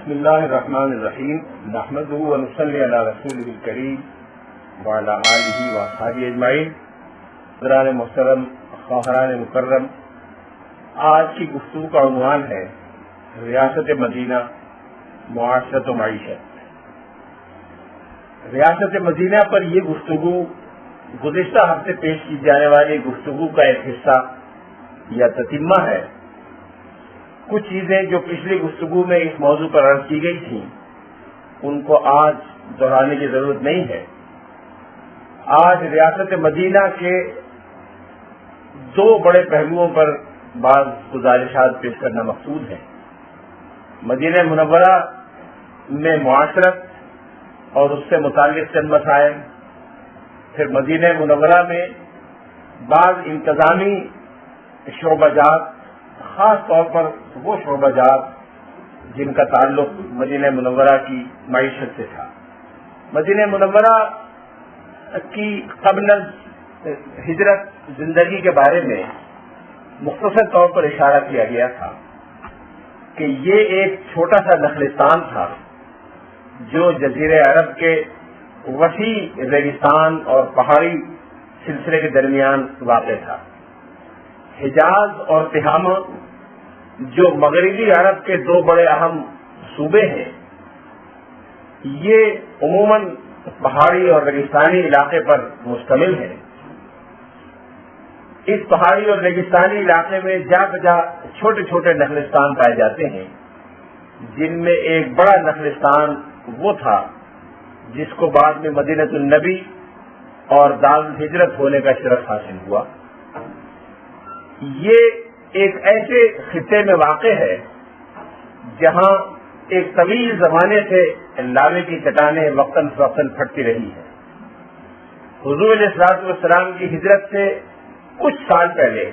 بسم اللہ الرحمن الرحیم نحمدہ ونصلی علی رسولہ الکریم وعلی آلہ واصحابہ اجمعین۔ حضرات محترم، خواہران مکرم، آج کی گفتگو کا عنوان ہے ریاست مدینہ، معاشرت و معیشت۔ ریاست مدینہ پر یہ گفتگو گزشتہ ہفتے پیش کی جانے والی گفتگو کا ایک حصہ یا تتمہ ہے۔ کچھ چیزیں جو پچھلی گفتگو میں اس موضوع پر عرض کی گئی تھیں ان کو آج دہرانے کی ضرورت نہیں ہے۔ آج ریاست مدینہ کے دو بڑے پہلوؤں پر بعض گزارشات پیش کرنا مقصود ہے۔ مدینہ منورہ میں معاشرت اور اس سے متعلق چند مسائل، پھر مدینہ منورہ میں بعض انتظامی شعبہ جات، خاص طور پر وہ شعبہ جات جن کا تعلق مدینہ منورہ کی معیشت سے تھا۔ مدینہ منورہ کی قبل ہجرت زندگی کے بارے میں مختصر طور پر اشارہ کیا گیا تھا کہ یہ ایک چھوٹا سا نخلستان تھا جو جزیرہ عرب کے وسیع ریگستان اور پہاڑی سلسلے کے درمیان واقع تھا۔ حجاز اور تہامہ جو مغربی عرب کے دو بڑے اہم صوبے ہیں، یہ عموماً پہاڑی اور ریگستانی علاقے پر مشتمل ہے۔ اس پہاڑی اور ریگستانی علاقے میں جا بجا چھوٹے چھوٹے نخلستان پائے جاتے ہیں، جن میں ایک بڑا نخلستان وہ تھا جس کو بعد میں مدینہ النبی اور دار الہجرت ہونے کا شرف حاصل ہوا۔ یہ ایک ایسے خطے میں واقع ہے جہاں ایک طویل زمانے سے لاوے کی چٹانیں وقتاً فوقتاً پھٹتی رہی ہے۔ حضور علیہ الصلوۃ والسلام کی ہجرت سے کچھ سال پہلے،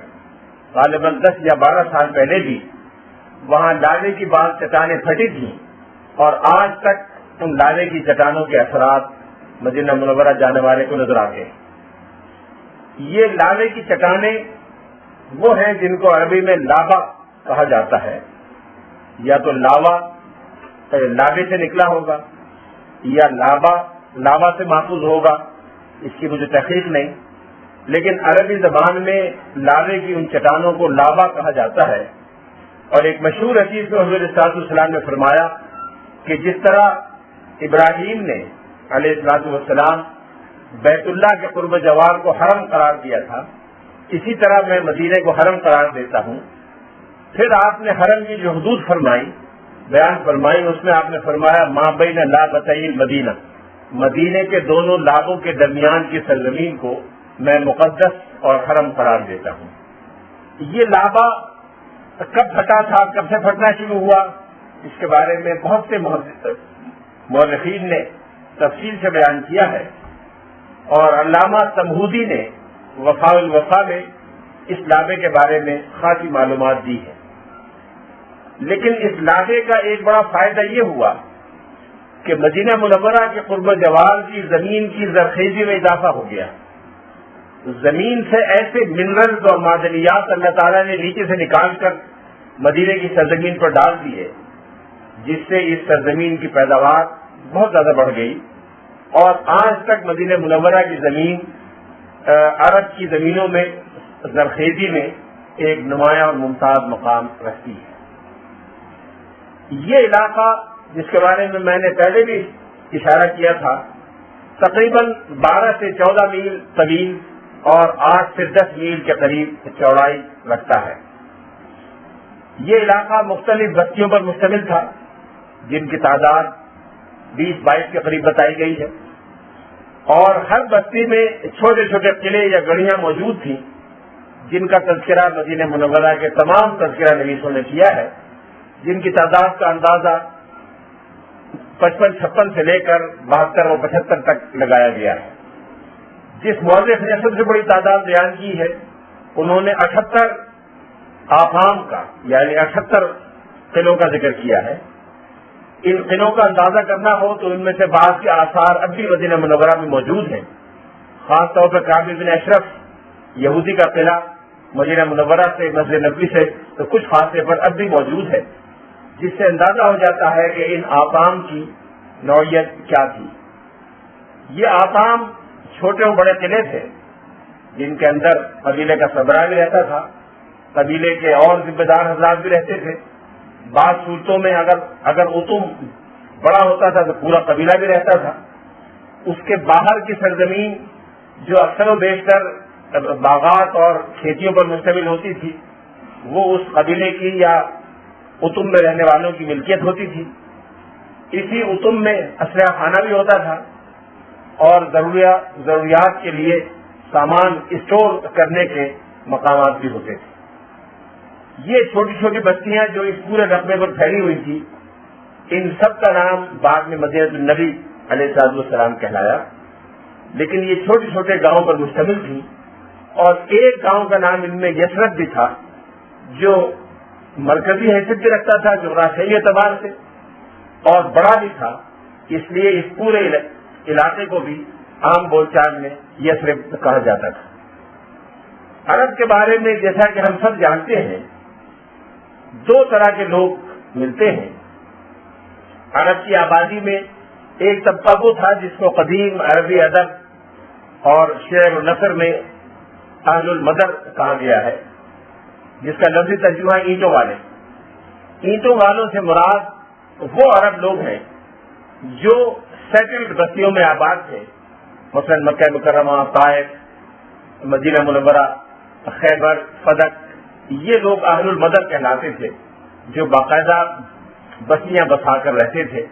غالباً 10 یا 12 سال پہلے بھی وہاں لاوے کی بعض چٹانیں پھٹی تھیں، اور آج تک ان لاوے کی چٹانوں کے اثرات مدینہ منورہ جانے والے کو نظر آتے ہیں۔ یہ لاوے کی چٹانیں وہ ہیں جن کو عربی میں لابا کہا جاتا ہے، یا تو لاوے سے نکلا ہوگا یا لاوا سے ماخوذ ہوگا، اس کی مجھے تحقیق نہیں، لیکن عربی زبان میں لاوے کی ان چٹانوں کو لابا کہا جاتا ہے۔ اور ایک مشہور حدیث میں حضور صلی اللہ علیہ وسلم نے فرمایا کہ جس طرح ابراہیم نے علیہ الصلوۃ والسلام بیت اللہ کے قرب جوار کو حرم قرار دیا تھا، اسی طرح میں مدینے کو حرم قرار دیتا ہوں۔ پھر آپ نے حرم کی جو حدود بیان فرمائی، اس میں آپ نے فرمایا ما بین لابتئی المدینہ، مدینے کے دونوں لابوں کے درمیان کی سرزمین کو میں مقدس اور حرم قرار دیتا ہوں۔ یہ لابا کب پھٹا تھا، کب سے پھٹنا شروع ہوا، اس کے بارے میں بہت سے مورخین نے تفصیل سے بیان کیا ہے، اور علامہ تمہودی نے وفاء الوفا میں اس لابے کے بارے میں خاصی معلومات دی ہے۔ لیکن اس لابے کا ایک بڑا فائدہ یہ ہوا کہ مدینہ منورہ کے قرب جوار کی زمین کی زرخیزی میں اضافہ ہو گیا۔ زمین سے ایسے منرلز اور معدنیات اللہ تعالیٰ نے نیچے سے نکال کر مدینے کی سرزمین پر ڈال دیے، جس سے اس سرزمین کی پیداوار بہت زیادہ بڑھ گئی، اور آج تک مدینہ منورہ کی زمین عرب کی زمینوں میں زرخیزی میں ایک نمایاں اور ممتاز مقام رکھتی ہے۔ یہ علاقہ جس کے بارے میں میں نے پہلے بھی اشارہ کیا تھا، تقریباً 12 سے 14 میل طویل اور 8 سے 10 میل کے قریب چوڑائی رکھتا ہے۔ یہ علاقہ مختلف بستیوں پر مشتمل تھا، جن کی تعداد 20-22 کے قریب بتائی گئی ہے، اور ہر بستی میں چھوٹے چھوٹے قلعے یا گڑھیاں موجود تھیں، جن کا تذکرہ مدینہ منورہ کے تمام تذکرہ نویسوں نے کیا ہے، جن کی تعداد کا اندازہ 55-56 سے لے کر 72 اور 75 تک لگایا گیا ہے۔ جس مورخ نے سب سے بڑی تعداد بیان کی ہے، انہوں نے 78 آفام کا یعنی 78 قلعوں کا ذکر کیا ہے۔ ان قلعوں کا اندازہ کرنا ہو تو ان میں سے بعض کے آثار اب بھی مدینہ منورہ میں موجود ہیں، خاص طور پر کعب بن اشرف یہودی کا قلعہ مدینہ منورہ سے مسجد نبوی سے تو کچھ فاصلے پر اب بھی موجود ہے۔ جس سے اندازہ ہو جاتا ہے کہ ان آقام کی نوعیت کیا تھی۔ یہ آقام چھوٹے و بڑے قلعے تھے جن کے اندر قبیلے کا سربراہ بھی رہتا تھا، قبیلے کے اور ذمہ دار حضرات بھی رہتے تھے۔ بعض صورتوں میں اگر اتم بڑا ہوتا تھا تو پورا قبیلہ بھی رہتا تھا۔ اس کے باہر کی سرزمین جو اکثر و بیشتر باغات اور کھیتیوں پر مشتمل ہوتی تھی وہ اس قبیلے کی یا اتم میں رہنے والوں کی ملکیت ہوتی تھی۔ اسی اتم میں اسلحہ خانہ بھی ہوتا تھا اور ضروریات کے لیے سامان اسٹور کرنے کے مقامات بھی ہوتے تھے۔ یہ چھوٹی چھوٹی بستیاں جو اس پورے رقبے پر پھیلی ہوئی تھی، ان سب کا نام بعد میں مدینہ النبی علیہ السلام کہلایا، لیکن یہ چھوٹے چھوٹے گاؤں پر مشتمل تھی، اور ایک گاؤں کا نام ان میں یثرب بھی تھا جو مرکزی حیثیت بھی رکھتا تھا جغرافیائی اعتبار سے، اور بڑا بھی تھا، اس لیے اس پورے علاقے کو بھی عام بول چال میں یثرب کہا جاتا تھا۔ عرب کے بارے میں جیسا کہ ہم سب جانتے ہیں، دو طرح کے لوگ ملتے ہیں۔ عرب کی آبادی میں ایک طبقہ وہ تھا جس کو قدیم عربی ادب اور شعر و نثر میں اہل المدر کہا گیا ہے، جس کا لفظی ترجمہ اینٹوں والے۔ اینٹوں والوں سے مراد وہ عرب لوگ ہیں جو سیٹلڈ بستیوں میں آباد تھے، مثلا مکہ مکرمہ، طائف، مدینہ منورہ، خیبر، فدق۔ یہ لوگ اہل المدر کہلاتے تھے جو باقاعدہ بستیاں بسا کر رہتے تھے۔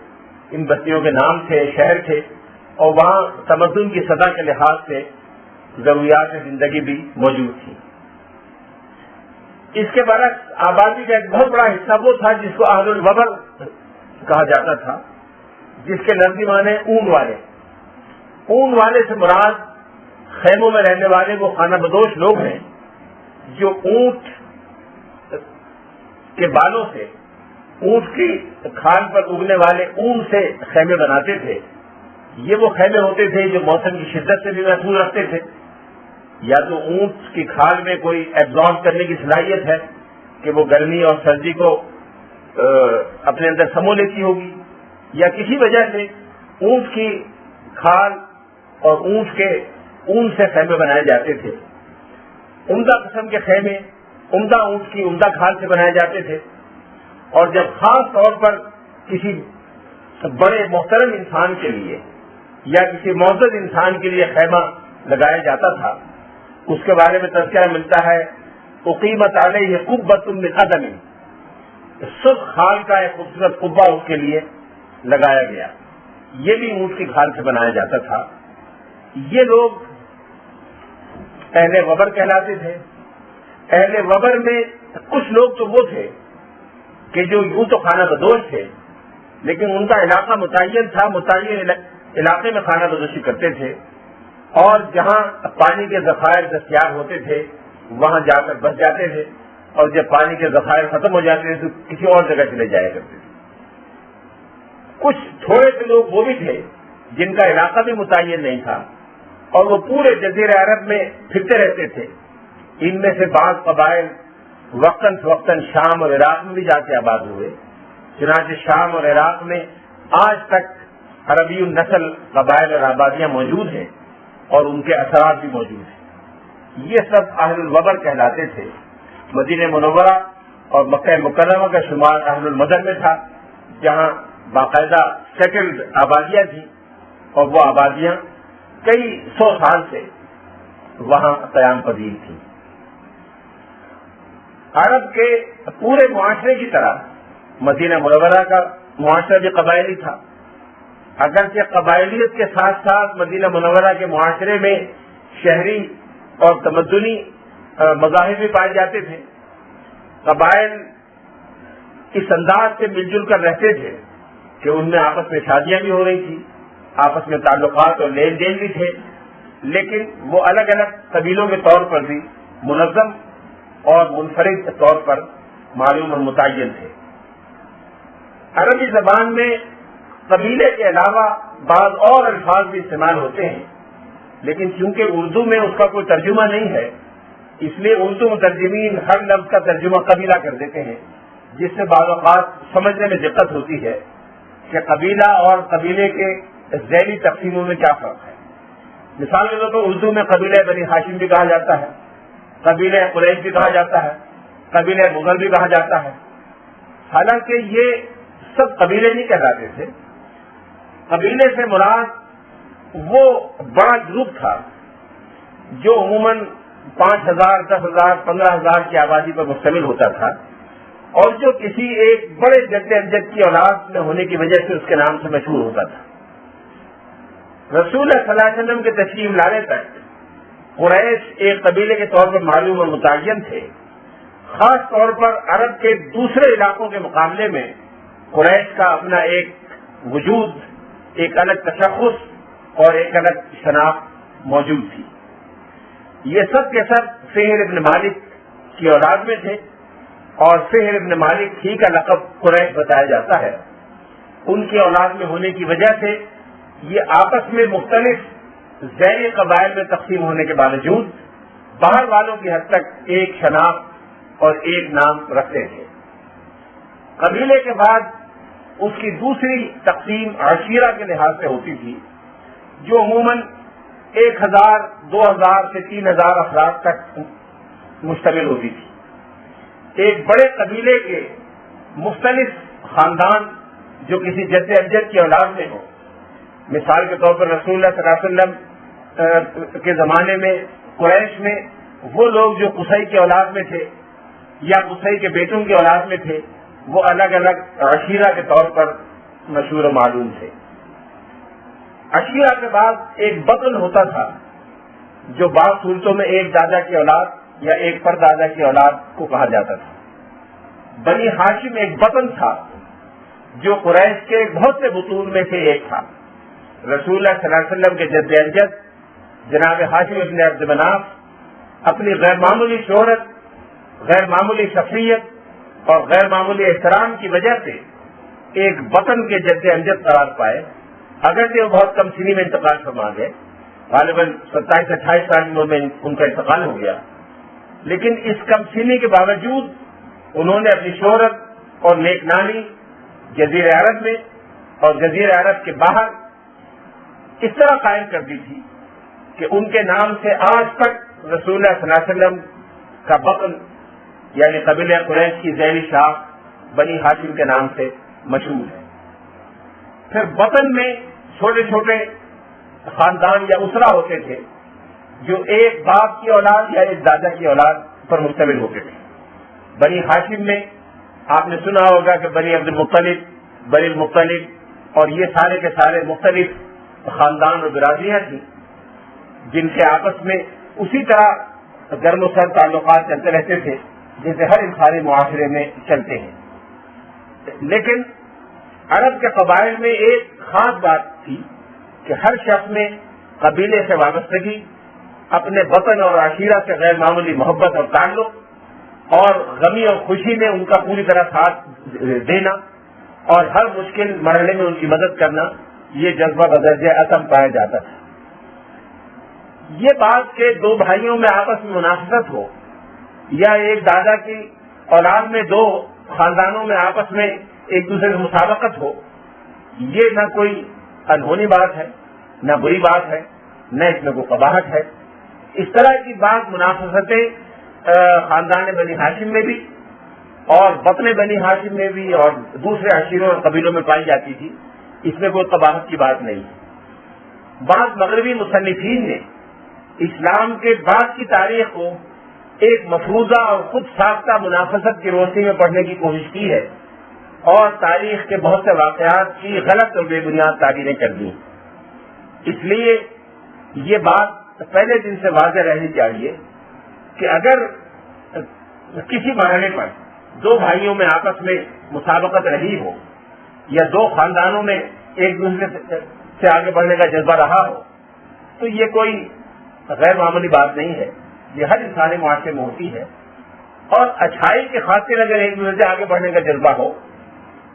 ان بستیوں کے نام تھے، شہر تھے، اور وہاں تمدن کی سطح کے لحاظ سے ضروریات زندگی بھی موجود تھی۔ اس کے برعکس آبادی کا ایک بہت بڑا حصہ وہ تھا جس کو اہل الوبر کہا جاتا تھا، جس کے لفظی معنی اون والے۔ اون والے سے مراد خیموں میں رہنے والے وہ خانہ بدوش لوگ ہیں جو اونٹ کے بالوں سے، اونٹ کی کھال پر اگنے والے اون سے خیمے بناتے تھے۔ یہ وہ خیمے ہوتے تھے جو موسم کی شدت سے بھی محفوظ رکھتے تھے، یا تو اونٹ کی کھال میں کوئی ایبزارب کرنے کی صلاحیت ہے کہ وہ گرمی اور سردی کو اپنے اندر سمو لیتی ہوگی، یا کسی وجہ سے اونٹ کی کھال اور اونٹ کے اون سے خیمے بنائے جاتے تھے۔ عمدہ قسم کے خیمے عمدہ اونٹ کی عمدہ کھال سے بنائے جاتے تھے، اور جب خاص طور پر کسی بڑے محترم انسان کے لیے یا کسی معزز انسان کے لیے خیمہ لگایا جاتا تھا، اس کے بارے میں تذکرہ ملتا ہے اقیمت علیہ قبۃ من عدم، سرخ خال کا ایک خوبصورت قبہ اس کے لیے لگایا گیا۔ یہ بھی اونٹ کی کھال سے بنایا جاتا تھا۔ یہ لوگ اہل وبر کہلاتے تھے۔ اہل وبر میں کچھ لوگ تو وہ تھے کہ جو یوں تو خانہ بدوش تھے، لیکن ان کا علاقہ متعین تھا، متعین علاقے میں خانہ بدوشی کرتے تھے، اور جہاں پانی کے ذخائر دستیاب ہوتے تھے وہاں جا کر بس جاتے تھے، اور جب پانی کے ذخائر ختم ہو جاتے تھے تو کسی اور جگہ چلے جایا کرتے تھے۔ کچھ تھوڑے سے لوگ وہ بھی تھے جن کا علاقہ بھی متعین نہیں تھا، اور وہ پورے جزیرہ عرب میں پھرتے رہتے تھے۔ ان میں سے بعض قبائل وقتاً فوقتاً شام اور عراق میں بھی جا کے آباد ہوئے۔ چنانچہ شام اور عراق میں آج تک عربی النسل قبائل اور آبادیاں موجود ہیں، اور ان کے اثرات بھی موجود ہیں۔ یہ سب اہل الوبر کہلاتے تھے۔ مدینہ منورہ اور مکہ مکرمہ کا شمار اہل المدر میں تھا، جہاں باقاعدہ سیٹلڈ آبادیاں تھیں، اور وہ آبادیاں کئی سو سال سے وہاں قیام پذیر تھیں۔ عرب کے پورے معاشرے کی طرح مدینہ منورہ کا معاشرہ بھی قبائلی تھا، اگرچہ قبائلیت کے ساتھ ساتھ مدینہ منورہ کے معاشرے میں شہری اور تمدنی مذاہب بھی پائے جاتے تھے۔ قبائل اس انداز سے مل جل کر رہتے تھے کہ ان میں آپس میں شادیاں بھی ہو رہی تھیں، آپس میں تعلقات اور لین دین بھی تھے، لیکن وہ الگ الگ قبیلوں کے طور پر بھی منظم اور منفرد طور پر معلوم اور متعین تھے۔ عربی زبان میں قبیلے کے علاوہ بعض اور الفاظ بھی استعمال ہوتے ہیں، لیکن چونکہ اردو میں اس کا کوئی ترجمہ نہیں ہے، اس لیے اردو مترجمین ہر لفظ کا ترجمہ قبیلہ کر دیتے ہیں، جس سے بعض اوقات سمجھنے میں دقت ہوتی ہے کہ قبیلہ اور قبیلے کے ذیلی تقسیموں میں کیا فرق ہے۔ مثال کے طور پر اردو میں قبیلہ بنی ہاشم بھی کہا جاتا ہے، قبیلہ قریش بھی کہا جاتا ہے، قبیلہ مغل بھی کہا جاتا ہے، حالانکہ یہ سب قبیلے نہیں کہلاتے تھے۔ قبیلے سے مراد وہ بڑا گروپ تھا جو عموماً 5,000، 10,000، 15,000 کی آبادی پر مشتمل ہوتا تھا، اور جو کسی ایک بڑے جد امجد کی اولاد میں ہونے کی وجہ سے اس کے نام سے مشہور ہوتا تھا۔ رسول اللہ صلی اللہ علیہ وسلم کے تشریف لانے تک قریش ایک قبیلے کے طور پر معلوم اور متعین تھے۔ خاص طور پر عرب کے دوسرے علاقوں کے مقابلے میں قریش کا اپنا ایک وجود، ایک الگ تشخص اور ایک الگ شناخت موجود تھی۔ یہ سب کے سب فہر ابن مالک کی اولاد میں تھے، اور فہر ابن مالک ہی کا لقب قریش بتایا جاتا ہے۔ ان کی اولاد میں ہونے کی وجہ سے یہ آپس میں مختلف ذیلی قبائل میں تقسیم ہونے کے باوجود باہر والوں کی حد تک ایک شناخت اور ایک نام رکھتے تھے۔ قبیلے کے بعد اس کی دوسری تقسیم عشیرہ کے لحاظ سے ہوتی تھی، جو عموماً 1,000، 2,000 سے 3,000 افراد تک مشتمل ہوتی تھی۔ ایک بڑے قبیلے کے مختلف خاندان جو کسی جد امجد کی اولاد میں ہو، مثال کے طور پر رسول اللہ صلی اللہ علیہ وسلم کے زمانے میں قریش میں وہ لوگ جو قصی کی اولاد میں تھے یا قصی کے بیٹوں کی اولاد میں تھے، وہ الگ الگ عشیرہ کے طور پر مشہور و معلوم تھے۔ عشیرہ کے بعد ایک بطن ہوتا تھا جو بعض صورتوں میں ایک دادا کی اولاد یا ایک پردادا کی اولاد کو کہا جاتا تھا۔ بنی ہاشم ایک بطن تھا جو قریش کے بہت سے بطون میں سے ایک تھا۔ رسول اللہ صلی اللہ علیہ وسلم کے جد امجد جناب ہاشم ابن عبد مناف اپنی غیر معمولی شہرت، غیر معمولی شخصیت اور غیر معمولی احترام کی وجہ سے ایک بطن کے جد امجد قرار پائے، اگرچہ وہ بہت کم سنی میں انتقال فرما گئے، غالباً 27-28 سال کی عمر میں ان کا انتقال ہو گیا، لیکن اس کم سنی کے باوجود انہوں نے اپنی شہرت اور نیک نامی جزیرہ عرب میں اور جزیرہ عرب کے باہر اس طرح قائم کر دی تھی کہ ان کے نام سے آج تک رسول اللہ صلی اللہ علیہ وسلم کا بطن یعنی قبیلہ قریش کی ذیلی شاخ بنی ہاشم کے نام سے مشہور ہے۔ پھر بطن میں چھوٹے چھوٹے خاندان یا اسرا ہوتے تھے جو ایک باپ کی اولاد یا ایک دادا کی اولاد پر مشتمل ہوتے تھے۔ بنی ہاشم میں آپ نے سنا ہوگا کہ بنی عبد المطلب، بنی المطلب اور یہ سارے کے سارے مختلف خاندان اور برادریاں تھیں جن کے آپس میں اسی طرح گرم و سرد تعلقات چلتے رہتے تھے جیسے ہر انسانی معاشرے میں چلتے ہیں۔ لیکن عرب کے قبائل میں ایک خاص بات تھی کہ ہر شخص میں قبیلے سے وابستگی، اپنے وطن اور عشیرہ سے غیر معمولی محبت اور تعلق، اور غمی اور خوشی میں ان کا پوری طرح ساتھ دینا اور ہر مشکل مرحلے میں ان کی مدد کرنا، یہ جذبہ بدرجہ عطم پایا جاتا تھا۔ یہ بات کہ دو بھائیوں میں آپس میں منافقت ہو یا ایک دادا کی اولاد میں دو خاندانوں میں آپس میں ایک دوسرے سے مسابقت ہو، یہ نہ کوئی انہونی بات ہے، نہ بری بات ہے، نہ اس میں کوئی قباحت ہے۔ اس طرح کی بات منافقتیں خاندان بنی ہاشم میں بھی اور بطن بنی ہاشم میں بھی اور دوسرے عشیروں اور قبیلوں میں پائی جاتی تھی، اس میں کوئی قباحت کی بات نہیں ہے۔ بعض مغربی مصنفین نے اسلام کے بعد کی تاریخ کو ایک مفروضہ اور خود ساختہ منافقت کی روشنی میں پڑھنے کی کوشش کی ہے اور تاریخ کے بہت سے واقعات کی غلط اور بے بنیاد تعبیریں کر دی۔ اس لیے یہ بات پہلے دن سے واضح رہنی چاہیے کہ اگر کسی مرحلے پر دو بھائیوں میں آپس میں مسابقت رہی ہو یا دو خاندانوں میں ایک دوسرے سے آگے بڑھنے کا جذبہ رہا ہو تو یہ کوئی غیر معمولی بات نہیں ہے، یہ ہر انسانی معاشرے میں ہوتی ہے۔ اور اچھائی کی خاطر اگر ایک دوسرے سے آگے بڑھنے کا جذبہ ہو،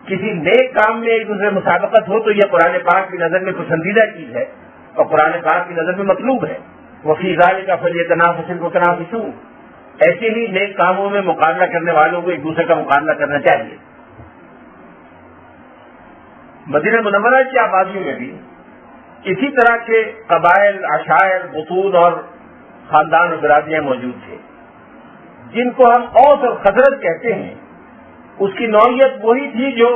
کسی نیک کام میں ایک دوسرے مسابقت ہو تو یہ قرآن پاک کی نظر میں پسندیدہ چیز ہے اور قرآن پاک کی نظر میں مطلوب ہے۔ وفی ذالک فلیتنافس المتنافسون، ایسے ہی نیک کاموں میں مقابلہ کرنے والوں کو ایک دوسرے کا مقابلہ کرنا چاہیے۔ مدینہ منورہ کی آبادیوں میں بھی اسی طرح کے قبائل، عشائر، بطون اور خاندان و برادریاں موجود تھے، جن کو ہم اوس اور خزرج کہتے ہیں۔ اس کی نوعیت وہی تھی جو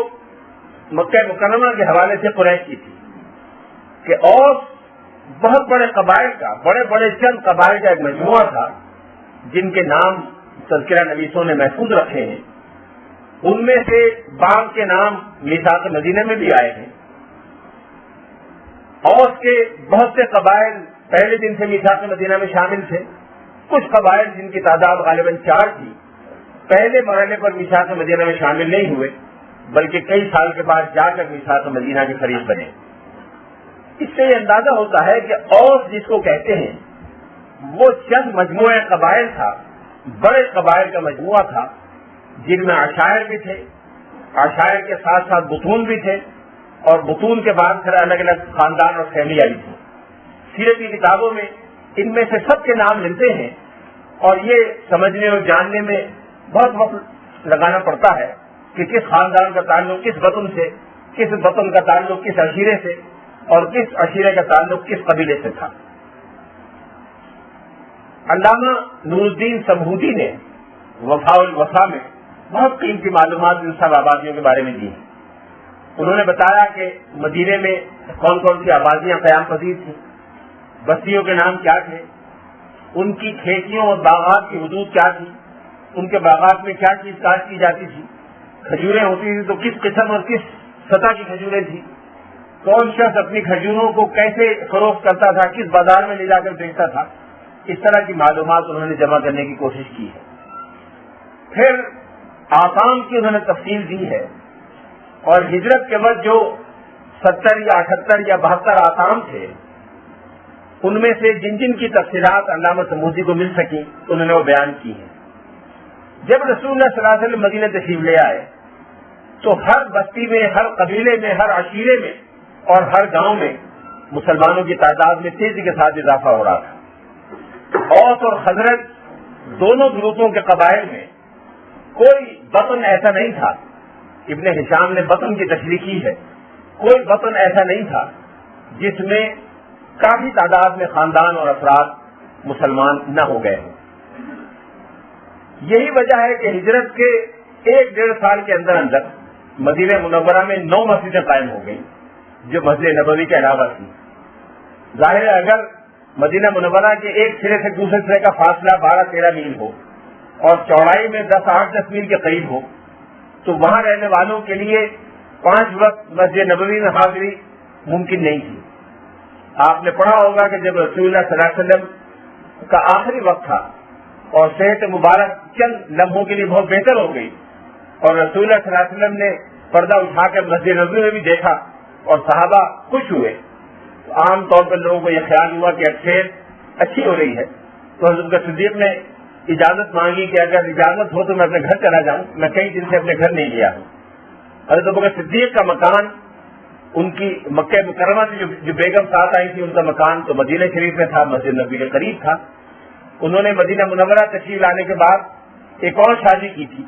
مکہ مکرمہ کے حوالے سے قریش کی تھی کہ اوس بہت بڑے قبائل کا، بڑے بڑے چند قبائل کا ایک مجموعہ تھا جن کے نام تذکرہ نویسوں نے محفوظ رکھے ہیں۔ ان میں سے بعض کے نام میثاق مدینہ میں بھی آئے ہیں۔ اوس کے بہت سے قبائل پہلے دن سے میثاق مدینہ میں شامل تھے۔ کچھ قبائل جن کی تعداد غالباً 4 تھی، پہلے مرحلے پر میثاق مدینہ میں شامل نہیں ہوئے، بلکہ کئی سال کے بعد جا کر میثاق مدینہ کے قریب بنے۔ اس سے یہ اندازہ ہوتا ہے کہ اوس جس کو کہتے ہیں وہ چند مجموعہ قبائل تھا، بڑے قبائل کا مجموعہ تھا، جن میں عشائر بھی تھے، عشائر کے ساتھ ساتھ بطون بھی تھے، اور بطون کے بعد پھر الگ الگ خاندان اور فیملیاں بھی تھیں۔ سیرت کی کتابوں میں ان میں سے سب کے نام ملتے ہیں، اور یہ سمجھنے اور جاننے میں بہت وقت لگانا پڑتا ہے کہ کس خاندان کا تعلق کس وطن سے، کس وطن کا تعلق کس عشیرے سے، اور کس عشیرے کا تعلق کس قبیلے سے تھا۔ علامہ نور الدین سمہودی نے وفاء الوفا میں بہت قیمتی معلومات ان سب آبادیوں کے بارے میں دی ہیں۔ انہوں نے بتایا کہ مدینے میں کون کون سی آبادیاں قیام پذیر تھیں، بستیوں کے نام کیا تھے، ان کی کھیتیوں اور باغات کی حدود کیا تھی، ان کے باغات میں کیا چیز کاشت کی جاتی تھی، کھجوریں ہوتی تھیں تو کس قسم اور کس سطح کی کھجوریں تھیں، کون شخص اپنی کھجوروں کو کیسے فروخت کرتا تھا، کس بازار میں لے جا کر بیچتا تھا۔ اس طرح کی معلومات انہوں نے جمع کرنے کی کوشش کی ہے۔ پھر آسام کی انہوں نے تفصیل دی ہے، اور ہجرت کے وقت جو 70 یا 78 یا 72 آسام تھے، ان میں سے جن جن کی تفصیلات علامہ سمودی کو مل سکی انہوں نے وہ بیان کی ہیں۔ جب رسول اللہ صلی اللہ علیہ وسلم مدینہ تشریف لے آئے تو ہر بستی میں، ہر قبیلے میں، ہر عشیرے میں اور ہر گاؤں میں مسلمانوں کی تعداد میں تیزی کے ساتھ اضافہ ہو رہا تھا۔ اوس اور خزرج دونوں گروپوں کے قبائل میں کوئی وطن ایسا نہیں تھا، ابن ہشام نے وطن کی تشریح کی ہے، کوئی وطن ایسا نہیں تھا جس میں کافی تعداد میں خاندان اور افراد مسلمان نہ ہو گئے ہوں۔ یہی وجہ ہے کہ ہجرت کے 1-1.5 سال کے اندر اندر مدینہ منورہ میں 9 مسجدیں قائم ہو گئیں جو مسجد نبوی کے علاوہ تھی۔ ظاہر ہے اگر مدینہ منورہ کے ایک سرے سے دوسرے سرے کا فاصلہ 12-13 میل ہو اور چوڑائی میں 8-10 میل کے قریب ہو تو وہاں رہنے والوں کے لیے 5 وقت مسجد نبوی میں حاضری ممکن نہیں تھی۔ آپ نے پڑھا ہوگا کہ جب رسول اللہ صلی اللہ علیہ وسلم کا آخری وقت تھا اور صحت مبارک چند لمحوں کے لیے بہت بہتر ہو گئی اور رسول اللہ صلی اللہ علیہ وسلم نے پردہ اٹھا کر مسجد نبوی میں بھی دیکھا اور صحابہ خوش ہوئے، تو عام طور پر لوگوں کو یہ خیال ہوا کہ صحت اچھی ہو رہی ہے، تو حضرت صدیق نے اجازت مانگی کہ اگر اجازت ہو تو میں اپنے گھر چلا جاؤں، میں کئی دن سے اپنے گھر نہیں گیا ہوں۔ حضرت بکر صدیق کا مکان، ان کی مکہ مکرمہ سے جو بیگم ساتھ آئی تھی ان کا مکان تو مدینہ شریف میں تھا، مسجد نبوی کے قریب تھا۔ انہوں نے مدینہ منورہ تشریف لانے کے بعد ایک اور شادی کی تھی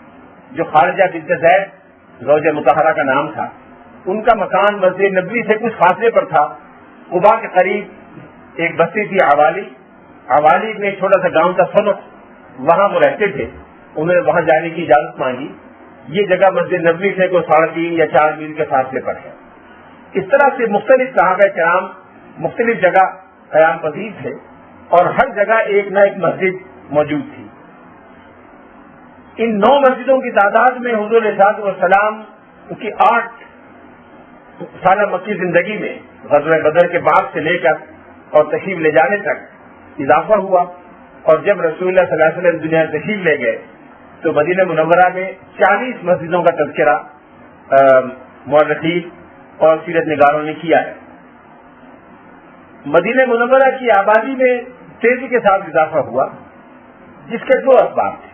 جو خارجہ بنت زید زوجہ مطہرہ کا نام تھا۔ ان کا مکان مسجد نبوی سے کچھ فاصلے پر تھا، قباء کے قریب ایک بستی تھی عوالی میں ایک چھوٹا سا گاؤں تھا سنت، وہاں وہ رہتے تھے۔ انہوں نے وہاں جانے کی اجازت مانگی۔ یہ جگہ مسجد نبوی سے کوئی 3.5 یا 4 میل کے فاصلے پر ہے۔ اس طرح سے مختلف صحابہ کرام مختلف جگہ قیام پذیر تھے اور ہر جگہ ایک نہ ایک مسجد موجود تھی۔ ان 9 مسجدوں کی تعداد میں حضور علیہ الصلوۃ والسلام کی 8 سالہ مکی زندگی میں غزوہ بدر کے بعد سے لے کر اور تشریف لے جانے تک اضافہ ہوا، اور جب رسول اللہ صلی اللہ علیہ وسلم دنیا سے تشریف لے گئے تو مدینہ منورہ میں 40 مسجدوں کا تذکرہ مورخین اور سیرت نگاروں نے کیا ہے۔ مدینہ منورہ کی آبادی میں تیزی کے ساتھ اضافہ ہوا جس کے 2 اسباب تھے۔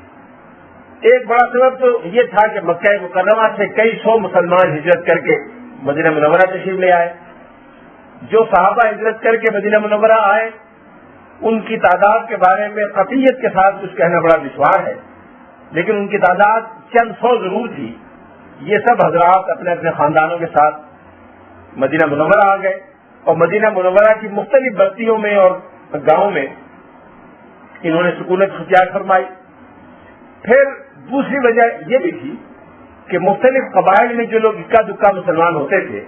ایک بڑا سبب تو یہ تھا کہ مکہ مکرمہ سے کئی 100 مسلمان ہجرت کر کے مدینہ منورہ تشریف لے آئے۔ جو صحابہ ہجرت کر کے مدینہ منورہ آئے ان کی تعداد کے بارے میں قطعیت کے ساتھ کچھ کہنا بڑا دشوار ہے، لیکن ان کی تعداد چند سو ضرور تھی۔ یہ سب حضرات اپنے اپنے خاندانوں کے ساتھ مدینہ منورہ آ گئے اور مدینہ منورہ کی مختلف بستیوں میں اور گاؤں میں انہوں نے سکونت اختیار فرمائی۔ پھر دوسری وجہ یہ بھی تھی کہ مختلف قبائل میں جو لوگ اکا دکا مسلمان ہوتے تھے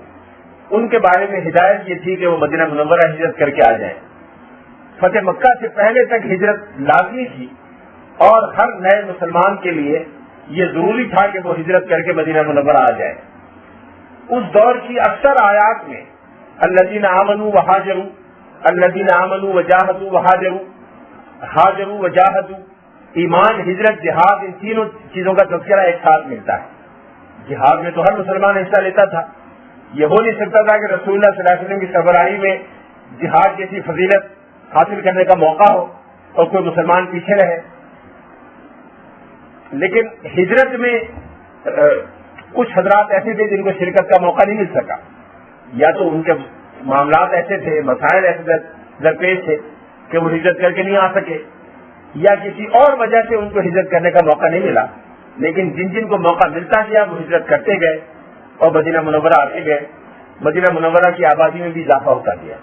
ان کے بارے میں ہدایت یہ تھی کہ وہ مدینہ منورہ ہجرت کر کے آ جائیں۔ فتح مکہ سے پہلے تک ہجرت لازمی تھی اور ہر نئے مسلمان کے لیے یہ ضروری تھا کہ وہ ہجرت کر کے مدینہ منورہ آ جائے۔ اس دور کی اکثر آیات میں الذین آمنوا وہاجروا، الذین آمنوا وجاہدوا وہاجروا، ہاجروا وجاہدوا، ایمان، ہجرت، جہاد، ان تینوں چیزوں کا تذکرہ ایک ساتھ ملتا ہے۔ جہاد میں تو ہر مسلمان حصہ لیتا تھا، یہ ہو نہیں سکتا تھا کہ رسول اللہ صلی اللہ علیہ وسلم کی سربراہی میں جہاد جیسی فضیلت حاصل کرنے کا موقع ہو اور کوئی مسلمان پیچھے رہے۔ لیکن ہجرت میں کچھ حضرات ایسے تھے جن کو شرکت کا موقع نہیں مل سکا، یا تو ان کے معاملات ایسے تھے، مسائل ایسے درپیش تھے کہ وہ ہجرت کر کے نہیں آ سکے، یا کسی اور وجہ سے ان کو ہجرت کرنے کا موقع نہیں ملا۔ لیکن جن جن کو موقع ملتا گیا وہ ہجرت کرتے گئے اور مدینہ منورہ آتے گئے، مدینہ منورہ کی آبادی میں بھی اضافہ ہوتا گیا۔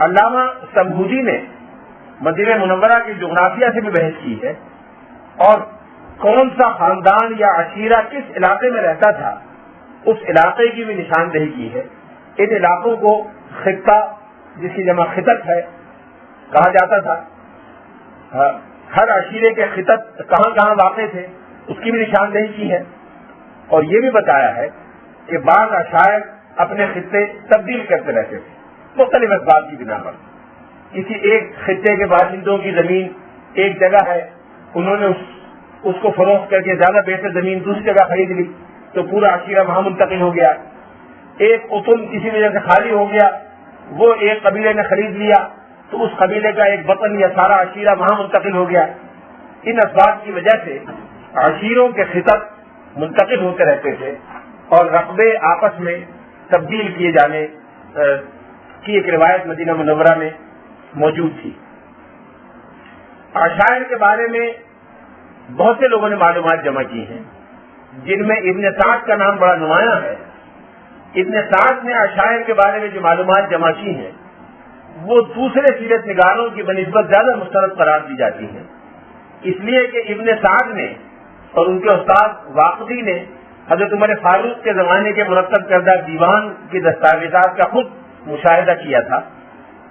علامہ سمبودی نے مدینہ منورہ کی جغرافیہ سے بھی بحث کی ہے اور کون سا خاندان یا عشیرہ کس علاقے میں رہتا تھا اس علاقے کی بھی نشاندہی کی ہے۔ ان علاقوں کو خطہ، جس کی جمع خطت ہے، کہا جاتا تھا۔ ہر عشیرے کے خطت کہاں کہاں واقع تھے اس کی بھی نشاندہی کی ہے، اور یہ بھی بتایا ہے کہ بعض عشائر اپنے خطے تبدیل کرتے رہتے تھے مختلف اسباب کی بنا پر۔ کسی ایک خطے کے باشندوں کی زمین ایک جگہ ہے، انہوں نے اس کو فروخت کر کے زیادہ بہتر زمین دوسری جگہ خرید لی تو پورا عشیرہ وہاں منتقل ہو گیا۔ ایک اتن کسی وجہ سے خالی ہو گیا، وہ ایک قبیلے نے خرید لیا تو اس قبیلے کا ایک وطن یا سارا عشیرہ وہاں منتقل ہو گیا۔ ان اسباب کی وجہ سے عشیروں کے خطط منتقل ہوتے رہتے تھے اور رقبے آپس میں تبدیل کیے جانے کی ایک روایت مدینہ منورہ میں موجود تھی۔ عشائر کے بارے میں بہت سے لوگوں نے معلومات جمع کی ہیں، جن میں ابن سعد کا نام بڑا نمایاں ہے۔ ابن سعد نے عشائر کے بارے میں جو معلومات جمع کی ہیں وہ دوسرے سیرت نگاروں کی بنسبت زیادہ مستند قرار دی جاتی ہیں، اس لیے کہ ابن سعد نے اور ان کے استاد واقدی نے حضرت عمر فاروق کے زمانے کے مرتب کردہ دیوان کی دستاویزات کا خود مشاہدہ کیا تھا،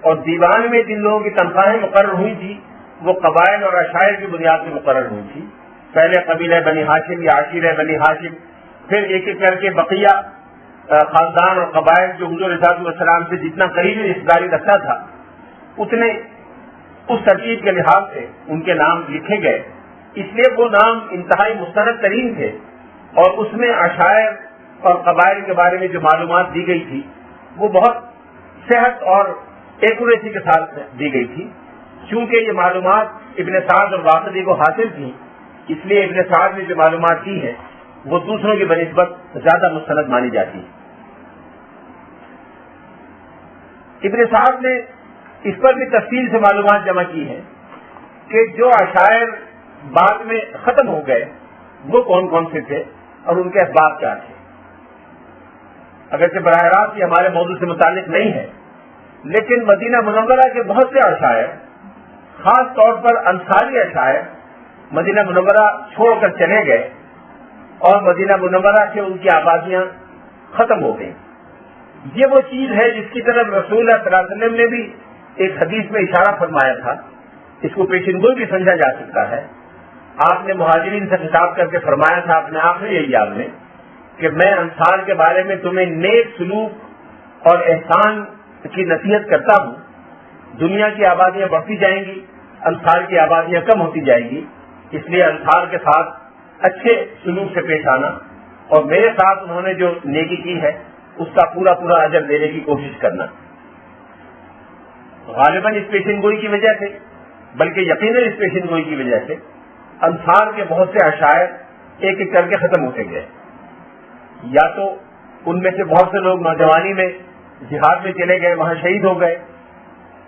اور دیوان میں جن لوگوں کی تنخواہیں مقرر ہوئی تھی وہ قبائل اور عشائر کی بنیاد پر مقرر ہوئی تھی۔ پہلے قبیلہ بنی ہاشم یا عشیرہ بنی ہاشم، پھر ایک ایک کر کے بقیہ خاندان اور قبائل جو حضور صلی اللہ علیہ وسلم سے جتنا قریبی رشتہ داری رکھتا تھا اتنے اس ترتیب کے لحاظ سے ان کے نام لکھے گئے، اس لیے وہ نام انتہائی مستند ترین تھے، اور اس میں عشائر اور قبائل کے بارے میں جو معلومات دی گئی تھی وہ بہت صحت اور ایکوریسی کے ساتھ دی گئی تھی۔ چونکہ یہ معلومات ابن سعد اور واقدی کو حاصل تھیں، اس لیے ابن سعد نے جو معلومات دی ہے وہ دوسروں کی بنسبت زیادہ مستند مانی جاتی ہے۔ ابن سعد نے اس پر بھی تفصیل سے معلومات جمع کی ہے کہ جو عشائر بعد میں ختم ہو گئے وہ کون کون سے تھے اور ان کے اسباب کیا تھے۔ اگرچہ براہ راست یہ ہمارے موضوع سے متعلق نہیں ہے، لیکن مدینہ منورہ کے بہت سے عشائر، خاص طور پر انصاری عشائر، مدینہ منورہ چھوڑ کر چلے گئے اور مدینہ منورہ سے ان کی آبادیاں ختم ہو گئیں۔ یہ وہ چیز ہے جس کی طرف رسول اللہ صلی اللہ علیہ وسلم نے بھی ایک حدیث میں اشارہ فرمایا تھا، اس کو پیشن گوئی بھی سمجھا جا سکتا ہے۔ آپ نے مہاجرین سے خطاب کر کے فرمایا تھا اپنے آخری ایام میں کہ میں انصار کے بارے میں تمہیں نیک سلوک اور احسان کی نصیحت کرتا ہوں۔ دنیا کی آبادیاں بڑھتی جائیں گی، انصار کی آبادیاں کم ہوتی جائیں گی، اس لیے انصار کے ساتھ اچھے سلوک سے پیش آنا اور میرے ساتھ انہوں نے جو نیکی کی ہے اس کا پورا پورا اجر دینے کی کوشش کرنا۔ غالباً اس پیشن گوئی کی وجہ سے، بلکہ یقیناً اس پیشن گوئی کی وجہ سے انصار کے بہت سے عشائر ایک ایک کر کے ختم ہوتے گئے، یا تو ان میں سے بہت سے لوگ نوجوانی میں جہاد میں چلے گئے، وہاں شہید ہو گئے،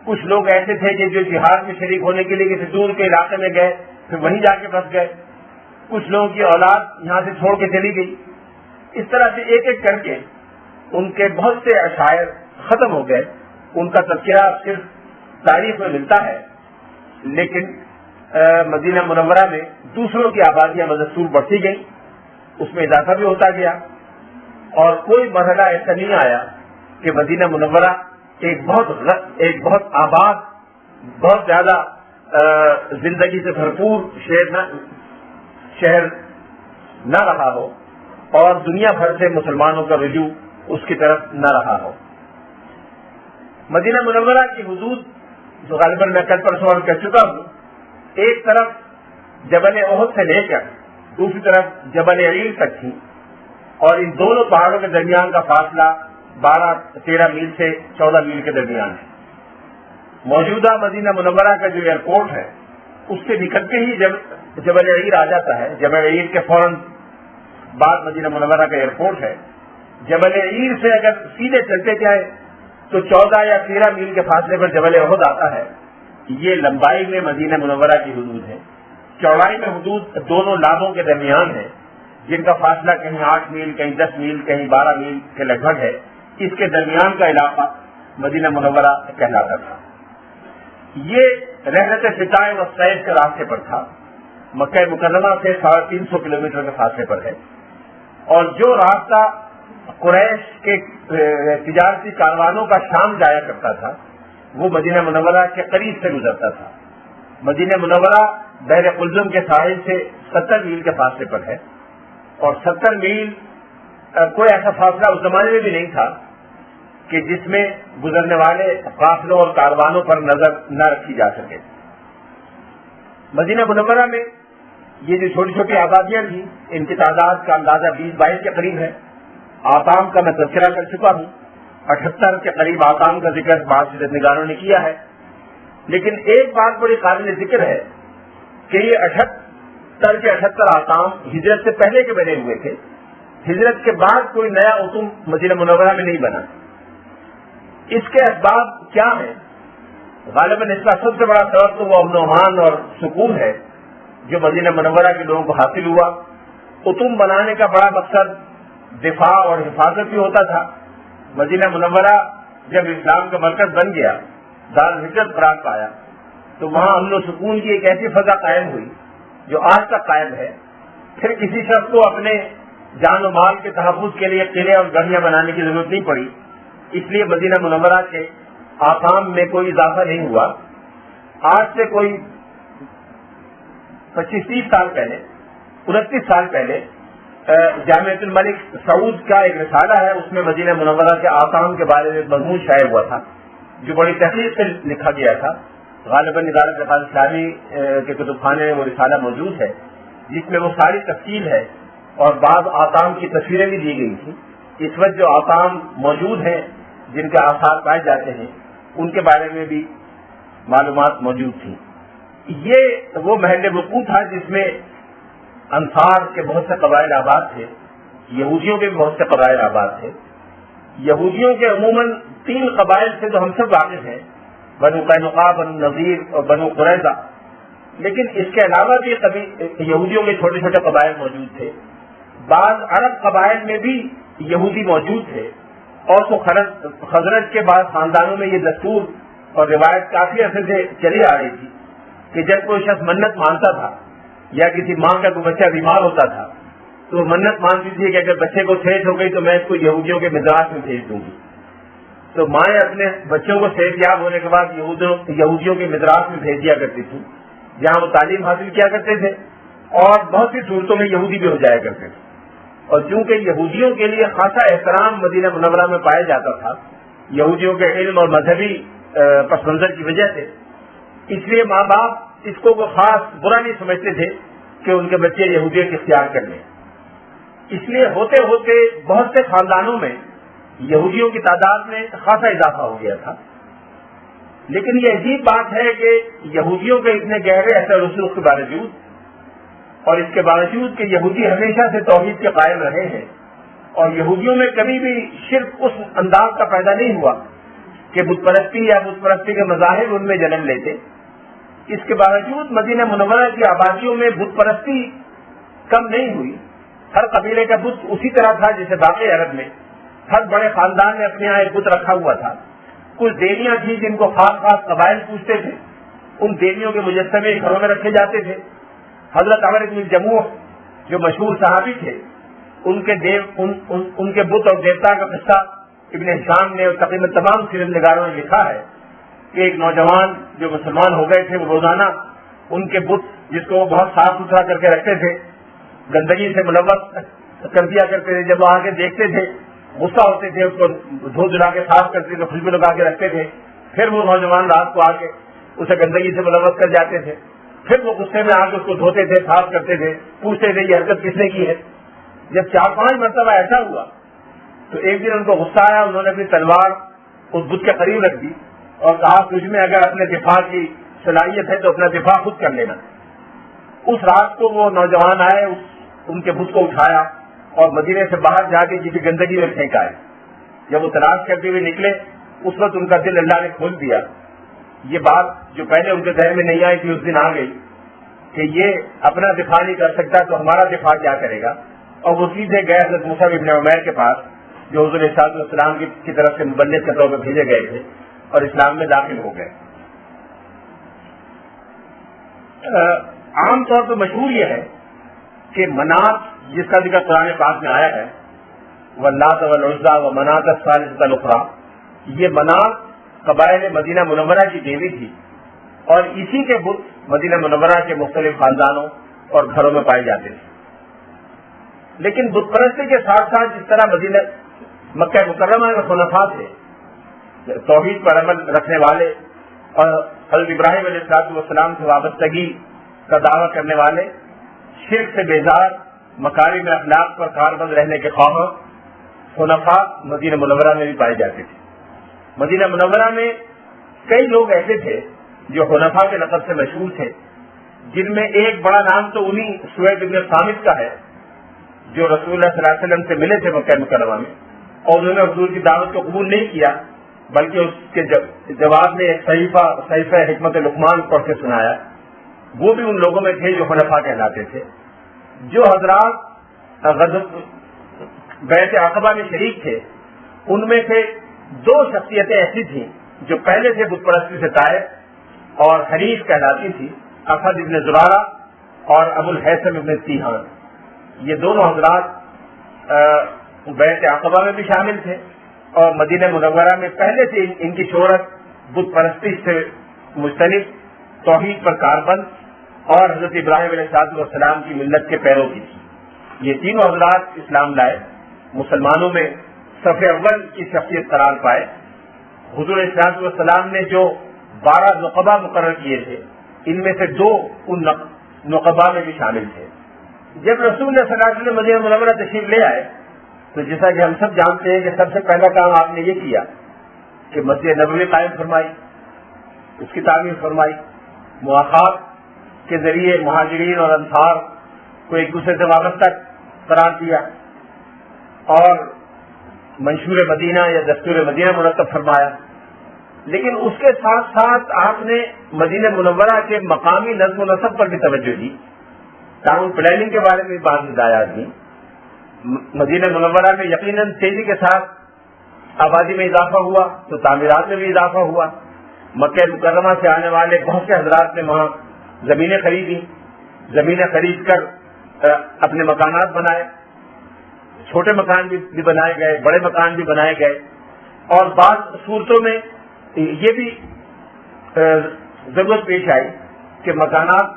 کچھ لوگ ایسے تھے کہ جو جہاد میں شریک ہونے کے لیے کسی دور کے علاقے میں گئے پھر وہیں جا کے بس گئے، کچھ لوگوں کی اولاد یہاں سے چھوڑ کے چلی گئی. اس طرح سے ایک ایک کر کے ان کے بہت سے اشاعر ختم ہو گئے. ان کا تذکرہ صرف تاریخ میں ملتا ہے، لیکن مدینہ منورہ میں دوسروں کی آبادیاں بدستور بڑھتی گئیں، اس میں اضافہ بھی ہوتا گیا، اور کوئی مرحلہ ایسا نہیں آیا کہ مدینہ منورہ ایک بہت آباد، بہت زیادہ زندگی سے بھرپور شہر نہ رہا ہو اور دنیا بھر سے مسلمانوں کا رجوع اس کی طرف نہ رہا ہو. مدینہ منورہ کی حدود جو غالباً میں کل پرسوں عرض کر چکا ہوں، ایک طرف جبل احد سے لے کر دوسری طرف جبل عیر تک تھی، اور ان دونوں پہاڑوں کے درمیان کا فاصلہ 12-13 میل سے 14 میل کے درمیان ہے. موجودہ مدینہ منورہ کا جو ایئرپورٹ ہے اس سے نکلتے ہی جبل عیر آ جاتا ہے. جبل عیر کے فوراً بعد مدینہ منورہ کا ایئرپورٹ ہے. جبل عیر سے اگر سیدھے چلتے جائیں تو 14 یا 13 میل کے فاصلے پر جبل احد آتا ہے. یہ لمبائی میں مدینہ منورہ کی حدود ہے. چوڑائی میں حدود دونوں لابوں کے درمیان ہے، جن کا فاصلہ کہیں 8 میل، کہیں 10 میل، کہیں 12 میل کے لگ بھگ ہے. اس کے درمیان کا علاقہ مدینہ منورہ کہلاتا تھا. یہ رحلت فضائے و سیف کے راستے پر تھا. مکہ مکرمہ سے 350 کلومیٹر کے فاصلے پر ہے، اور جو راستہ قریش کے تجارتی کاروانوں کا شام جایا کرتا تھا وہ مدینہ منورہ کے قریب سے گزرتا تھا. مدینہ منورہ بحر قلزم کے ساحل سے 70 میل کے فاصلے پر ہے، اور 70 میل کوئی ایسا فاصلہ اس زمانے میں بھی نہیں تھا کہ جس میں گزرنے والے قافلوں اور کاروانوں پر نظر نہ رکھی جا سکے. مدینہ منورہ میں یہ جو چھوٹی چھوٹی آبادیاں تھیں ان کی تعداد کا اندازہ 20-22 کے قریب ہے. آقام کا میں تذکرہ کر چکا ہوں، 78 کے قریب آقام کا ذکر بعض سیرت نگاروں نے کیا ہے. لیکن ایک بات بڑی قابل ذکر ہے کہ یہ 78 کے 78 آقام ہجرت سے پہلے کے بنے ہوئے تھے. ہجرت کے بعد کوئی نیا اتم مدینہ منورہ میں نہیں بنا. اس کے اسباب کیا ہیں؟ غالباً اس کا سب سے بڑا سبب تو وہ امن و امان اور سکون ہے جو مدینہ منورہ کے لوگوں کو حاصل ہوا. اتم بنانے کا بڑا مقصد دفاع اور حفاظت بھی ہوتا تھا. مدینہ منورہ جب اسلام کا مرکز بن گیا، دارالہجرت قرار پایا، تو وہاں امن و سکون کی ایک ایسی فضا قائم ہوئی جو آج تک قائم ہے. پھر کسی شخص کو اپنے جان و مال کے تحفظ کے لیے قلعے اور گڑھیاں بنانے کی ضرورت نہیں پڑی. اس لیے مدینہ منورہ کے آقام میں کوئی اضافہ نہیں ہوا. آج سے کوئی 25-30 سال پہلے، 29 سال پہلے جامعۃ الملک سعود کا ایک رسالہ ہے، اس میں مدینہ منورہ کے آقام کے بارے میں مضمون شائع ہوا تھا جو بڑی تحقیق سے لکھا گیا تھا. غالباً ادارہ رفاظ اسلامی کے کتب خانے میں وہ رسالہ موجود ہے جس میں وہ ساری تفصیل ہے اور بعض آقام کی تصویریں بھی دی گئی تھیں. اس وقت جو آقام موجود ہیں جن کے آثار پائے جاتے ہیں ان کے بارے میں بھی معلومات موجود تھیں. یہ وہ محل وقوع تھا جس میں انصار کے بہت سے قبائل آباد تھے، یہودیوں کے بھی بہت سے قبائل آباد تھے. یہودیوں کے عموماً 3 قبائل سے تو ہم سب واقف ہیں، بنو قینقاع، بنو نذیر اور بنو قریظہ. لیکن اس کے علاوہ بھی یہودیوں کے چھوٹے چھوٹے قبائل موجود تھے. بعض عرب قبائل میں بھی یہودی موجود تھے، اور تو خزرج کے بعض خاندانوں میں یہ دستور اور روایت کافی عرصے سے چلی آ رہی تھی کہ جب کوئی شخص منت مانتا تھا یا کسی ماں کا کوئی بچہ بیمار ہوتا تھا تو وہ منت مانتی تھی کہ اگر بچے کو صحت ہو گئی تو میں اس کو یہودیوں کے مزاج میں بھیج دوں گی. تو مائیں اپنے بچوں کو صحت یاب ہونے کے بعد یہودیوں کے مدراس میں بھیج دیا کرتی تھی جہاں وہ تعلیم حاصل کیا کرتے تھے، اور بہت سی صورتوں میں یہودی بھی ہو جایا کرتے تھے. اور چونکہ یہودیوں کے لیے خاصا احترام مدینہ منورہ میں پایا جاتا تھا یہودیوں کے علم اور مذہبی پس منظر کی وجہ سے، اس لیے ماں باپ اس کو خاص برا نہیں سمجھتے تھے کہ ان کے بچے یہودیت اختیار کر لیں. اس لیے ہوتے ہوتے بہت سے خاندانوں میں یہودیوں کی تعداد میں خاصا اضافہ ہو گیا تھا. لیکن یہ عجیب بات ہے کہ یہودیوں کے اتنے گہرے اثر رسوخ کے باوجود، اور اس کے باوجود کہ یہودی ہمیشہ سے توحید کے قائم رہے ہیں اور یہودیوں میں کبھی بھی شرک اس انداز کا پیدا نہیں ہوا کہ بت پرستی یا بت پرستی کے مذاہب ان میں جنم لیتے. اس کے باوجود مدینہ منورہ کی آبادیوں میں بت پرستی کم نہیں ہوئی. ہر قبیلے کا بت اسی طرح تھا جیسے باقی عرب میں. ہر بڑے خاندان نے اپنے یہاں ایک بت رکھا ہوا تھا. کچھ دیویاں تھیں جن کو خاص خاص قبائل پوجتے تھے. ان دیویوں کے مجسمے گھروں میں رکھے جاتے تھے. حضرت عمر بن جموح جو مشہور صحابی تھے, ان کے بت اور دیوتا کا قصہ ابن ہشام نے اور تقریباً تمام سیرت نگاروں نے لکھا ہے کہ ایک نوجوان جو مسلمان ہو گئے تھے وہ روزانہ ان کے بت, جس کو وہ بہت صاف ستھرا کر کے رکھتے تھے, گندگی سے ملوث کر دیا کرتے تھے. جب وہ آ کے دیکھتے تھے غصہ ہوتے تھے, اس کو دھو دھلا کے صاف کرتے تھے, خوشبو لگا کے رکھتے تھے. پھر وہ نوجوان رات کو آ کے اسے گندگی سے ملوث کر جاتے تھے. پھر وہ غصے میں آ کے اس کو دھوتے تھے, صاف کرتے تھے, پوچھتے تھے یہ حرکت کس نے کی ہے. جب 4-5 مرتبہ ایسا ہوا تو ایک دن ان کو غصہ آیا. انہوں نے اپنی تلوار اس بت کے قریب رکھ دی اور کہا تجھ میں اگر اپنے دفاع کی صلاحیت ہے تو اپنا دفاع خود کر لینا. اس رات کو وہ نوجوان آئے, ان کے بت کو اٹھایا اور مدینے سے باہر جا کے کسی گندگی میں پھینکا ہے. جب وہ تلاش کرتے ہوئے نکلے اس وقت ان کا دل اللہ نے کھول دیا. یہ بات جو پہلے ان کے ذہن میں نہیں آئی تھی اس دن آ گئی کہ یہ اپنا دفاع نہیں کر سکتا تو ہمارا دفاع کیا کرے گا. اور وہ سیدھے گئے حضرت موسیٰ بن عمیر کے پاس جو حضور صلی اللہ علیہ وسلم کی طرف سے مبلغ کے طور پر بھیجے گئے تھے اور اسلام میں داخل ہو گئے. عام طور پر مشہور یہ ہے کہ منات جس کا ذکر قرآن پاک میں آیا ہے, واللات والعزیٰ ومناۃ الثالثۃ الاخریٰ, یہ منات قبائل مدینہ منورہ کی دیوی تھی اور اسی کے بت مدینہ منورہ کے مختلف خاندانوں اور گھروں میں پائے جاتے تھے. لیکن بت پرستی کے ساتھ ساتھ جس طرح مدینہ مکہ مکرمہ میں خلفاء تھے, توحید پر عمل رکھنے والے اور حضرت ابراہیم علیہ السلام سے وابستگی کا دعویٰ کرنے والے, شرک سے بیزار, مکارم اخلاق پر کاربند رہنے کے خواہاں خلفاء مدینہ منورہ میں بھی پائے جاتے تھے. مدینہ منورہ میں کئی لوگ ایسے تھے جو خلفاء کے لقب سے مشہور تھے, جن میں ایک بڑا نام تو انہی سوید بن صامت کا ہے جو رسول اللہ صلی اللہ علیہ وسلم سے ملے تھے مکہ مکرمہ میں اور انہوں نے حضور کی دعوت کو قبول نہیں کیا بلکہ اس کے جواب میں ایک صحیفہ حکمت لقمان پڑھ کے سنایا. وہ بھی ان لوگوں میں تھے جو خلفاء کہلاتے تھے. جو حضرات بیعت عقبہ میں شریک تھے ان میں سے 2 شخصیتیں ایسی تھیں جو پہلے سے بت پرستی سے طائب اور حریف کہلاتی تھی, اسد ابن زرارہ اور ابو الحیثم ابن تیہان. یہ دونوں حضرات بیعت عقبہ میں بھی شامل تھے اور مدینہ منورہ میں پہلے سے ان کی شہرت بت پرستی سے مجتنب, توحید پر کاربند اور حضرت ابراہیم علیہ السلام کی ملت کے پیروں کی تھی. یہ تینوں حضرات اسلام لائے, مسلمانوں میں صف اول کی شخصیت قرار پائے. حضور علیہ السلام نے جو 12 نقبہ مقرر کیے تھے ان میں سے 2 ان نقبہ میں بھی شامل تھے. جب رسول اللہ صلی اللہ علیہ وسلم مدینہ منورہ تشریف لے آئے تو جیسا کہ ہم سب جانتے ہیں کہ سب سے پہلا کام آپ نے یہ کیا کہ مسجد نبوی قائم فرمائی, اس کی تعمیر فرمائی, مواخات کے ذریعے مہاجرین اور انصار کو ایک دوسرے سے وابستہ قرار دیا اور منشور مدینہ یا دستور مدینہ مرتب فرمایا. لیکن اس کے ساتھ ساتھ آپ نے مدینہ منورہ کے مقامی نظم و نسق پر بھی توجہ دی, ٹاؤن پلاننگ کے بارے میں بعض ہدایات دی. مدینہ منورہ میں یقیناً تیزی کے ساتھ آبادی میں اضافہ ہوا تو تعمیرات میں بھی اضافہ ہوا. مکہ مکرمہ سے آنے والے بہت سے حضرات نے وہاں زمینیں خریدی, زمینیں خرید کر اپنے مکانات بنائے. چھوٹے مکان بھی بنائے گئے, بڑے مکان بھی بنائے گئے اور بعض صورتوں میں یہ بھی ضرورت پیش آئی کہ مکانات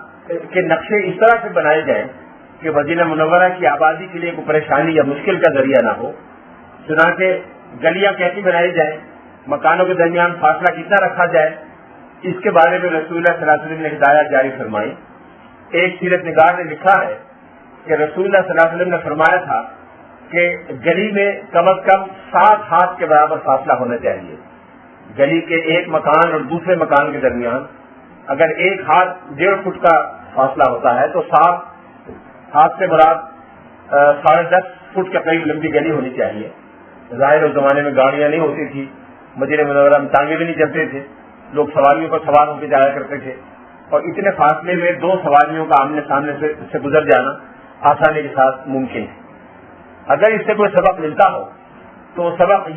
کے نقشے اس طرح سے بنائے جائیں کہ مدینہ منورہ کی آبادی کے لیے کوئی پریشانی یا مشکل کا ذریعہ نہ ہو. چنانچہ گلیاں کیسی بنائی جائیں, مکانوں کے درمیان فاصلہ کتنا رکھا جائے, اس کے بارے میں رسول اللہ صلی اللہ علیہ وسلم نے ہدایات جاری فرمائی. ایک سیرت نگار نے لکھا ہے کہ رسول اللہ صلی اللہ علیہ وسلم نے فرمایا تھا کہ گلی میں کم از کم 7 ہاتھ کے برابر فاصلہ ہونا چاہیے. گلی کے ایک مکان اور دوسرے مکان کے درمیان اگر 1 ہاتھ 1.5 فٹ کا فاصلہ ہوتا ہے تو 7 ہاتھ سے مراد 10.5 فٹ کے قریب لمبی گلی ہونی چاہیے. ظاہر اس زمانے میں گاڑیاں نہیں ہوتی تھی مدینہ منورہ میں ٹانگے بھی نہیں چلتے تھے، لوگ سواریوں پر سوار ہو کے جایا کرتے تھے، اور اتنے فاصلے میں 2 سواریوں کا آمنے سامنے سے گزر جانا آسانی کے ساتھ ممکن ہے۔ اگر اس سے کوئی سبق ملتا ہو تو سبق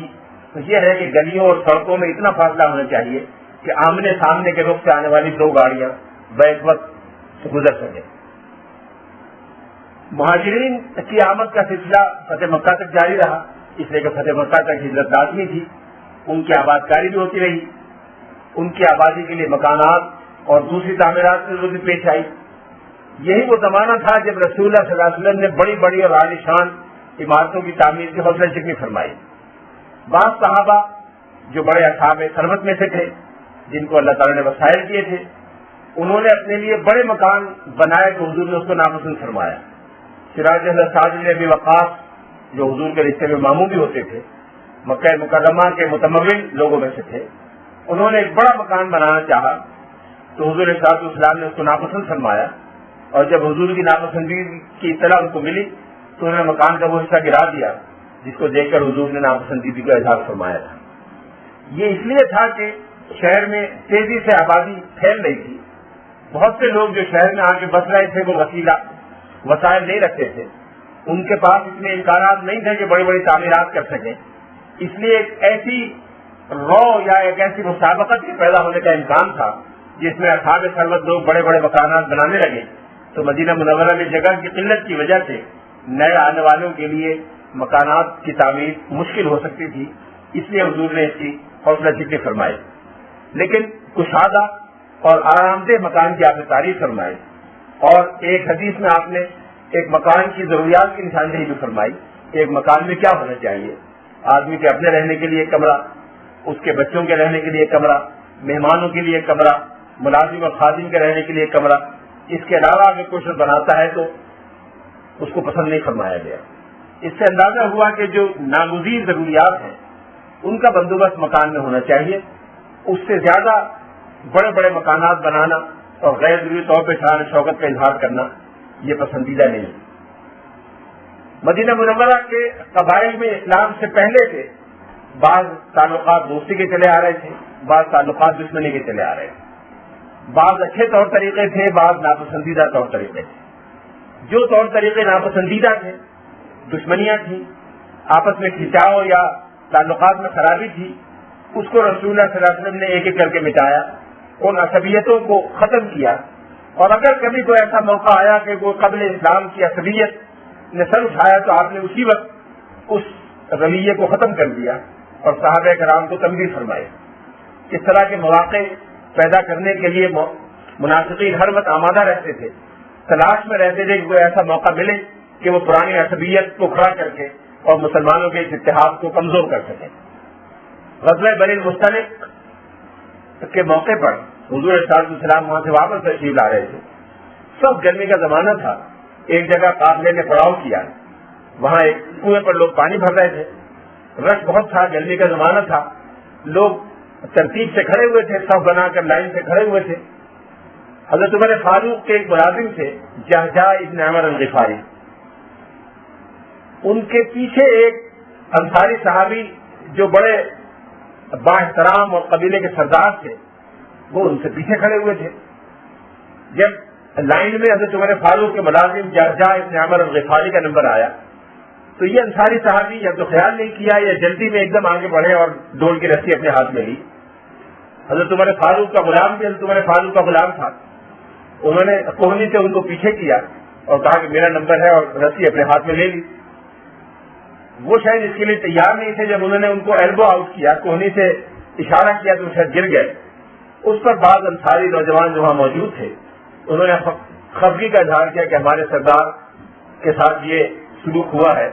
یہ ہے کہ گلیوں اور سڑکوں میں اتنا فاصلہ ہونا چاہیے کہ آمنے سامنے کے رخ سے آنے والی 2 گاڑیاں بیک وقت سے گزر سکیں۔ مہاجرین کی آمد کا سلسلہ فتح مکہ تک جاری رہا، اس لیے کہ فتح مکہ تک ہجرت لازمی تھی، ان کی آباد کاری بھی ہوتی رہی، ان کی آبادی کے لیے مکانات اور دوسری تعمیرات کی ضرورت پیش آئی۔ یہی وہ زمانہ تھا جب رسول اللہ صلی اللہ علیہ وسلم نے بڑی بڑی اور عالی شان عمارتوں کی تعمیر کی حوصلہ شکنی فرمائی۔ بعض صحابہ جو بڑے اصحاب ثروت میں سے تھے، جن کو اللہ تعالیٰ نے وسائل دیے تھے، انہوں نے اپنے لیے بڑے مکان بنائے تو حضور نے اس کو ناپسند فرمایا۔ سراج اہل سعد بن ابی وقاص جو حضور کے رشتے میں ماموں بھی ہوتے تھے، مکہ مکرمہ کے متمول لوگوں میں سے تھے، انہوں نے ایک بڑا مکان بنانا چاہا تو حضور صلی اللہ علیہ وسلم نے اس کو ناپسند فرمایا، اور جب حضور کی ناپسندی کی اطلاع ان کو ملی تو انہوں نے مکان کا وہ حصہ گرا دیا جس کو دیکھ کر حضور نے ناپسندیدگی کا اظہار فرمایا تھا۔ یہ اس لیے تھا کہ شہر میں تیزی سے آبادی پھیل رہی تھی، بہت سے لوگ جو شہر میں آ کے بس رہے تھے وہ وسائل نہیں رکھتے تھے، ان کے پاس اتنے امکانات نہیں تھے کہ بڑی بڑی تعمیرات کر سکیں، اس لیے ایک ایسی رو یا ایک ایسی مسابقت کے پیدا ہونے کا امکان تھا جس میں اصحاب ثروت لوگ بڑے بڑے مکانات بنانے لگے، تو مدینہ منورہ میں جگہ کی قلت کی وجہ سے نئے آنے والوں کے لیے مکانات کی تعمیر مشکل ہو سکتی تھی، اس لیے حضور نے اس کی حوصلہ افزائی فرمائی۔ لیکن کشادہ اور آرام دہ مکان کی آپ نے تعریف فرمائی، اور ایک حدیث میں آپ نے ایک مکان کی ضروریات کی نشاندہی بھی فرمائی۔ ایک مکان میں کیا ہونا چاہیے؟ آدمی کے اپنے رہنے کے لیے ایک کمرہ، اس کے بچوں کے رہنے کے لیے ایک کمرہ، مہمانوں کے لیے ایک کمرہ، ملازم اور خادم کے رہنے کے لیے ایک کمرہ۔ اس کے علاوہ اگر کوئی شخص بناتا ہے تو اس کو پسند نہیں فرمایا گیا۔ اس سے اندازہ ہوا کہ جو ناگزیر ضروریات ہیں ان کا بندوبست مکان میں ہونا چاہیے، اس سے زیادہ بڑے بڑے مکانات بنانا اور غیر ضروری طور پہ شان شوکت کا اظہار کرنا یہ پسندیدہ نہیں۔ مدینہ منورہ کے قبائل میں اسلام سے پہلے سے بعض تعلقات دوستی کے چلے آ رہے تھے، بعض تعلقات دشمنی کے چلے آ رہے تھے، بعض اچھے طور طریقے تھے، بعض ناپسندیدہ طور طریقے تھے۔ جو طور طریقے ناپسندیدہ تھے، دشمنیاں تھیں، آپس میں کھنچاؤ یا تعلقات میں خرابی تھی، اس کو رسول اللہ صلی اللہ علیہ وسلم نے ایک ایک کر کے مٹایا، ان عصبیتوں کو ختم کیا، اور اگر کبھی کوئی ایسا موقع آیا کہ کوئی قبل اسلام کی عصبیت نے سر اٹھایا تو آپ نے اسی وقت اس رویے کو ختم کر دیا اور صحابہ کرام کو تنبیہ فرمائی۔ اس طرح کے مواقع پیدا کرنے کے لیے منافقین ہر وقت آمادہ رہتے تھے، تلاش میں رہتے تھے کہ کوئی ایسا موقع ملے کہ وہ پرانی عصبیت کو کھڑا کر کے اور مسلمانوں کے اس اتحاد کو کمزور کر سکیں۔ غزوہ بنی المصطلق کے موقع پر حضور صلی اللہ علیہ وسلم وہاں سے واپس تشریف لا رہے تھے، سب گرمی کا زمانہ تھا، ایک جگہ قافلے نے پڑاؤ کیا، وہاں ایک کنویں پر لوگ پانی بھر رہے تھے، رش بہت تھا، گرمی کا زمانہ تھا، لوگ ترتیب سے کھڑے ہوئے تھے، صف بنا کر لائن سے کھڑے ہوئے تھے۔ حضرت عمر فاروق کے ایک ملازم تھے جہجہ ابن عمر الغفاری، ان کے پیچھے ایک انصاری صحابی جو بڑے با احترام اور قبیلے کے سردار تھے وہ ان سے پیچھے کھڑے ہوئے تھے۔ جب لائن میں حضرت عمر فاروق کے ملازم جہجہ ابن عمر الغفاری کا نمبر آیا تو یہ انصاری صحابی یا تو خیال نہیں کیا یا جلدی میں ایک دم آگے بڑھے اور ڈول کی رسی اپنے ہاتھ میں لی۔ حضرت عمر فاروق کا غلام بھی حضرت عمر فاروق کا غلام تھا، انہوں نے کوہنی سے ان کو پیچھے کیا اور کہا کہ میرا نمبر ہے، اور رسی اپنے ہاتھ میں لے لی۔ وہ شاید اس کے لیے تیار نہیں تھے، جب انہوں نے ان کو ایلبو آؤٹ کیا، کوہنی سے اشارہ کیا تو شاید گر گئے۔ اس پر بعض انصاری نوجوان جو وہاں موجود تھے انہوں نے خفگی کا اظہار کیا کہ ہمارے سردار کے ساتھ یہ سلوک ہوا ہے۔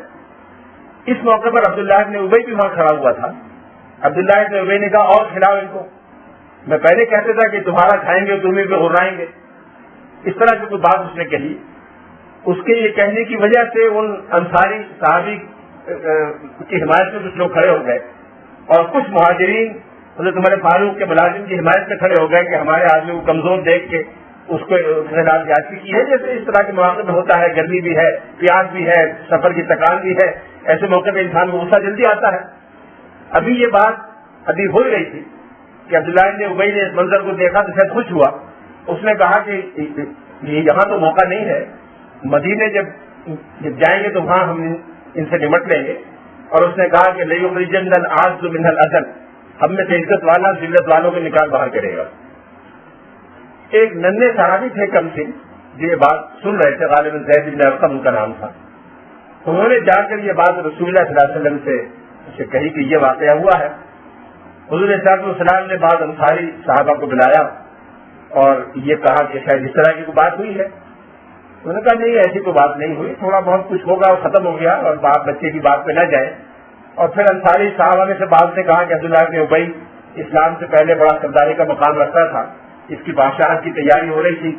اس موقع پر عبداللہ ابن ابی بھی وہاں کھڑا ہوا تھا۔ عبداللہ ابن ابی نے کہا اور کھلاؤ ان کو، میں پہلے کہتا تھا کہ تمہارا کھائیں گے تمہیں بھی غرائیں گے، اس طرح کی کوئی بات اس نے کہی۔ اس کے یہ کہنے کی وجہ سے ان انصاری صحابی کی حمایت میں کچھ لوگ کھڑے ہو گئے اور کچھ مہاجرین حضرت عمر فاروق کے ملازم کی حمایت میں کھڑے ہو گئے کہ ہمارے آدمی کو کمزور دیکھ کے اس کو خلاف جاتی کی ہے، جیسے اس طرح کے مواقع میں ہوتا ہے، گرمی بھی ہے، پیاس بھی ہے، سفر کی تکان بھی ہے، ایسے موقع پہ انسان کو غصہ جلدی آتا ہے۔ ابھی یہ بات حدیث ہو رہی تھی کہ عبداللہ بن ابی نے اس منظر کو دیکھا تو شاید خوش ہوا. اس نے کہا کہ یہاں تو موقع نہیں ہے, مدینے جب جائیں گے تو وہاں ہم ان سے نمٹ لیں گے. اور اس نے کہا کہ لَيُخْرِجَنَّ الْأَعَزُّ مِنْهَا الْأَذَلَّ, ہم میں سے عزت والا ذلت والوں کے نکال باہر کرے گا. ایک ننھے صحابی تھے کم سن, جو یہ بات سن رہے تھے, غالباً زید بن ارقم ان کا نام تھا. انہوں نے جا کر یہ بات رسول اللہ صلی اللہ علیہ وسلم سے کہی کہ یہ واقعہ ہوا ہے. حضور صلی اللہ علیہ وسلم نے بعض انصاری صحابہ کو بلایا اور یہ کہا کہ شاید اس طرح کی کوئی بات ہوئی ہے. انہوں نے کہا نہیں, ایسی کوئی بات نہیں ہوئی, تھوڑا بہت کچھ ہوگا اور ختم ہو گیا, اور باپ بچے کی بات پہ نہ جائیں. اور پھر انصاری صحابہ میں سے بعض نے کہا کہ عبداللہ بن ابی اسلام سے پہلے بڑا سرداری کا مقام رکھتا تھا, اس کی بادشاہت کی تیاری ہو رہی تھی.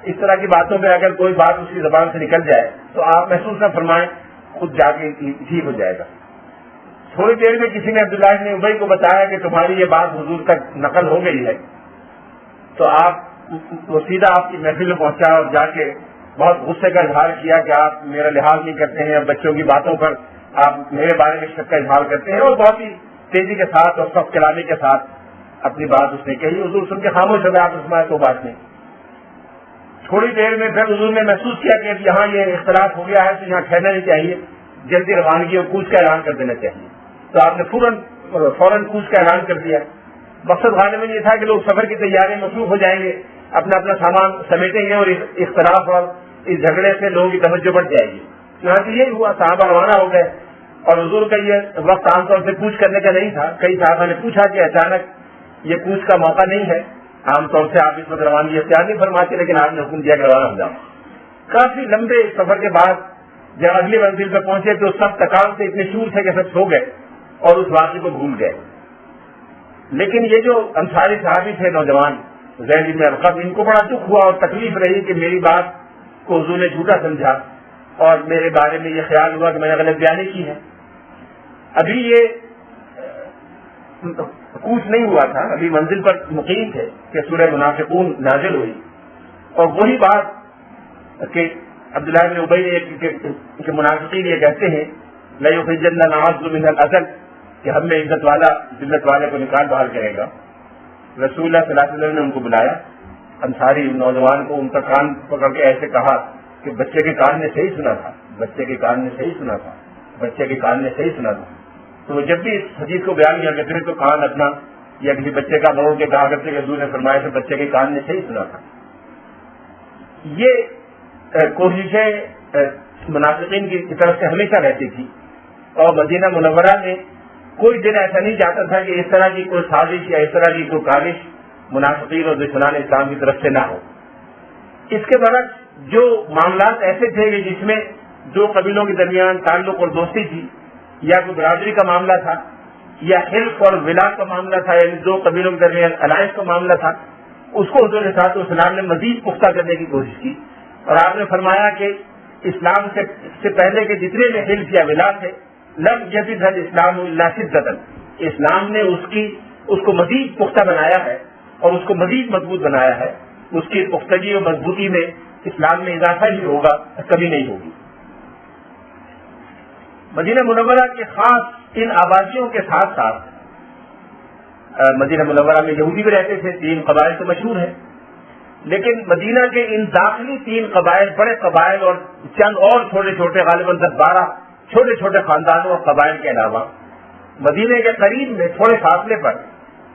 اس طرح کی باتوں میں اگر کوئی بات اس کی زبان سے نکل جائے تو آپ محسوس نہ فرمائیں, خود جا کے ٹھیک ہو جائے گا. تھوڑی دیر میں کسی نے عبداللہ بن ابی کو بتایا کہ تمہاری یہ بات حضور تک نقل ہو گئی ہے. تو وہ سیدھا آپ کی محفل میں پہنچا اور جا کے بہت غصے کا اظہار کیا کہ آپ میرا لحاظ نہیں کرتے ہیں, بچوں کی باتوں پر آپ میرے بارے میں شک کا اظہار کرتے ہیں. اور بہت ہی تیزی کے ساتھ اور سخت کلامی کے ساتھ اپنی بات اس نے کہی. حضور سن کے خاموش ہو گئے, آپ فرمایا کوئی بات نہیں. تھوڑی دیر میں پھر حضور نے محسوس کیا کہ یہاں یہ اختلاف ہو گیا ہے تو یہاں ٹھہرنا نہیں چاہیے, جلدی روانگی اور کوچ کا اعلان کر دینا چاہیے. تو آپ نے فوراً کوچ کا اعلان کر دیا. مقصد غالباً یہ تھا کہ لوگ سفر کی تیاری میں مصروف ہو جائیں گے, اپنا اپنا سامان سمیٹیں گے, اور اختلاف اور اس جھگڑے سے لوگوں کی توجہ بڑھ جائے گی. یہاں سے یہی ہوا, صحابہ روانہ ہو گئے. اور حضور کا یہ وقت عام طور سے کوچ کرنے کا نہیں تھا. کئی صحابہ نے پوچھا کہ اچانک یہ کوچ کا موقع نہیں ہے, عام طور سے آپ اس وقت روانگی اختیار نہیں فرماتے, لیکن آپ نے حکم دیا کہ روانہ ہو جاؤ. کافی لمبے سفر کے بعد جب اگلی منزل پہ پہنچے تو سب تکان سے اتنے شور تھے کہ سب سو گئے اور اس واقعے کو بھول گئے. لیکن یہ جو انصاری صحابی تھے نوجوان زید بن ارقم, ان کو بڑا دکھ ہوا اور تکلیف رہی کہ میری بات کو حضور نے جھوٹا سمجھا اور میرے بارے میں یہ خیال ہوا کہ میں نے غلط بیانی کی ہے. ابھی یہ کوچ نہیں ہوا تھا, ابھی منزل پر مقیم تھے کہ سورہ منافقون نازل ہوئی. اور وہی بات کہ عبداللہ بن ابی کے منافقین یہ کہتے ہیں لَيُخْرِجَنَّ الْأَعَزُّ مِنْهَا الْأَذَلَّ, کہ ہم میں عزت والا ذلت والے کو نکال باہر کرے گا. رسول اللہ صلی اللہ علیہ وسلم نے ان کو بلایا, انصاری نوجوان کو ان کا کان پکڑ کے ایسے کہا کہ بچے کے کان نے صحیح سنا تھا, بچے کے کان نے صحیح سنا تھا, بچے کے کان نے صحیح سنا تھا. تو جب بھی اس حدیث کو بیان کیا کرتے تو کان اپنا یا کسی بچے کا موڑ کے کہا کرتے کہ حضور نے فرمایا کہ بچے کے کان نے صحیح سنا تھا. یہ کوششیں منافقین کی طرف سے ہمیشہ رہتی تھی, اور مدینہ منورہ میں کوئی دن ایسا نہیں جاتا تھا کہ اس طرح کی کوئی سازش یا اس طرح کی کوئی کاوش منافقین اور دشمنان اسلام کی طرف سے نہ ہو. اس کے برعکس جو معاملات ایسے تھے کہ جس میں دو قبیلوں کے درمیان تعلق اور دوستی تھی, یا کوئی برادری کا معاملہ تھا, یا حلف اور ولاد کا معاملہ تھا, یعنی دو قبیلوں کے درمیان الائنس کا معاملہ تھا, اس کو حضور صلی اللہ علیہ وسلم نے مزید پختہ کرنے کی کوشش کی. اور آپ نے فرمایا کہ اسلام سے پہلے کے جتنے بھی حلف یا ولاد تھے, لم یزد الاسلام الا شدۃ, اسلام نے اس کو مزید پختہ بنایا ہے اور اس کو مزید مضبوط بنایا ہے. اس کی پختگی اور مضبوطی میں اسلام میں اضافہ ہی ہوگا, کبھی نہیں ہوگی. مدینہ منورہ کے خاص ان آبادیوں کے ساتھ ساتھ مدینہ منورہ میں یہودی بھی رہتے تھے, 3 قبائل تو مشہور ہیں, لیکن مدینہ کے ان داخلی 3 قبائل, بڑے قبائل اور چند اور چھوٹے چھوٹے غالباً 10-12 چھوٹے چھوٹے خاندانوں اور قبائل کے علاوہ مدینہ کے قریب میں تھوڑے فاصلے پر,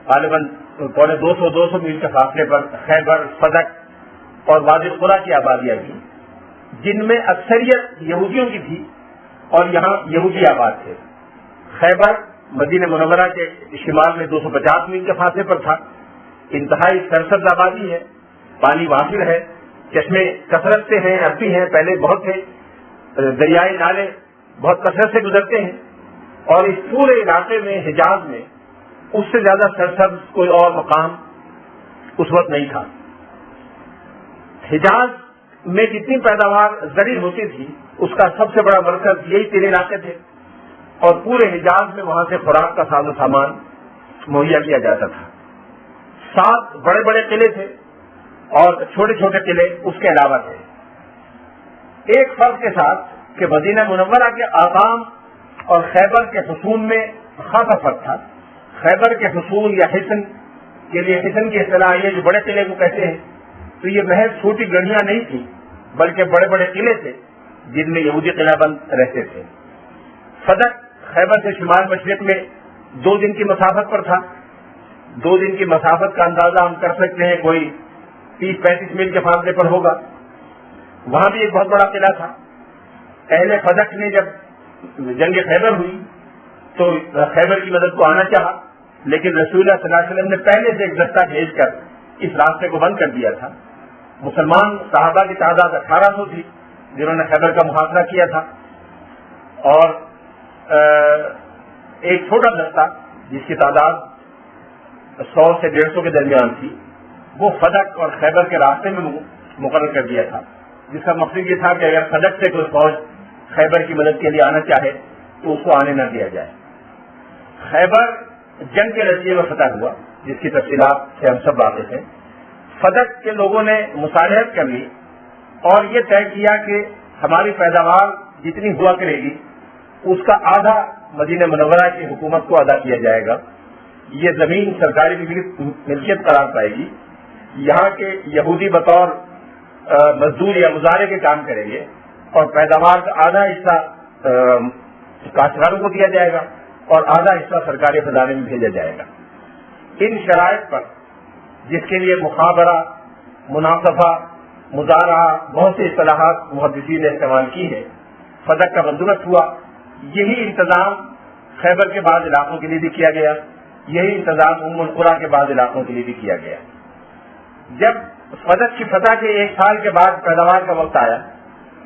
غالباً 200 میل کے فاصلے پر خیبر, فدق اور وادی قرا کی آبادیاں تھیں, جن میں اکثریت یہودیوں کی تھی اور یہاں یہودی آباد تھے. خیبر مدینہ منورہ کے شمال میں 250 میل کے فاصلے پر تھا, انتہائی سرسبز آبادی ہے, پانی وافر ہے, چشمے کثرت سے ہیں, اب بھی ہیں, پہلے بہت تھے, دریائے نالے بہت کثرت سے گزرتے ہیں. اور اس پورے علاقے میں حجاز میں اس سے زیادہ سرسبز کوئی اور مقام اس وقت نہیں تھا. حجاز میں جتنی پیداوار زرعی ہوتی تھی اس کا سب سے بڑا مرکز یہی 3 علاقے تھے, اور پورے حجاز میں وہاں سے خوراک کا ساز و سامان مہیا کیا جاتا تھا. 7 بڑے بڑے قلعے تھے اور چھوٹے چھوٹے قلعے اس کے علاوہ تھے. ایک فرق کے ساتھ کہ مدینہ منورہ کے آقام اور خیبر کے حصون میں خاصا فرق تھا. خیبر کے حصون یا حصن کے لیے، حصن کی اصطلاح یہ جو بڑے قلعے کو کہتے ہیں، تو یہ محض چھوٹی گڑھیاں نہیں تھیں بلکہ بڑے بڑے قلعے تھے جن میں یہودی قلعہ بند رہتے تھے۔ فدق خیبر سے شمال مشرق میں 2 دن کی مسافت پر تھا۔ 2 دن کی مسافت کا اندازہ ہم کر سکتے ہیں، کوئی 30-35 میل کے فاصلے پر ہوگا۔ وہاں بھی ایک بہت بڑا قلعہ تھا۔ اہل فدق نے جب جنگ خیبر ہوئی تو خیبر کی مدد کو آنا چاہا، لیکن رسول اللہ صلی اللہ علیہ وسلم نے پہلے سے ایک دستہ بھیج کر اس راستے کو بند کر دیا تھا۔ مسلمان صحابہ کی تعداد 1800 تھی جنہوں نے خیبر کا محاصرہ کیا تھا، اور ایک چھوٹا دستہ جس کی تعداد 100 سے 150 کے درمیان تھی، وہ فدق اور خیبر کے راستے میں مقرر کر دیا تھا، جس کا مقصد یہ تھا کہ اگر فدق سے کوئی فوج خیبر کی مدد کے لیے آنا چاہے تو اس کو آنے نہ دیا جائے۔ خیبر جنگ کے نتیجے میں فتح ہوا، جس کی تفصیلات سے ہم سب واقف ہیں۔ فدق کے لوگوں نے مصالحت کر لی اور یہ طے کیا کہ ہماری پیداوار جتنی ہوا کرے گی اس کا آدھا مدینہ منورہ کی حکومت کو ادا کیا جائے گا۔ یہ زمین سرکاری ملکیت قرار پائے گی۔ یہاں کے یہودی بطور مزدور یا مزارے کے کام کریں گے، اور پیداوار کا آدھا حصہ کاشتکاروں کو دیا جائے گا اور آدھا حصہ سرکاری خزانے میں بھیجا جائے گا۔ ان شرائط پر، جس کے لیے مخابرہ، مناصفہ، مزارعہ، بہت سی اصطلاحات محدثین نے استعمال کی ہے، فدق کا بندوبست ہوا۔ یہی انتظام خیبر کے بعض علاقوں کے لیے بھی کیا گیا، یہی انتظام ام القریٰ کے بعض علاقوں کے لیے بھی کیا گیا۔ جب فدق کی فتح کے 1 سال کے بعد پیداوار کا وقت آیا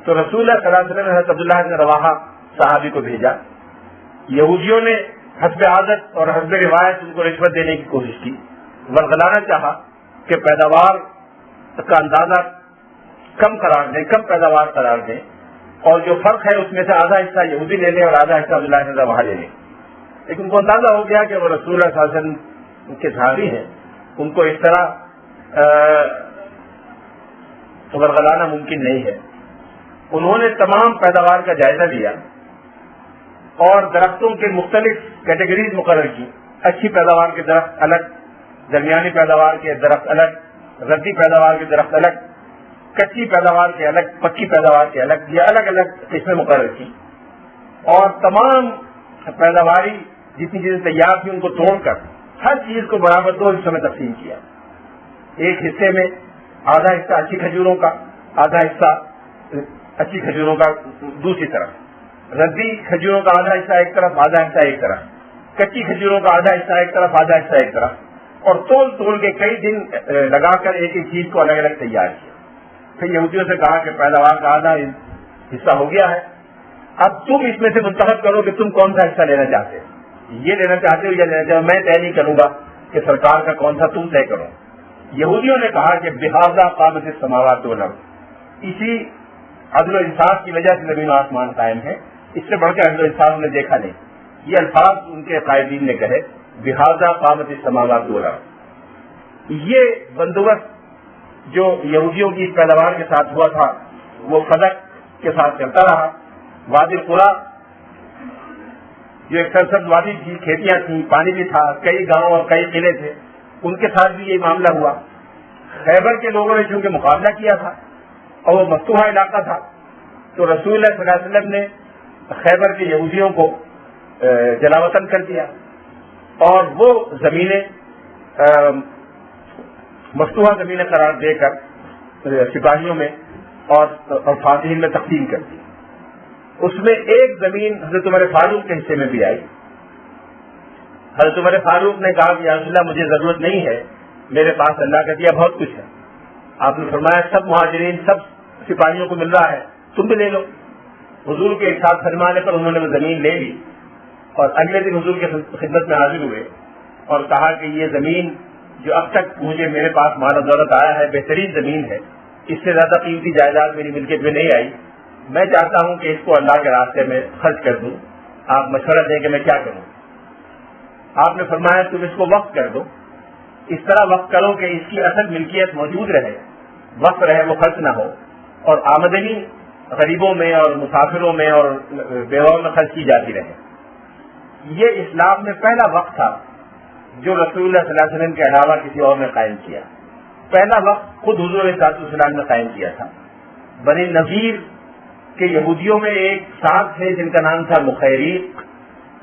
تو رسول اللہ صلی اللہ علیہ وسلم نے حضرت عبداللہ بن رواحہ صحابی کو بھیجا۔ یہودیوں نے حسب عادت اور حسب روایت ان کو رشوت دینے کی کوشش کی، ورغلانا چاہا کہ پیداوار کا اندازہ کم قرار دیں، کم پیداوار قرار دیں، اور جو فرق ہے اس میں سے آدھا حصہ یہودی لے لیں اور آدھا حصہ عبداللہ بن رواحہ لے لیں۔ لیکن ان کو اندازہ ہو گیا کہ وہ رسول اللہ صلی اللہ علیہ وسلم کے صحابی ہیں، ان کو اس طرح ورغلانا ممکن نہیں ہے۔ انہوں نے تمام پیداوار کا جائزہ لیا اور درختوں کے مختلف کیٹیگریز مقرر کی۔ اچھی پیداوار کے درخت الگ، درمیانی پیداوار کے درخت الگ، ردی پیداوار کے درخت الگ، کچی پیداوار کے الگ، پکی پیداوار کے الگ، یہ الگ الگ قسمیں مقرر کی، اور تمام پیداواری جتنی چیزیں تیار تھیں ان کو توڑ کر ہر چیز کو برابر 2 حصوں میں تقسیم کیا۔ ایک حصے میں آدھا حصہ اچھی کھجوروں کا، آدھا حصہ اچھی کھجوروں کا دوسری طرف، ردی کھجوروں کا آدھا حصہ ایک طرف، آدھا حصہ ایک طرف، کچی کھجوروں کا آدھا حصہ ایک طرف، آدھا حصہ ایک طرف، اور تول کے کئی دن لگا کر ایک ایک چیز کو الگ الگ تیار کیا۔ پھر یہودیوں سے کہا کہ پیداوار کا آدھا حصہ ہو گیا ہے، اب تم اس میں سے منتخب کرو کہ تم کون سا حصہ لینا چاہتے ہو، یہ لینا چاہتے ہو یا لینا چاہتے ہو، میں طے نہیں کروں گا کہ سرکار کا کون سا، تم طے کرو۔ یہودیوں نے کہا کہ بہذا قامت السماوات والارض، اسی عدل و انصاف کی وجہ سے زمین و آسمان قائم ہے، اس سے بڑھ کر عدل و انصاف نے دیکھا نہیں۔ یہ الفاظ ان کے قائدین نے کہے، بہذا قامت السماوات والارض۔ یہ بندوبست جو یہودیوں کی پیداوار کے ساتھ ہوا تھا وہ فدق کے ساتھ چلتا رہا۔ وادی القریٰ جو ایک سرسبز وادی تھی، کھیتیاں تھیں، پانی بھی تھا، کئی گاؤں اور کئی قلعے تھے، ان کے ساتھ بھی یہ معاملہ ہوا۔ خیبر کے لوگوں نے چونکہ مقابلہ کیا تھا اور وہ مفتوحہ علاقہ تھا، تو رسول اللہ صلی اللہ علیہ وسلم نے خیبر کے یہودیوں کو جلاوطن کر دیا اور وہ زمینیں مفتوحہ زمینیں قرار دے کر سپاہیوں میں اور فاتحین میں تقسیم کر دی۔ اس میں ایک زمین حضرت عمر فاروق کے حصے میں بھی آئی۔ حضرت عمر فاروق نے کہا کہ یا رسول اللہ مجھے ضرورت نہیں ہے، میرے پاس اللہ کا دیا بہت کچھ ہے۔ آپ نے فرمایا سب مہاجرین سب سپاہیوں کو مل رہا ہے، تم بھی لے لو۔ حضور کے ارشاد فرمانے پر انہوں نے وہ زمین لے لی اور اگلے دن حضور کے خدمت میں حاضر ہوئے اور کہا کہ یہ زمین جو اب تک مجھے میرے پاس مال و دولت آیا ہے بہترین زمین ہے، اس سے زیادہ قیمتی جائیداد میری ملکیت میں نہیں آئی، میں چاہتا ہوں کہ اس کو اللہ کے راستے میں خرچ کر دوں، آپ مشورہ دیں کہ میں کیا کروں۔ آپ نے فرمایا تم اس کو وقف کر دو، اس طرح وقف کرو کہ اس کی اصل ملکیت موجود رہے، وقف رہے، وہ خرچ نہ ہو، اور آمدنی غریبوں میں اور مسافروں میں اور بیواؤں میں خرچ کی جاتی رہے۔ یہ اسلام میں پہلا وقت تھا جو رسول اللہ صلی اللہ علیہ وسلم کے علاوہ کسی اور نے قائم کیا. پہلا وقت خود حضور علیہ السلام نے قائم کیا تھا. بنی نذیر کے یہودیوں میں ایک صاحب تھے جن کا نام تھا مخیریق.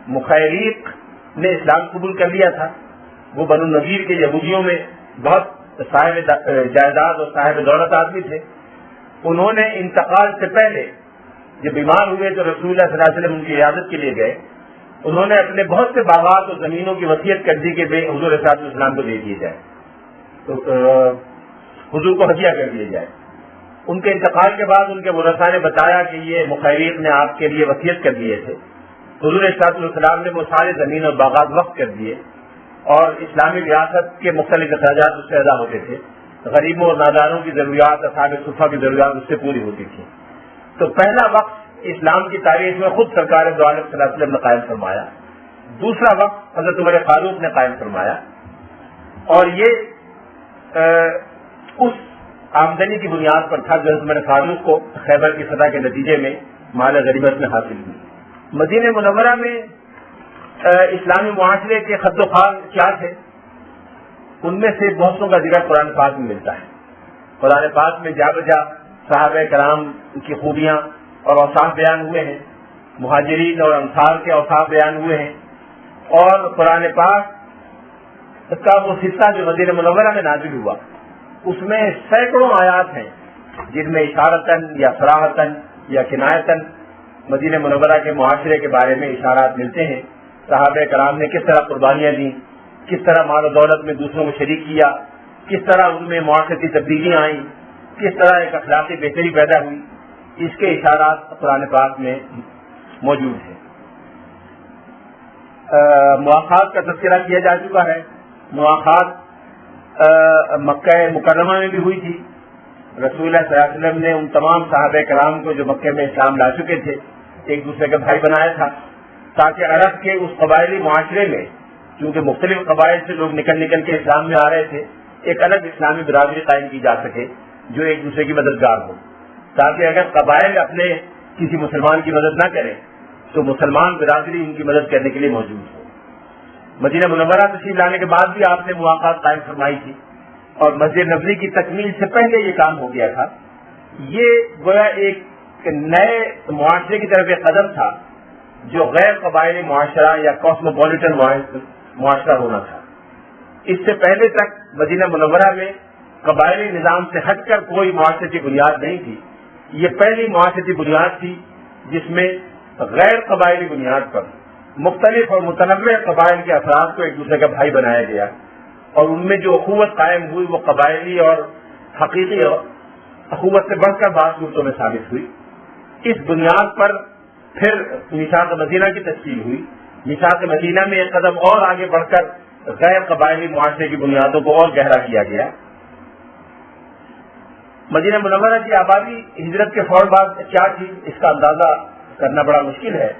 مخیریق نے اسلام قبول کر لیا تھا. وہ بنو نذیر کے یہودیوں میں بہت صاحب جائیداد اور صاحب دولت آدمی تھے. انہوں نے انتقال سے پہلے جب بیمار ہوئے تو رسول اللہ صلی اللہ علیہ وسلم ان کی عیادت کے لیے گئے. انہوں نے اپنے بہت سے باغات اور زمینوں کی وصیت کر دی کہ حضور صلی اللہ علیہ وسلم کو دے دیے جائے, تو حضور کو ہدیہ کر دیے جائے. ان کے انتقال کے بعد ان کے ورثاء نے بتایا کہ یہ مخیریق نے آپ کے لیے وصیت کر دیے تھے. حضور صلی اللہ علیہ وسلم نے وہ سارے زمین اور باغات وقف کر دیے اور اسلامی ریاست کے مختلف اخراجات اس سے ادا ہوتے تھے. غریبوں اور ناداروں کی ضروریات, اصحاب صفہ کی ضروریات اس سے پوری ہوتی تھی. تو پہلا وقت اسلام کی تاریخ میں خود سرکار دو عالم صلی اللہ علیہ وسلم نے قائم فرمایا. دوسرا وقت حضرت عمر فاروق نے قائم فرمایا, اور یہ اس آمدنی کی بنیاد پر تھا جو حضرت عمر فاروق کو خیبر کی فتح کے نتیجے میں مال غنیمت میں حاصل ہوئی. مدینہ منورہ میں اسلامی معاشرے کے خد و خال کیا تھے, ان میں سے بہتوں کا ذکر قرآن پاک میں ملتا ہے. قرآن پاک میں جا بجا صحابہ کرام کی خوبیاں اور اوصاف بیان ہوئے ہیں, مہاجرین اور انصار کے اوصاف بیان ہوئے ہیں, اور قرآن پاک کا وہ حصہ جو مدینہ منورہ میں نازل ہوا اس میں سینکڑوں آیات ہیں جن میں اشارتاً یا صراحتاً یا کنایتاً مدینہ منورہ کے معاشرے کے بارے میں اشارات ملتے ہیں. صحابہ کرام نے کس طرح قربانیاں دیں, کس طرح مال و دولت میں دوسروں کو شریک کیا, کس طرح ان میں معاشرتی تبدیلیاں آئیں, کس طرح ایک اخلاقی بہتری پیدا ہوئی, اس کے اشارات قرآن پاک میں موجود ہیں. مواخات کا تذکرہ کیا جا چکا ہے. مواخات مکہ مکرمہ میں بھی ہوئی تھی. رسول اللہ صلی اللہ علیہ وسلم نے ان تمام صحابہ کرام کو جو مکہ میں اسلام لا چکے تھے ایک دوسرے کا بھائی بنایا تھا, تاکہ عرب کے اس قبائلی معاشرے میں, چونکہ مختلف قبائل سے لوگ نکل نکل کے اسلام میں آ رہے تھے, ایک الگ اسلامی برادری قائم کی جا سکے جو ایک دوسرے کی مددگار ہو, تاکہ اگر قبائل اپنے کسی مسلمان کی مدد نہ کریں تو مسلمان برادری ان کی مدد کرنے کے لیے موجود ہو. مدینہ منورہ تشریف لانے کے بعد بھی آپ نے مواقعات قائم فرمائی تھی, اور مسجد نبوی کی تکمیل سے پہلے یہ کام ہو گیا تھا. یہ گویا ایک نئے معاشرے کی طرف ایک قدم تھا جو غیر قبائلی معاشرہ یا کاسموپولیٹن معاشرہ ہونا تھا. اس سے پہلے تک مدینہ منورہ میں قبائلی نظام سے ہٹ کر کوئی معاشرتی بنیاد نہیں تھی. یہ پہلی معاشرتی بنیاد تھی جس میں غیر قبائلی بنیاد پر مختلف اور متنوع قبائل کے افراد کو ایک دوسرے کا بھائی بنایا گیا, اور ان میں جو اخوت قائم ہوئی وہ قبائلی اور حقیقی اخوت سے بڑھ کر بعض صورتوں میں ثابت ہوئی. اس بنیاد پر پھر میثاق مدینہ کی تشکیل ہوئی. میثاق مدینہ میں ایک قدم اور آگے بڑھ کر غیر قبائلی معاشرے کی بنیادوں کو اور گہرا کیا گیا. مدینہ منورہ کی آبادی ہجرت کے فوراً بعد کیا تھی اس کا اندازہ کرنا بڑا مشکل ہے.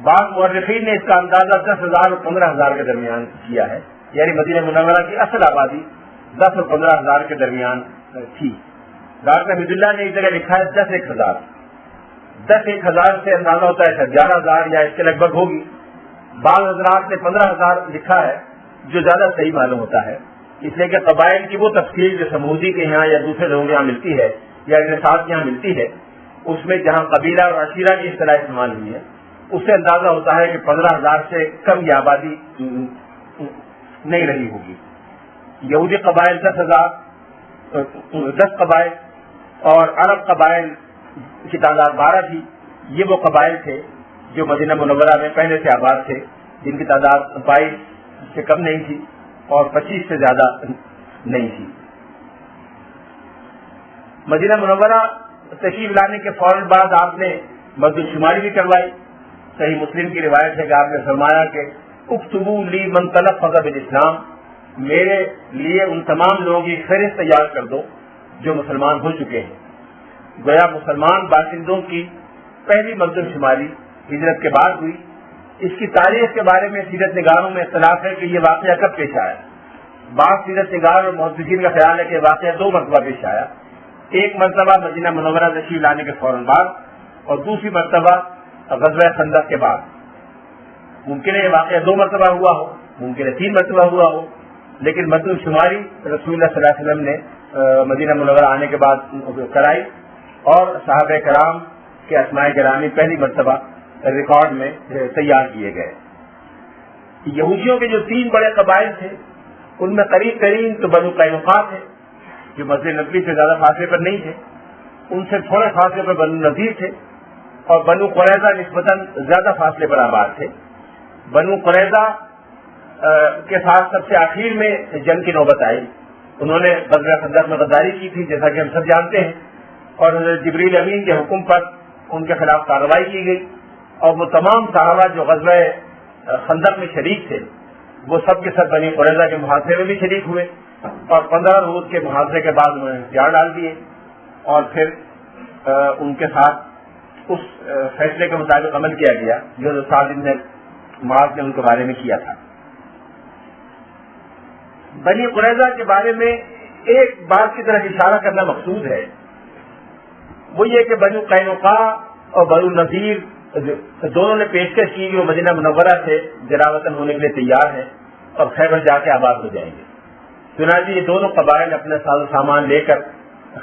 بعض مورخین نے اس کا اندازہ 10,000 اور 15,000 کے درمیان کیا ہے, یعنی مدینہ منورہ کی اصل آبادی 10 اور 15,000 کے درمیان تھی. ڈاکٹر حمید اللہ نے ایک جگہ لکھا ہے 10,000. 10,000 سے اندازہ ہوتا ہے 11,000 یا اس کے لگ بھگ ہوگی. بعض حضرات نے 15,000 لکھا ہے جو زیادہ صحیح معلوم ہوتا ہے, اس لیے کہ قبائل کی وہ تفصیل جو سمودی کے یہاں یا دوسرے لوگوں کے یہاں ملتی ہے یا انحصار کے یہاں ملتی ہے, اس میں جہاں قبیلہ اور عشیرہ کی اصطلاح استعمال ہوئی ہے اس سے اندازہ ہوتا ہے کہ 15,000 سے کم یہ آبادی نہیں رہی ہوگی. یہودی قبائل 10 قبائل اور عرب قبائل کی تعداد 12 تھی. یہ وہ قبائل تھے جو مدینہ منورہ میں پہلے سے آباد تھے, جن کی تعداد 22 سے کم نہیں تھی اور 25 سے زیادہ نہیں تھی. مدینہ منورہ تشریف لانے کے فوراً بعد آپ نے مردم شماری بھی کروائی. صحیح مسلم کی روایت ہے کہ آپ نے فرمایا کہ اکتبوا لی من تلفظ بالاسلام, میرے لیے ان تمام لوگوں کی فہرست تیار کر دو جو مسلمان ہو چکے ہیں. گویا مسلمان باشندوں کی پہلی مردم شماری ہجرت کے بعد ہوئی. اس کی تاریخ کے بارے میں سیرت نگاروں میں اختلاف ہے کہ یہ واقعہ کب پیش آیا. بعض سیرت نگار اور محدثین کا خیال ہے کہ واقعہ 2 مرتبہ پیش آیا. ایک مرتبہ مدینہ منورہ تشریف لانے کے فوراً بعد اور دوسری مرتبہ غزوہ خندق کے بعد. ممکن ہے یہ واقعہ 2 مرتبہ ہوا ہو, ممکن ہے 3 مرتبہ ہوا ہو، لیکن مردم شماری رسول اللہ صلی اللہ علیہ وسلم نے مدینہ منورہ آنے کے بعد کرائی، اور صحابہ کرام کے اسماء گرامی پہلی مرتبہ ریکارڈ میں تیار کیے گئے۔ یہودیوں کے جو 3 بڑے قبائل تھے ان میں قریب ترین تو بنو قینقاع تھے، جو مسجد نبوی سے زیادہ فاصلے پر نہیں تھے، ان سے تھوڑے فاصلے پر بنو نذیر تھے، اور بنو قریظہ نسبتاً زیادہ فاصلے پر آباد تھے۔ بنو قریظہ کے ساتھ سب سے آخر میں جنگ کی نوبت آئی، انہوں نے غزوہ خندق میں غداری کی تھی جیسا کہ ہم سب جانتے ہیں، اور حضرت جبریل امین کے حکم پر ان کے خلاف کارروائی کی گئی، اور وہ تمام صحابہ جو غزوہ خندق میں شریک تھے وہ سب کے سب بنی قریظہ کے محاصرے میں بھی شریک ہوئے، اور 15 روز کے محاصرے کے بعد انہوں نے ہتھیار ڈال دیے، اور پھر ان کے ساتھ اس فیصلے کے مطابق عمل کیا گیا جو سعد بن معاذ نے ان کے بارے میں کیا تھا۔ بنی قریظہ کے بارے میں ایک بات کی طرف اشارہ کرنا مقصود ہے، وہ یہ کہ بنو قینقاع اور بنو نذیر دونوں نے پیشکش کی کہ وہ مدینہ منورہ سے جلاوطن ہونے کے لیے تیار ہیں اور خیبر جا کے آباد ہو جائیں گے۔ چنانچہ یہ دونوں قبائل اپنے ساز و سامان لے کر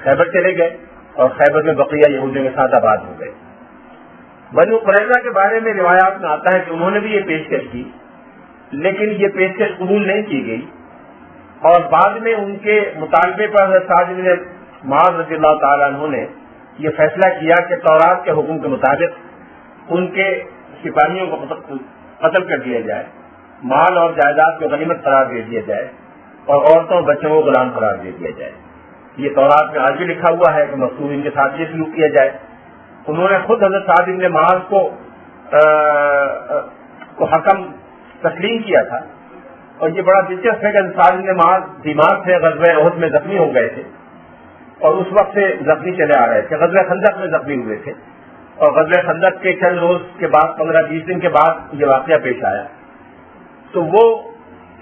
خیبر چلے گئے اور خیبر میں بقیہ یہودیوں کے ساتھ آباد ہو گئے۔ بنو قریظہ کے بارے میں روایات میں آتا ہے کہ انہوں نے بھی یہ پیشکش کی، لیکن یہ پیشکش قبول نہیں کی گئی، اور بعد میں ان کے مطالبے پر حضرت سعد بن معاذ رضی اللہ تعالیٰ عنہ نے یہ فیصلہ کیا کہ تورات کے حکم کے مطابق ان کے سپاہیوں کو قتل کر دیا جائے، مال اور جائیداد کو غنیمت قرار دے دیا جائے، اور عورتوں اور بچوں کو غلام قرار دے دیا جائے۔ یہ تورات میں آج بھی لکھا ہوا ہے کہ مقصود کے ساتھ یہ سلوک کیا جائے۔ انہوں نے خود حضرت سعد بن معاذ کو حکم تسلیم کیا تھا، اور یہ بڑا دلچسپ ہے کہ سعد بن معاذ بیمار تھے، غزوہ احد میں زخمی ہو گئے تھے، اور اس وقت سے زخمی چلے آ رہے تھے، غزوہ خندق میں زخمی ہوئے تھے، اور غزوہ خندق کے چند روز کے بعد 15-20 دن کے بعد یہ واقعہ پیش آیا، تو وہ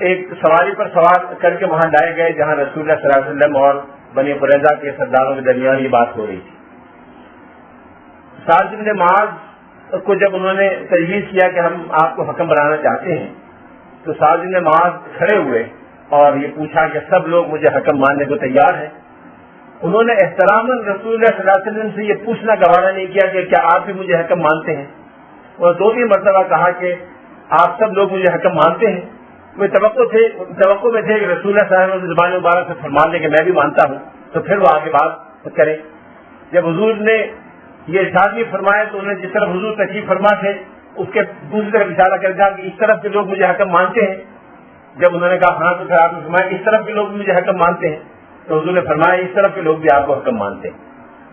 ایک سواری پر سوار کر کے وہاں لائے گئے جہاں رسول اللہ صلی اللہ علیہ وسلم اور بنی قریظہ کے سرداروں کے درمیان یہ بات ہو رہی تھی۔ سعد بن معاذ کو جب انہوں نے تجویز کیا کہ ہم آپ کو حکم بنانا چاہتے ہیں، تو سعد بن معاذ کھڑے ہوئے اور یہ پوچھا کہ سب لوگ مجھے حکم ماننے کو تیار ہیں۔ انہوں نے احتراماً رسول اللہ صلی اللہ علیہ وسلم سے یہ پوچھنا گوارا نہیں کیا کہ کیا آپ بھی مجھے حکم مانتے ہیں، اور 2-3 مرتبہ کہا کہ آپ سب لوگ مجھے حکم مانتے ہیں۔ وہ توقع میں تھے کہ رسول اللہ صلی اللہ علیہ وسلم زبان مبارک سے فرمان دے کہ میں بھی مانتا ہوں، تو پھر وہ آگے بات کریں۔ جب حضور نے یہ ارشاد بھی فرمایا تو انہیں جس طرف حضور تشریف فرما تھے اس کے دوسری طرف اشارہ کر کہا کہ اس طرف کے لوگ مجھے حکم مانتے ہیں۔ جب انہوں نے کہا ہاں، تو پھر آپ نے فرمایا اس طرف کے لوگ مجھے حکم مانتے ہیں، تو حضور نے فرمایا اس طرف کے لوگ بھی آپ کو حکم مانتے ہیں۔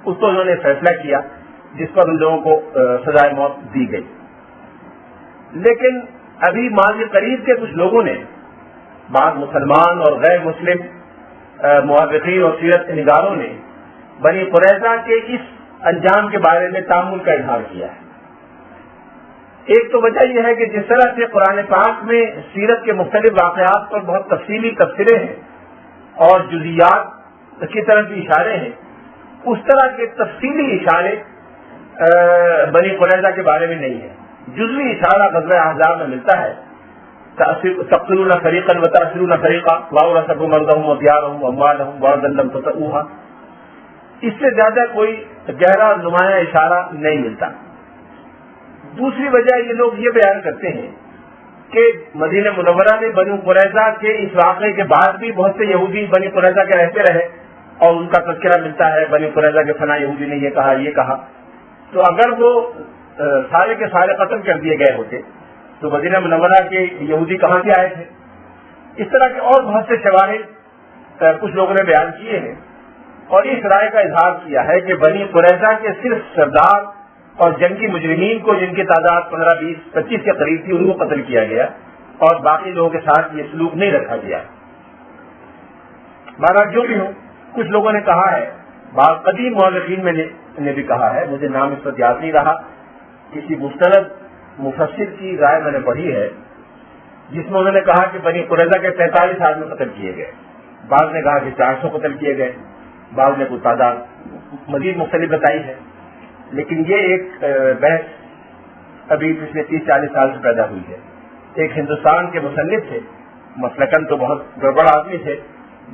اس کو انہوں نے فیصلہ کیا جس پر ان لوگوں کو سزائے موت دی گئی۔ لیکن ابھی ماضی قریب کے کچھ لوگوں نے، بعض مسلمان اور غیر مسلم مورخین اور سیرت کے نگاروں نے بنی قریظہ کے اس انجام کے بارے میں تامل کا اظہار کیا ہے۔ ایک تو وجہ یہ ہے کہ جس طرح سے قرآن پاک میں سیرت کے مختلف واقعات پر بہت تفصیلی تبصرے ہیں اور جزیات کی طرف بھی اشارے ہیں، اس طرح کے تفصیلی اشارے بنی قریظہ کے بارے میں نہیں ہیں۔ جزوی اشارہ غزوہ احزاب میں ملتا ہے، تقتلون فریقا وتأسرون فریقا وأورثكم أرضهم وديارهم وأموالهم وأرضا لم تطئوها، اس سے زیادہ کوئی گہرا اور نمایاں اشارہ نہیں ملتا۔ دوسری وجہ یہ لوگ یہ بیان کرتے ہیں کہ مدینہ منورہ میں بنو قریظہ کے اس واقعے کے بعد بھی بہت سے یہودی بنی قریظہ کے رہتے رہے، اور ان کا تذکرہ ملتا ہے بنی قریظہ کے فلاں یہودی نے یہ کہا یہ کہا، تو اگر وہ سارے کے سارے قتل کر دیے گئے ہوتے تو مدینہ منورہ کے یہودی کہاں سے آئے تھے؟ اس طرح کے اور بہت سے شواہد کچھ لوگوں نے بیان کیے ہیں، اور اس رائے کا اظہار کیا ہے کہ بنی قریظہ کے صرف سردار اور جنگی مجرمین کو، جن کی تعداد 15, 20, 25 کے قریب تھی، ان کو قتل کیا گیا، اور باقی لوگوں کے ساتھ یہ سلوک نہیں رکھا گیا۔ بہرحال جو بھی ہو، کچھ لوگوں نے کہا ہے، بعض قدیم مورخین میں نے بھی کہا ہے، مجھے نام اس وقت یاد نہیں رہا، کسی مستند مفسر کی رائے میں نے پڑھی ہے جس میں انہوں نے کہا کہ بنی قریظہ کے 43 آدمی قتل کیے گئے، بعض نے کہا کہ 400 قتل کیے گئے، بعض نے کوئی تعداد مزید مختلف بتائی ہے، لیکن یہ ایک بحث ابھی پچھلے 30-40 سال سے پیدا ہوئی ہے ایک ہندوستان کے مصنف تھے، مسلکن تو بہت گڑبڑ آدمی تھے،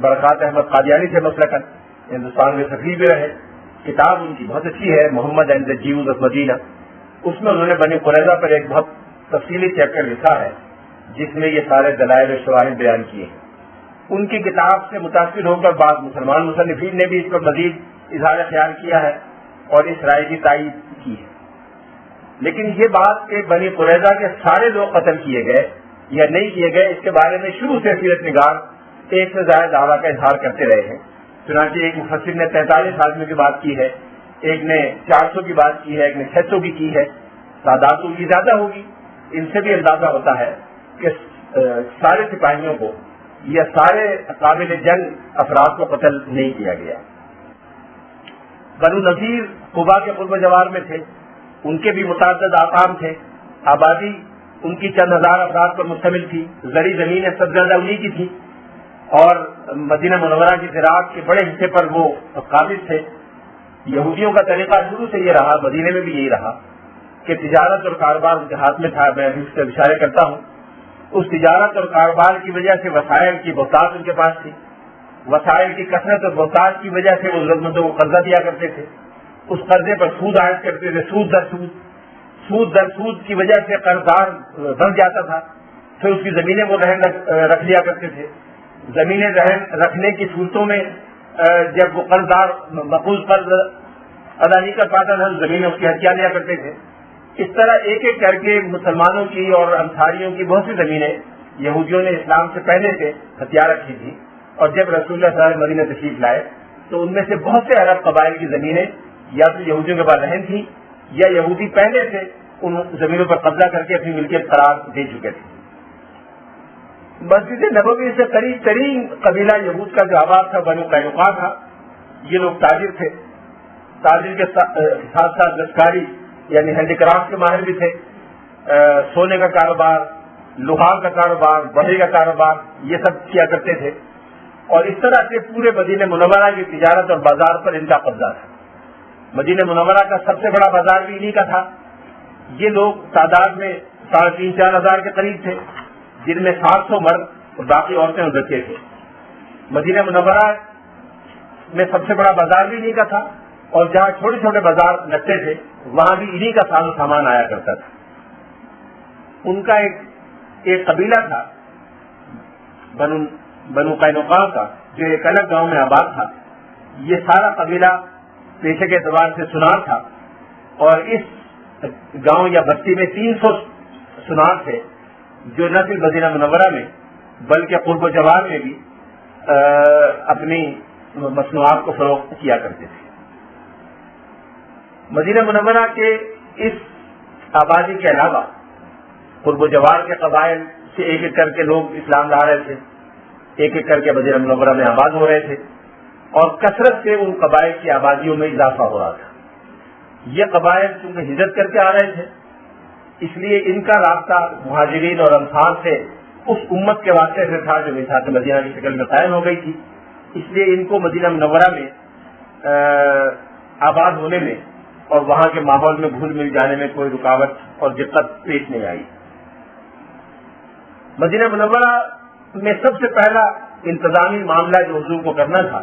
برکات احمد قادیانی تھے مسلکن، ہندوستان میں سفیر بھی رہے. کتاب ان کی بہت اچھی ہے، محمد اینڈ دی جیوز آف مدینہ. اس میں انہوں نے بنی قریظہ پر ایک بہت تفصیلی چیپٹر لکھا ہے جس میں یہ سارے دلائل و شواہد بیان کیے ہیں. ان کی کتاب سے متاثر ہو کر بعض مسلمان مصنفین نے بھی اس پر مزید اظہار خیال کیا ہے اور اس رائے کی تائید کی ہے. لیکن یہ بات کہ بنی قریظہ کے سارے لوگ قتل کیے گئے یا نہیں کیے گئے، اس کے بارے میں شروع سے سیرت نگار ایک سے زائد دعویٰ کا اظہار کرتے رہے ہیں. چنانچہ ایک مفسر نے 43 آدمیوں کی بات کی ہے، ایک نے 400 کی بات کی ہے، ایک نے 600 کی ہے. تعداد تو کی زیادہ ہوگی. ان سے بھی اندازہ ہوتا ہے کہ سارے سپاہیوں کو یا سارے قابل جنگ افراد کو قتل نہیں کیا گیا. بنو نذیر قبا کے قرب جوار میں تھے، ان کے بھی متعدد آقام تھے. آبادی ان کی چند ہزار افراد پر مشتمل تھی. زرعی زمینیں سب زیادہ انہی کی تھی اور مدینہ منورہ کی زراعت کے بڑے حصے پر وہ قابض تھے. یہودیوں کا طریقہ شروع سے یہ رہا، مدینے میں بھی یہی رہا کہ تجارت اور کاروبار ان کے ہاتھ میں تھا. میں ابھی اس سے اشارے کرتا ہوں. اس تجارت اور کاروبار کی وجہ سے وسائل کی بہتات ان کے پاس تھی. وسائل کی کثرت اور بہتات کی وجہ سے وہ ضرورتمندوں کو قرضہ دیا کرتے تھے. اس قرضے پر سود عائد کرتے تھے، سود در سود کی وجہ سے قرضدار بن جاتا تھا. پھر اس کی زمینیں وہ رہن رکھ لیا کرتے تھے. زمینیں رہن رکھنے کی صورتوں میں جب وہ قرضدار مقبوض قرض ادا نہیں کر پاتا تھا، زمینیں اس کی ہتھیار لیا کرتے تھے. اس طرح ایک ایک کر کے مسلمانوں کی اور انصاریوں کی بہت سی زمینیں یہودیوں نے اسلام سے پہلے سے ہتھیار رکھی تھی. اور جب رسول اللہ صلی اللہ علیہ وسلم مدینہ تشریف لائے تو ان میں سے بہت سے عرب قبائل کی زمینیں یا تو یہودیوں کے پاس رہن تھیں یا یہودی پہلے سے ان زمینوں پر قبضہ کر کے اپنی ملکیت قرار دے چکے تھے. مسجد نبوی سے قریب ترین قبیلہ یہود کا جو آباد تھا بنو قینقاع تھا. یہ لوگ تاجر تھے. تاجر کے ساتھ ساتھ دستکاری یعنی ہینڈی کرافٹ کے ماہر بھی تھے. سونے کا کاروبار، لوہار کا کاروبار، بڑھئی کا کاروبار، یہ سب کیا کرتے تھے. اور اس طرح سے پورے مدینہ منورہ کی تجارت اور بازار پر ان کا قبضہ تھا. مدینہ منورہ کا سب سے بڑا بازار بھی انہی کا تھا. یہ لوگ تعداد میں 3,500-4 ہزار کے قریب تھے، جن میں 700 مرد اور باقی عورتیں اور بچے تھے. مدینہ منورہ میں سب سے بڑا بازار بھی انہی کا تھا اور جہاں چھوٹے چھوٹے بازار لگتے تھے وہاں بھی انہی کا ساز و سامان آیا کرتا تھا. ان کا ایک قبیلہ تھا بنو قینقاع کا جو ایک الگ گاؤں میں آباد تھا. یہ سارا قبیلہ پیشے کے اعتبار سے سنار تھا اور اس گاؤں یا بستی میں 300 سنار تھے جو نہ صرف مدینہ منورہ میں بلکہ قرب و جوار میں بھی اپنی مصنوعات کو فروخت کیا کرتے تھے. مدینہ منورہ کے اس آبادی کے علاوہ قرب و جوار کے قبائل سے ایک ایک کر کے لوگ اسلام لا رہے تھے، ایک ایک کر کے مدینہ منورہ میں آباد ہو رہے تھے اور کثرت سے ان قبائل کی آبادیوں میں اضافہ ہو رہا تھا. یہ قبائل چونکہ ہجرت کر کے آ رہے تھے اس لیے ان کا رابطہ مہاجرین اور انصار سے اس امت کے واسطے سے تھا جو میثاق مدینہ کی شکل میں قائم ہو گئی تھی. اس لیے ان کو مدینہ منورہ میں آباد ہونے میں اور وہاں کے ماحول میں گھل مل جانے میں کوئی رکاوٹ اور دقت پیش نہیں آئی. مدینہ منورہ میں سب سے پہلا انتظامی معاملہ جو حضور کو کرنا تھا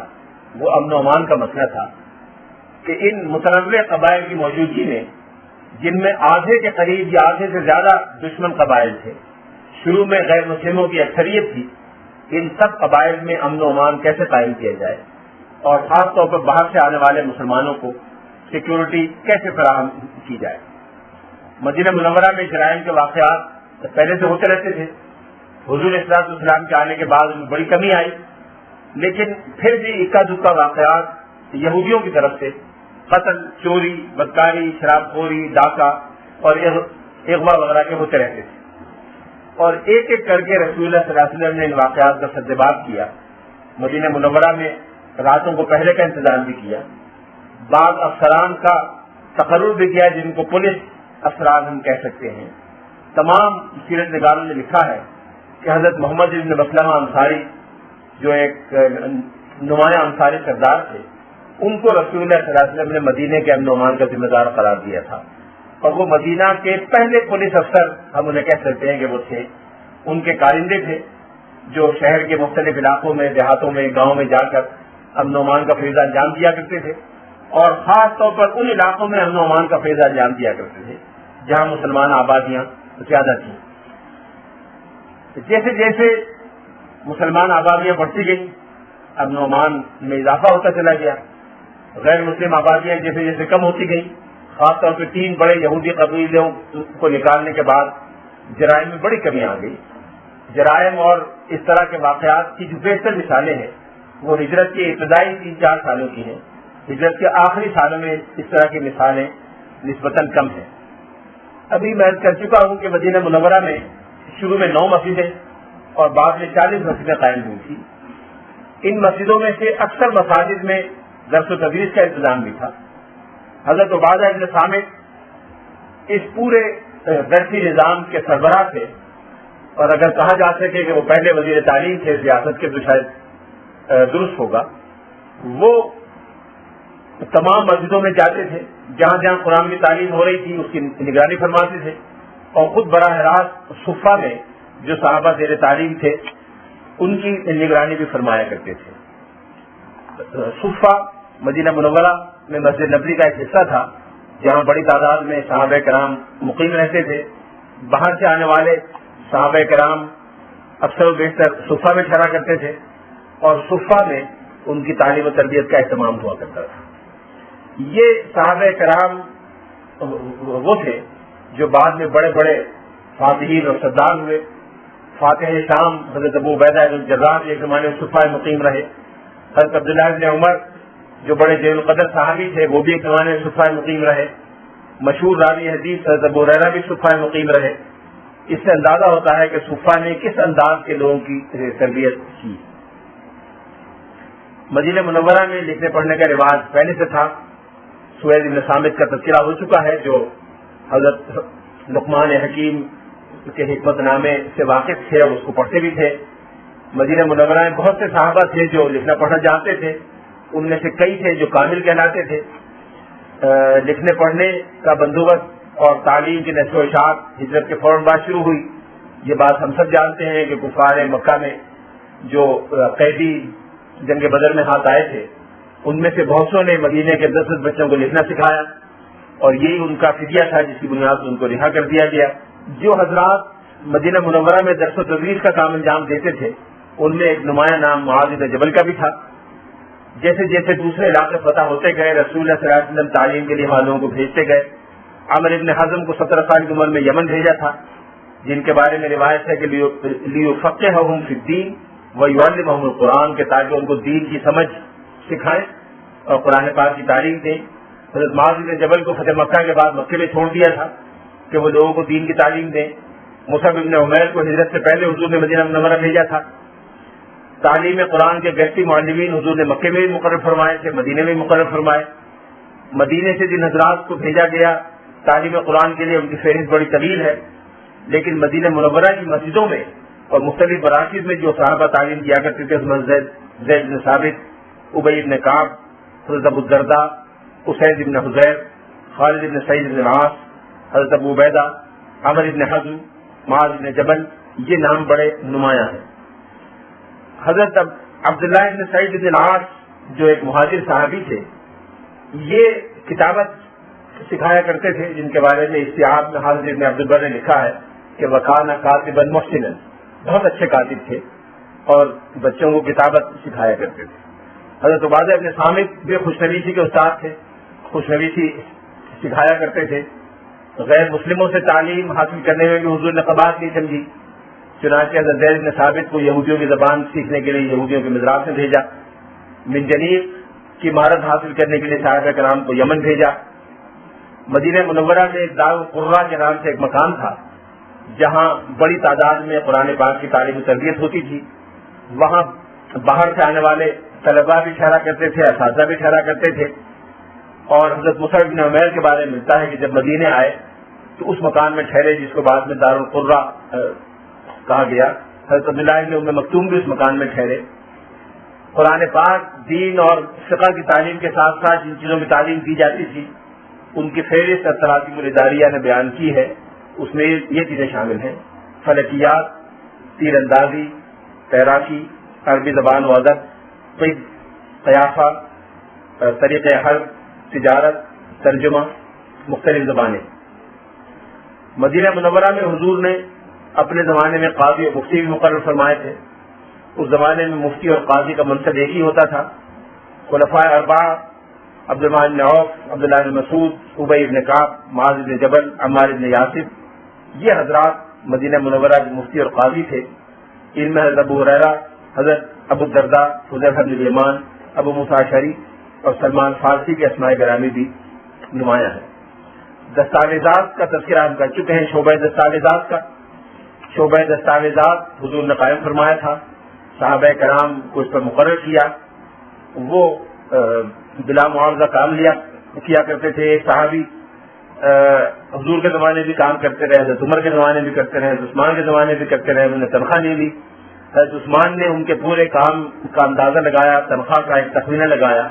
وہ امن و امان کا مسئلہ تھا کہ ان متنوع قبائل کی موجودگی میں، جن میں آدھے کے قریب یا آدھے سے زیادہ دشمن قبائل تھے، شروع میں غیر مسلموں کی اکثریت تھی، ان سب قبائل میں امن و امان کیسے قائم کیا جائے اور خاص طور پر باہر سے آنے والے مسلمانوں کو سیکیورٹی کیسے فراہم کی جائے. مدینہ منورہ میں جرائم کے واقعات پہلے سے ہوتے رہتے تھے. حضور صلی اللہ علیہ وسلم کے آنے کے بعد ان میں بڑی کمی آئی، لیکن پھر بھی اکا دکا واقعات یہودیوں کی طرف سے قتل، چوری، بدکاری، شراب خوری، ڈاکہ اور اغوا وغیرہ کے ہوتے رہتے تھے. اور ایک ایک کر کے رسول اللہ صلی اللہ علیہ وسلم نے ان واقعات کا سدباب کیا. مدینہ منورہ میں راتوں کو پہلے کا انتظام بھی کیا. بعض افسران کا تقرر بھی کیا جن کو پولیس افسران ہم کہہ سکتے ہیں. تمام سیرت نگاروں نے لکھا ہے کہ حضرت محمد بن مسلمہ انصاری جو ایک نمایاں انصاری سردار تھے، ان کو رسول اللہ صلی اللہ علیہ وسلم نے مدینے کے امن و امان کا ذمہ دار قرار دیا تھا اور وہ مدینہ کے پہلے پولیس افسر ہم انہیں کہہ سکتے ہیں کہ وہ تھے ان کے کارندے تھے جو شہر کے مختلف علاقوں میں، دیہاتوں میں، گاؤں میں جا کر امن و امان کا فریضہ انجام دیا کرتے تھے، اور خاص طور پر ان علاقوں میں امن و امان کا فریضہ انجام دیا کرتے تھے جہاں مسلمان آبادیاں زیادہ تھیں۔ جیسے جیسے مسلمان آبادیاں بڑھتی گئیں، امن و امان میں اضافہ ہوتا چلا گیا، غیر مسلم آبادیاں جیسے جیسے کم ہوتی گئیں، خاص طور پہ 3 بڑے یہودی قبیلوں کو نکالنے کے بعد جرائم میں بڑی کمی آ گئی۔ جرائم اور اس طرح کے واقعات کی جو بیشتر مثالیں ہیں وہ ہجرت کے ابتدائی 3-4 سالوں کی ہیں، ہجرت کے آخری سالوں میں اس طرح کی مثالیں نسبتاً کم ہیں۔ ابھی میں کر چکا ہوں کہ مدینہ منورہ میں شروع میں 9 مسجدیں اور بعد میں 40 مسجدیں قائم ہوئی تھی۔ ان مسجدوں میں سے اکثر مساجد میں درس و تدریس کا انتظام بھی تھا۔ حضرت عبادہ بن صامت اس پورے درسی نظام کے سربراہ تھے، اور اگر کہا جا سکے کہ وہ پہلے وزیر تعلیم تھے سیاست کے، تو شاید درست ہوگا۔ وہ تمام مسجدوں میں جاتے تھے، جہاں جہاں قرآن کی تعلیم ہو رہی تھی اس کی نگرانی فرماتے تھے، اور خود براہ راست صفہ میں جو صحابہ زیر تعلیم تھے ان کی نگرانی بھی فرمایا کرتے تھے۔ صفہ مدینہ منورہ میں مسجد نبوی کا ایک حصہ تھا جہاں بڑی تعداد میں صحابہ کرام مقیم رہتے تھے۔ باہر سے آنے والے صحابہ کرام اکثر و بیشتر صفہ میں ٹھہرا کرتے تھے، اور صفہ میں ان کی تعلیم و تربیت کا اہتمام ہوا کرتا تھا۔ یہ صحابہ کرام وہ تھے جو بعد میں بڑے بڑے فاتحین اور سردار ہوئے۔ فاتح شام حضرت ابو عبیدہ بن الجراح ایک زمانے میں صفہ مقیم رہے۔ حضرت عبداللہ بن عمر جو بڑے جلیل القدر صحابی تھے وہ بھی ایک زمانے میں صفہ مقیم رہے۔ مشہور راوی حدیث حضرت ابو ہریرہ بھی صفہ مقیم رہے۔ اس سے اندازہ ہوتا ہے کہ صفہ نے کس انداز کے لوگوں کی تربیت کی۔ مدینہ منورہ میں لکھنے پڑھنے کا رواج پہلے سے تھا۔ سہیل بن صامت کا تذکرہ ہو چکا ہے جو حضرت لقمان حکیم کے حکمت نامے سے واقف تھے اور اس کو پڑھتے بھی تھے۔ مدینہ منورہ میں بہت سے صحابہ تھے جو لکھنا پڑھنا جانتے تھے، ان میں سے کئی تھے جو کامل کہلاتے تھے۔ لکھنے پڑھنے کا بندوبست اور تعلیم کی نشر و اشاعت ہجرت کے فوراً بعد شروع ہوئی۔ یہ بات ہم سب جانتے ہیں کہ کفار مکہ میں جو قیدی جنگ بدر میں ہاتھ آئے تھے ان میں سے بہت سو نے مدینے کے 10 بچوں کو لکھنا سکھایا، اور یہی ان کا فدیہ تھا جس کی بنیاد پر ان کو رہا کر دیا گیا۔ جو حضرات مدینہ منورہ میں درس و تدریس کا کام انجام دیتے تھے ان میں ایک نمایاں نام معاذ بن جبل کا بھی تھا۔ جیسے جیسے دوسرے علاقے فتح ہوتے گئے رسول اللہ صلی اللہ علیہ وسلم تعلیم کے لیے وہاں لوگوں کو بھیجتے گئے۔ عمر بن حزم کو 17 سال کی عمر میں یمن بھیجا تھا، جن کے بارے میں روایت ہے کہ لیفقہہم فی الدین ویعلمہم القرآن، کہ تاکہ ان کو دین کی سمجھ سکھائیں اور قرآن پاک کی تعلیم دیں۔ حضرت معاذ بن جبل کو فتح مکہ کے بعد مکے میں چھوڑ دیا تھا کہ وہ لوگوں کو دین کی تعلیم دیں۔ مصعب بن عمیر کو ہجرت سے پہلے حضور نے مدینہ منورہ بھیجا تھا۔ تعلیم قرآن کے گہتی معلمین حضور نے مکے میں بھی مقرر فرمائے تھے، مدینے میں مقرر فرمائے۔ مدینے سے جن حضرات کو بھیجا گیا تعلیم قرآن کے لیے ان کی فہرست بڑی طویل ہے، لیکن مدینہ منورہ کی مسجدوں میں اور مختلف مراکز میں جو صحابہ تعلیم دیا کرتے تھے اس میں زید بن ثابت، ابی بن کعب، حضرت ابو الدرداء، اسید بن حضیر، خالد بن سعید بن العاص، حضرت ابو عبیدہ، عمر بن حزم، معاذ بن جبل، یہ نام بڑے نمایاں ہیں۔ حضرت عبداللہ بن سعید بن العاص جو ایک مہاجر صحابی تھے، یہ کتابت سکھایا کرتے تھے، جن کے بارے میں استیعاب میں حافظ ابن عبد البر نے لکھا ہے کہ وَكَانَ كَاتِبًا مُحْسِنًا، بہت اچھے کاتب تھے اور بچوں کو کتابت سکھایا کرتے تھے۔ حضرت عبادہ بن صامت بھی خوشنویسی کے استاد تھے، خوشنویسی سکھایا کرتے تھے۔ غیر مسلموں سے تعلیم حاصل کرنے میں بھی حضور نے قباحت نہیں سمجھی، چنانچہ حضرت زید بن ثابت کو یہودیوں کی زبان سیکھنے کے لیے یہودیوں کے مدراس میں بھیجا، منجنیق کی مہارت حاصل کرنے کے لیے صحابہ کرام کو یمن بھیجا۔ مدینہ منورہ میں ایک دار القرہ کے نام سے ایک مکان تھا جہاں بڑی تعداد میں قرآن پاک کی تعلیم و تربیت ہوتی تھی۔ وہاں باہر سے آنے والے طلباء بھی ٹھہرا کرتے تھے، اساتذہ بھی ٹھہرا کرتے تھے، اور حضرت مصعب بن عمیر کے بارے میں ملتا ہے کہ جب مدینے آئے تو اس مکان میں ٹھہرے جس کو بعد میں دار القرہ کہا گیا۔ حضرت عبداللہ بن ام مکتوم بھی اس مکان میں ٹھہرے۔ قرآن پاک، دین اور فقہ کی تعلیم کے ساتھ ساتھ جن چیزوں کی تعلیم دی جاتی تھی ان کی فہرست التراغیب الاداریہ نے بیان کی ہے، اس میں یہ چیزیں شامل ہیں: فلکیات، تیر اندازی، تیراکی، عربی زبان و ادب، طب، قیافہ، طریقہ حرب، تجارت، ترجمہ، مختلف زبانیں۔ مدینہ منورہ میں حضور نے اپنے زمانے میں قاضی اور مفتی بھی مقرر فرمائے تھے۔ اس زمانے میں مفتی اور قاضی کا منصب ایک ہی ہوتا تھا۔ خلفائے اربعہ عبدالرحمن بن عوف، عبداللہ بن مسعود، ابی بن کعب، معاذ بن جبل، عمار بن یاسر، یہ حضرات مدینہ منورہ کے مفتی اور قاضی تھے۔ ان میں حضرت ابو ہریرہ، حضرت ابو الدرداء، حذیفہ بن الیمان، ابو موسیٰ اشعری اور سلمان فارسی کے اسماء گرامی بھی نمایاں ہیں۔ دستاویزات کا تذکرہ ہم کر چکے ہیں۔ شعبہ دستاویزات کا، شعبہ دستاویزات حضور نے قائم فرمایا تھا، صحابہ کرام کو اس پر مقرر کیا، وہ بلا معاوضہ کام کیا کرتے تھے۔ ایک صحابی حضور کے زمانے بھی کام کرتے رہے، حضرت عمر کے زمانے بھی کرتے رہے، حضرت عثمان کے زمانے بھی کرتے رہے، انہوں نے تنخواہ نہیں لی۔ حضرت عثمان نے ان کے پورے کام کا اندازہ لگایا، تنخواہ کا ایک تخمینہ لگایا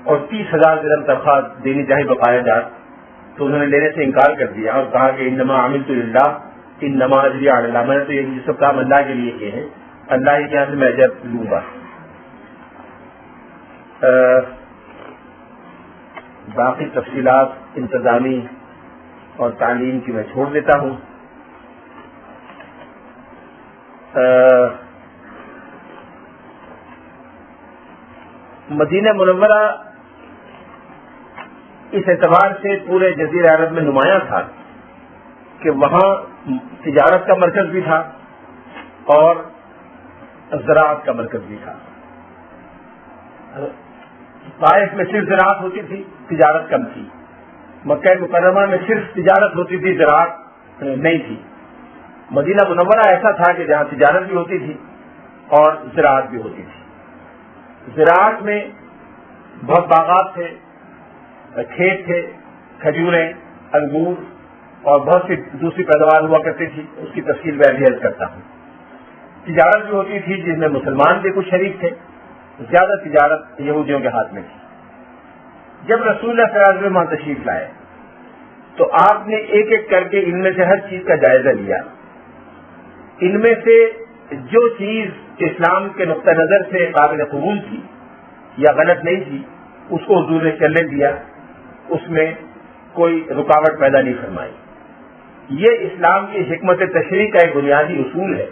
اور 30,000 درہم تنخواہ دینی چاہیے بقایا جات، تو انہوں نے لینے سے انکار کر دیا اور کہا کہ انما عملت للہ انما اجری علی اللہ، میں نے تو یہ سب کام اللہ کے لیے کیے ہیں، اللہ ہی کے یہاں سے میں اجر لوں گا۔ باقی تفصیلات انتظامی اور تعلیم کی میں چھوڑ دیتا ہوں۔ مدینہ منورہ اس اعتبار سے پورے جزیرہ عرب میں نمایاں تھا کہ وہاں تجارت کا مرکز بھی تھا اور زراعت کا مرکز بھی تھا۔ طائف میں صرف زراعت ہوتی تھی، تجارت کم تھی۔ مکہ مکرمہ میں صرف تجارت ہوتی تھی، زراعت نہیں تھی۔ مدینہ منورہ ایسا تھا کہ جہاں تجارت بھی ہوتی تھی اور زراعت بھی ہوتی تھی۔ زراعت میں بہت باغات تھے، کھیت تھے، کھجوریں، انگور اور بہت سی دوسری پیداوار ہوا کرتی تھی، اس کی تفصیل میں ابھی عرض کرتا ہوں۔ تجارت بھی ہوتی تھی جس میں مسلمان بھی کچھ شریک تھے، زیادہ تجارت یہودیوں کے ہاتھ میں تھی۔ جب رسول اللہ صلی اللہ علیہ وسلم تشریف لائے تو آپ نے ایک ایک کر کے ان میں سے ہر چیز کا جائزہ لیا۔ ان میں سے جو چیز اسلام کے نقطہ نظر سے قابل قبول تھی یا غلط نہیں تھی، اس کو حضور نے چلنے دیا، اس میں کوئی رکاوٹ پیدا نہیں فرمائی۔ یہ اسلام کی حکمت تشریع کا ایک بنیادی اصول ہے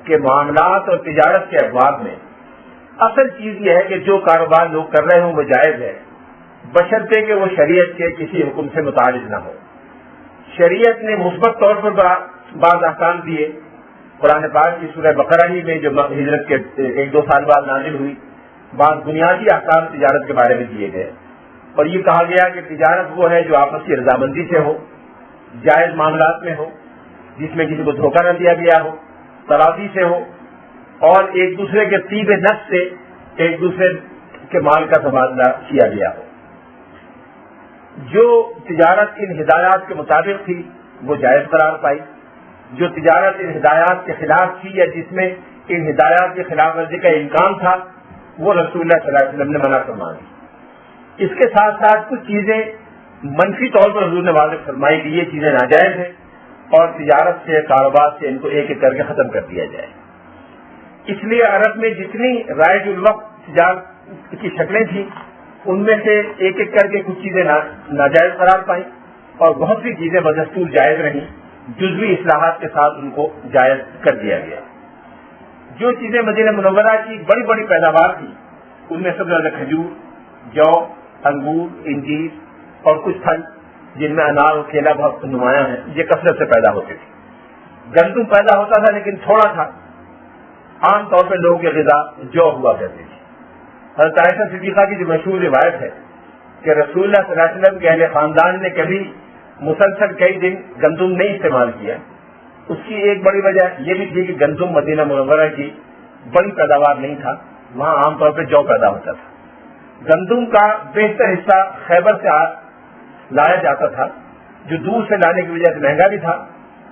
کہ معاملات اور تجارت کے ابواب میں اصل چیز یہ ہے کہ جو کاروبار لوگ کر رہے ہوں وہ جائز ہے، بشرطے کہ وہ شریعت کے کسی حکم سے متعارض نہ ہو۔ شریعت نے مثبت طور پر بعض احکام دیے۔ قرآن پاک کی سورہ بقرہ ہی میں جو ہجرت کے 1-2 سال بعد نازل ہوئی، بعض بنیادی احکام تجارت کے بارے میں دیے گئے اور یہ کہا گیا کہ تجارت وہ ہے جو آپس کی رضامندی سے ہو، جائز معاملات میں ہو، جس میں کسی کو دھوکہ نہ دیا گیا ہو، تراضی سے ہو اور ایک دوسرے کے طیب نفس سے ایک دوسرے کے مال کا تبادلہ کیا گیا ہو۔ جو تجارت ان ہدایات کے مطابق تھی وہ جائز قرار پائی، جو تجارت ان ہدایات کے خلاف تھی یا جس میں ان ہدایات کے خلاف ورزی کا امکان تھا وہ رسول اللہ صلی اللہ علیہ وسلم نے منع فرما دی۔ اس کے ساتھ ساتھ کچھ چیزیں منفی طور پر حضور نے واضح فرمائی کہ یہ چیزیں ناجائز ہیں اور تجارت سے، کاروبار سے ان کو ایک ایک کر کے ختم کر دیا جائے۔ اس لیے عرب میں جتنی رائج الوقت تجارت کی شکلیں تھیں ان میں سے ایک ایک کر کے کچھ چیزیں ناجائز قرار پائیں اور بہت سی چیزیں بدستور جائز رہیں، جزوی اصلاحات کے ساتھ ان کو جائز کر دیا گیا۔ جو چیزیں مدینہ منورہ کی بڑی بڑی پیداوار تھی ان میں سب سے زیادہ کھجور، جو، انگور، انجیر اور کچھ پھل جن میں انار اور کیلا بہت نمایاں ہیں، یہ کثرت سے پیدا ہوتے تھے۔ گندم پیدا ہوتا تھا لیکن تھوڑا تھا، عام طور پہ لوگوں کی غذا جو ہوا کرتی تھی۔ حضرت عائشہ صدیقہ کی جو مشہور روایت ہے کہ رسول اللہ صلی اللہ علیہ وسلم کے اہل خاندان نے کبھی مسلسل کئی دن گندم نہیں استعمال کیا، اس کی ایک بڑی وجہ یہ بھی تھی کہ گندم مدینہ منورہ کی بڑی پیداوار نہیں تھا، وہاں عام طور پہ جو پیدا ہوتا تھا۔ گندم کا بیشتر حصہ خیبر سے لایا جاتا تھا جو دور سے لانے کی وجہ سے مہنگا بھی تھا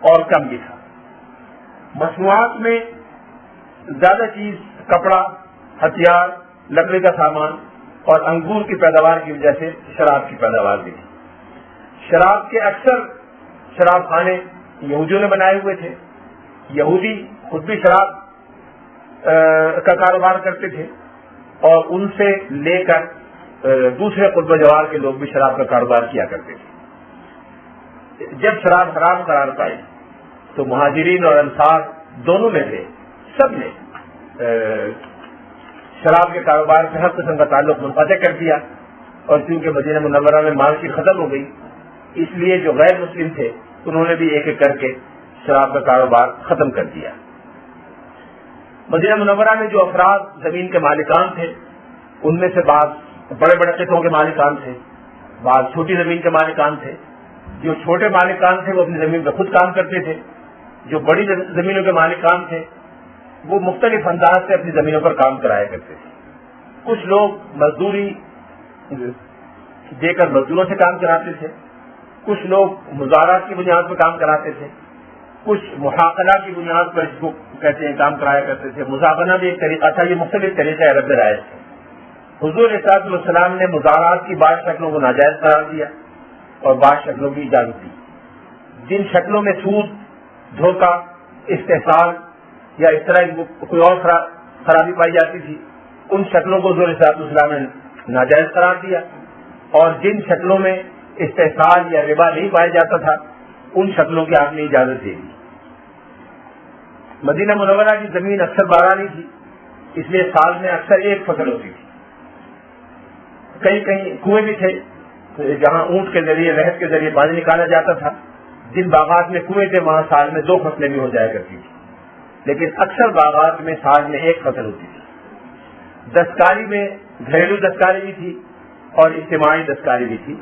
اور کم بھی تھا۔ مصنوعات میں زیادہ چیز کپڑا، ہتھیار، لکڑی کا سامان اور انگور کی پیداوار کی وجہ سے شراب کی پیداوار بھی تھی۔ شراب کے اکثر شراب خانے یہودیوں نے بنائے ہوئے تھے۔ یہودی خود بھی شراب کا کاروبار کرتے تھے اور ان سے لے کر دوسرے قرب جوار کے لوگ بھی شراب کا کاروبار کیا کرتے تھے. جب شراب حرام قرار پائی تو مہاجرین اور انصار دونوں میں سے سب نے شراب کے کاروبار سے ہر قسم کا تعلق منقطع کر دیا. اور چونکہ مدینہ منورہ میں مارکیٹ ختم ہو گئی اس لیے جو غیر مسلم تھے انہوں نے بھی ایک ایک کر کے شراب کا کاروبار ختم کر دیا. مدینہ منورہ میں جو افراد زمین کے مالکان تھے ان میں سے بعض بڑے بڑے قطعوں کے مالکان تھے, بعض چھوٹی زمین کے مالکان تھے. جو چھوٹے مالکان تھے وہ اپنی زمین پہ خود کام کرتے تھے, جو بڑی زمینوں کے مالکان تھے وہ مختلف انداز سے اپنی زمینوں پر کام کرایا کرتے تھے. کچھ لوگ مزدوری دے کر مزدوروں سے کام کراتے تھے, کچھ لوگ مزارات کی بنیاد پر کام کراتے تھے, کچھ محاقلہ کی بنیاد پر اس کو کہتے ہیں کام کرایا کرتے تھے. مزاغنہ بھی ایک طریقہ تھا. یہ مختلف طریقے رد رائج تھے. حضور علیہ السلام نے مزارات کی بعض شکلوں کو ناجائز قرار دیا اور بعض شکلوں کی اجازت دی. جن شکلوں میں سود, دھوکہ, استحصال یا اس طرح کوئی اور خرابی پائی جاتی تھی ان شکلوں کو حضور علیہ السلام نے ناجائز قرار دیا, اور جن شکلوں میں استحصال یا ربا نہیں پایا جاتا تھا ان شکلوں کی آپ نے اجازت دے دی. مدینہ منورہ کی زمین اکثر بارانی تھی اس لیے سال میں اکثر ایک فصل ہوتی تھی. کہیں کہیں کنویں بھی تھے جہاں اونٹ کے ذریعے رہت کے ذریعے پانی نکالا جاتا تھا. جن باغات میں کنویں تھے وہاں سال میں 2 فصلیں بھی ہو جایا کرتی تھی, لیکن اکثر باغات میں سال میں ایک فصل ہوتی تھی. دستکاری میں گھریلو دستکاری بھی تھی اور اجتماعی دستکاری بھی تھی.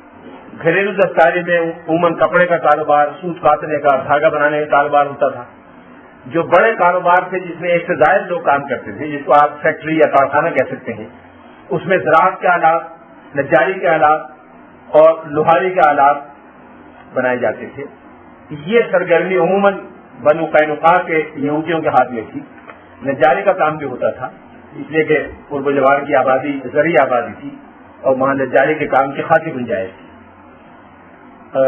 گھریلو دستکاری میں عموماً کپڑے کا کاروبار, سوت کاٹنے کا, دھاگا بنانے کا کاروبار ہوتا تھا. جو بڑے کاروبار تھے جس میں ایک سے زائد لوگ کام کرتے تھے, جس کو آپ فیکٹری یا کارخانہ کہہ سکتے ہیں, اس میں زراعت کے آلات, نجاری کے آلات اور لوہاری کے آلات بنائے جاتے تھے. یہ سرگرمی عموماً بنو قینقاع کے یہودیوں کے ہاتھ میں تھی. نجاری کا کام بھی ہوتا تھا اس لیے کہ قرب جوار کی آبادی زرعی آبادی تھی اور وہاں نجاری کے کام کی خاصی گنجائش تھی.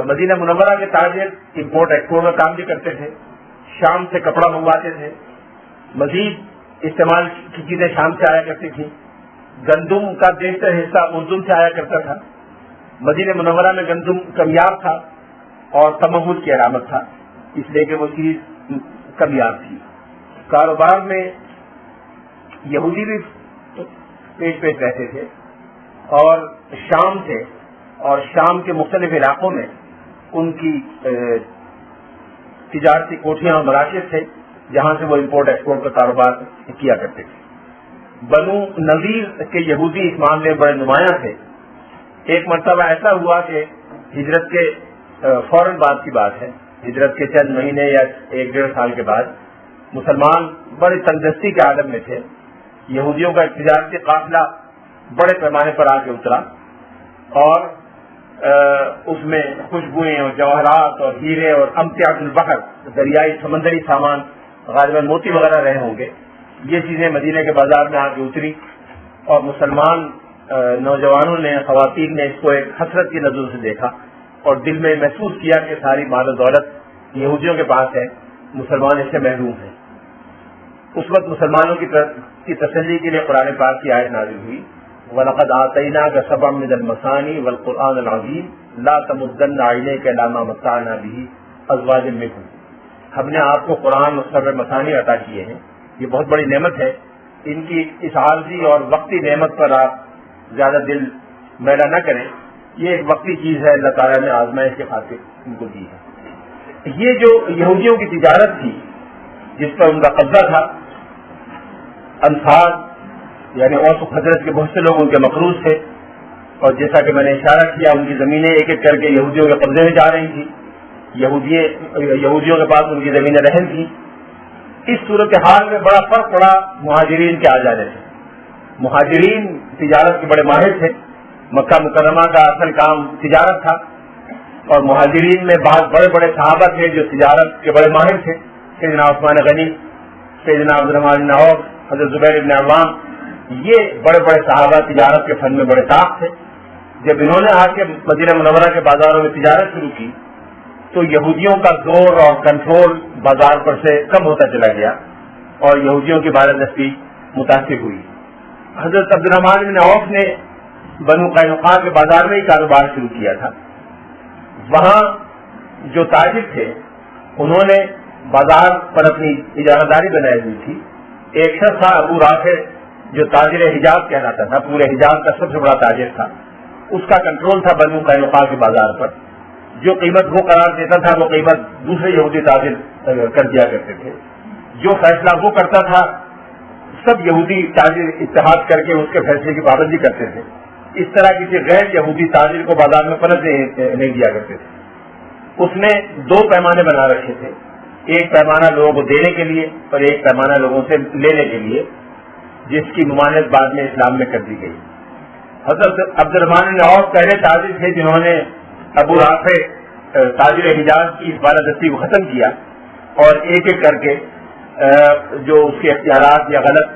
مدینہ منورہ کے تاجر امپورٹ ایکسپورٹ کا کام بھی کرتے تھے, شام سے کپڑا منگواتے تھے. مزید استعمال کی چیزیں شام سے آیا کرتی تھیں. گندم کا بیشتر حصہ اردن سے آیا کرتا تھا. مدینہ منورہ میں گندم کمیاب تھا اور تمہل کی علامت تھا اس لیے کہ وہ چیز کمیاب تھی. کاروبار میں یہودی بھی پیش رہتے تھے اور شام سے اور شام کے مختلف علاقوں میں ان کی تجارتی کوٹھیاں اور مراکز تھے جہاں سے وہ امپورٹ ایکسپورٹ کا کاروبار کیا کرتے تھے. بنو نذیر کے یہودی اس معاملے میں بڑے نمایاں تھے. ایک مرتبہ ایسا ہوا کہ ہجرت کے فوراً بعد کی بات ہے, ہجرت کے چند مہینے یا 1-1.5 سال کے بعد مسلمان بڑی تنگدستی کے عالم میں تھے. یہودیوں کا تجارتی قافلہ بڑے پیمانے پر آ کے اترا اور اس میں خوشبوئیں اور جواہرات اور ہیرے اور امتیاز البحر, دریائی سمندری سامان, غالباً موتی وغیرہ رہے ہوں گے, یہ چیزیں مدینے کے بازار میں آ کے اتری اور مسلمان نوجوانوں نے, خواتین نے اس کو ایک حسرت کی نظر سے دیکھا اور دل میں محسوس کیا کہ ساری مال و دولت یہودیوں کے پاس ہے, مسلمان اس سے محروم ہیں. اس وقت مسلمانوں کی تسلی کے لیے قرآن پاک کی آیت نازل ہوئی, وَلَقَدْ آتَيْنَاكَ سَبْعًا مِنَ الْمَثَانِي وَالْقُرْآنَ الْعَظِيمَ لَا تَمُدَّنَّ عَيْنَيْكَ إِلَىٰ مَا مَتَّعْنَا بِهِ أَزْوَاجًا مِّنْهُمْ. ہم نے آپ کو قرآن اور سبع مثانی عطا کیے ہیں, یہ بہت بڑی نعمت ہے. ان کی اس عارضی اور وقتی نعمت پر آپ زیادہ دل میلا نہ کریں, یہ ایک وقتی چیز ہے, اللہ تعالیٰ نے آزمائش کے خاطر ان کو دی ہے. یہ جو یہودیوں کی تجارت تھی جس پر ان کا قبضہ تھا, انصار یعنی اوس و خزرج کے بہت سے لوگ ان کے مقروض تھے اور جیسا کہ میں نے اشارہ کیا ان کی زمینیں ایک ایک کر کے یہودیوں کے قبضے میں جا رہی تھیں. یہودیوں کے پاس ان کی زمینیں رہن تھیں. اس صورتحال میں بڑا فرق پڑا مہاجرین کے آ جانے سے. مہاجرین تجارت کے بڑے ماہر تھے, مکہ مکرمہ کا اصل کام تجارت تھا اور مہاجرین میں بعض بڑے بڑے صحابہ تھے جو تجارت کے بڑے ماہر تھے. سیدنا عثمان غنی, سیدنا عبدالرحمن بن عوف, حضرت زبیر بن عوام, یہ بڑے بڑے صحابہ تجارت کے فن میں بڑے طاق تھے. جب انہوں نے آ کے مدینہ منورہ کے بازاروں میں تجارت شروع کی تو یہودیوں کا زور اور کنٹرول بازار پر سے کم ہوتا چلا گیا اور یہودیوں کی بالادستی متاثر ہوئی۔ حضرت عبد الرحمن بن عوف نے بنو قینقاع کے بازار میں ہی کاروبار شروع کیا تھا۔ وہاں جو تاجر تھے انہوں نے بازار پر اپنی اجارہ داری بنائی ہوئی تھی۔ ایک شخص تھا ابو رافع جو تاجر حجاز کہلاتا تھا، پورے حجاز کا سب سے بڑا تاجر تھا، اس کا کنٹرول تھا بنو قینقاع کے بازار پر۔ جو قیمت وہ قرار دیتا تھا وہ قیمت دوسرے یہودی تاجر کر دیا کرتے تھے، جو فیصلہ وہ کرتا تھا سب یہودی تاجر اتحاد کر کے اس کے فیصلے کی پابندی کرتے تھے۔ اس طرح کسی غیر یہودی تاجر کو بازار میں پنپ نہیں دیا کرتے تھے۔ اس نے 2 پیمانے بنا رکھے تھے، ایک پیمانہ لوگوں کو دینے کے لیے اور ایک پیمانہ لوگوں سے لینے کے لیے، جس کی ممانعت بعد میں اسلام میں کر دی گئی۔ حضرت عبد الرحمن بن عوف پہلے تاجر تھے جنہوں نے ابو رافع تاجر حجاز کی اس بالادستی کو ختم کیا اور ایک ایک کر کے جو اس کے اختیارات یا غلط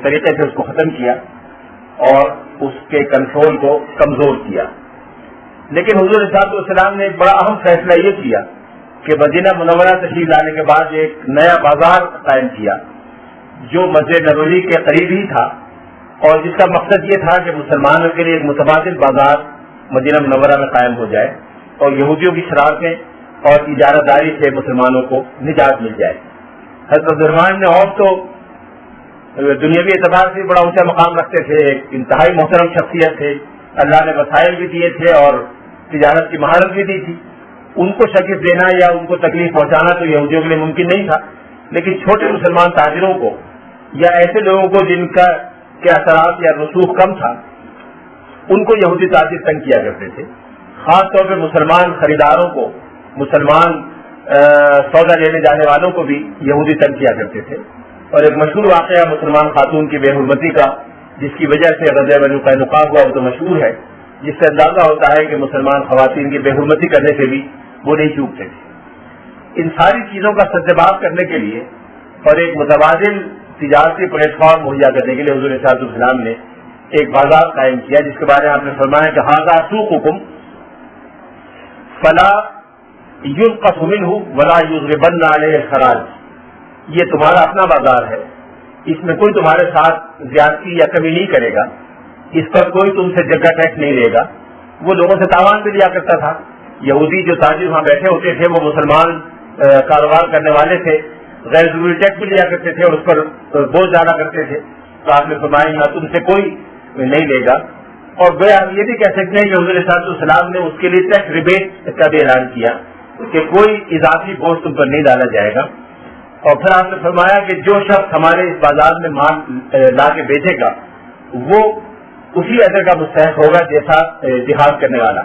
طریقے سے اس کو ختم کیا اور اس کے کنٹرول کو کمزور کیا۔ لیکن حضور صلی اللہ علیہ وسلم نے ایک بڑا اہم فیصلہ یہ کیا کہ مدینہ منورہ تشریف لانے کے بعد ایک نیا بازار قائم کیا جو مسجد نبوی کے قریب ہی تھا، اور جس کا مقصد یہ تھا کہ مسلمانوں کے لیے ایک متبادل بازار مدینہ منورہ میں قائم ہو جائے اور یہودیوں کی شرارتیں اور اجارہ داری سے مسلمانوں کو نجات مل جائے۔ حضرت عبد الرحمن بن عوف تو دنیاوی اعتبار سے بڑا اونچا مقام رکھتے تھے، ایک انتہائی محترم شخصیت تھے، اللہ نے وسائل بھی دیے تھے اور تجارت کی مہارت بھی دی تھی۔ ان کو شکست دینا یا ان کو تکلیف پہنچانا تو یہودیوں کے لیے ممکن نہیں تھا، لیکن چھوٹے مسلمان تاجروں کو یا ایسے لوگوں کو جن کا کے اثرات یا رسوخ کم تھا ان کو یہودی تاجر تنگ کیا کرتے تھے۔ خاص طور پہ مسلمان خریداروں کو، مسلمان سودا لینے جانے والوں کو بھی یہودی تنگ کیا کرتے تھے۔ اور ایک مشہور واقعہ مسلمان خاتون کی بے حرمتی کا جس کی وجہ سے غزوہ بنو قینقاع ہوا وہ تو مشہور ہے، جس سے اندازہ ہوتا ہے کہ مسلمان خواتین کی بے حرمتی کرنے سے بھی وہ نہیں چوکتے تھے۔ ان ساری چیزوں کا سدباب کرنے کے لیے اور ایک متبادل تجارتی پلیٹ فارم مہیا کرنے کے لیے حضور صلی اللہ علیہ وسلم نے ایک بازار قائم کیا جس کے بارے میں آپ نے فرمایا کہ ھذا سوقکم فلا ينقص منه ولا يضربن عليه الخراج، یہ تمہارا اپنا بازار ہے، اس میں کوئی تمہارے ساتھ زیادتی یا کمی نہیں کرے گا، اس پر کوئی تم سے جگہ ٹیکس نہیں لے گا۔ وہ لوگوں سے تاوان بھی لیا کرتا تھا، یہودی جو تاجر وہاں بیٹھے ہوتے تھے وہ مسلمان کاروبار کرنے والے تھے، غیر ضروری ٹیکس بھی لیا کرتے تھے اور اس پر بوجھ ڈالا کرتے تھے۔ تو آپ نے فرمایا یہاں تم سے کوئی نہیں لے گا۔ اور گویا ہم یہ بھی کہہ سکتے ہیں کہ حضور صلی اللہ علیہ وسلم نے اس کے لیے ٹیکس ریبیٹ کا بھی اعلان کیا کہ کوئی اضافی بوجھ تم پر نہیں ڈالا جائے گا۔ اور پھر آپ نے فرمایا کہ جو شخص ہمارے اس بازار میں مال لا کے بیچے گا وہ اسی اجر کا مستحق ہوگا جیسا جہاد کرنے والا۔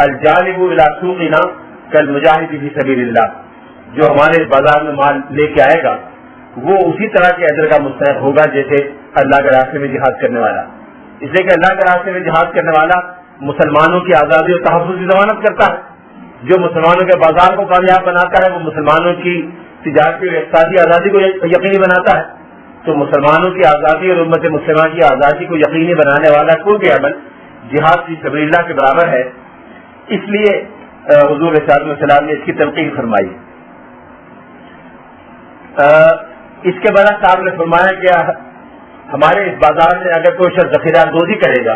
الجالب الی سوقنا کالمجاہد فی سبیل اللہ، جو ہمارے اس بازار میں مال لے کے آئے گا وہ اسی طرح کے اجر کا مستحق ہوگا جیسے اللہ کے راستے میں جہاد کرنے والا۔ اس لیے کہ اللہ کے راستے میں جہاد کرنے والا مسلمانوں کی آزادی اور تحفظ کی ضمانت کرتا ہے۔ جو مسلمانوں کے بازار کو کامیاب بناتا ہے وہ مسلمانوں کی تجارتی اور اقتصادی آزادی کو یقینی بناتا ہے۔ تو مسلمانوں کی آزادی اور امت مسلمہ کی آزادی کو یقینی بنانے والا کوئی بھی عمل جہاد فی سبیل اللہ کے برابر ہے۔ اس لیے حضور صلی اللہ علیہ وسلم نے اس کی تلقین فرمائی۔ اس کے برعکس آپ نے فرمایا کہ ہمارے اس بازار میں اگر کوئی شخص ذخیرہ اندوزی کرے گا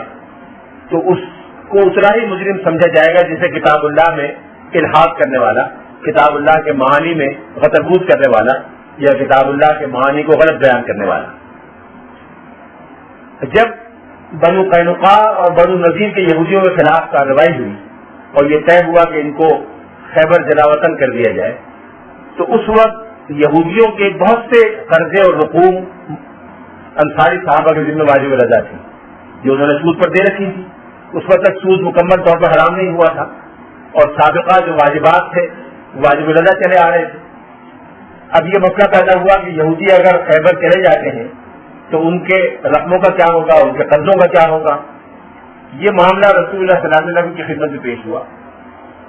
تو اس کو اتنا ہی مجرم سمجھا جائے گا جسے کتاب اللہ میں الحاق کرنے والا، کتاب اللہ کے معانی میں غتربوز کرنے والا یا کتاب اللہ کے معانی کو غلط بیان کرنے والا۔ جب بنو قینقاع اور بنو نذیر کے یہودیوں کے خلاف کارروائی ہوئی اور یہ طے ہوا کہ ان کو خیبر جلاوطن کر دیا جائے تو اس وقت یہودیوں کے بہت سے قرضے اور رقوم انصاری صحابہ کے ذمہ واجب الادا تھی جو انہوں نے سود پر دے رکھی تھی۔ اس وقت تک سود مکمل طور پر حرام نہیں ہوا تھا اور سابقہ جو واجبات تھے واجب الادا چلے آ رہے تھے۔ اب یہ مسئلہ پیدا ہوا کہ یہودی اگر خیبر چلے جاتے ہیں تو ان کے رقموں کا کیا ہوگا، ان کے قرضوں کا کیا ہوگا۔ یہ معاملہ رسول اللہ صلی اللہ علیہ وسلم کی خدمت میں پیش ہوا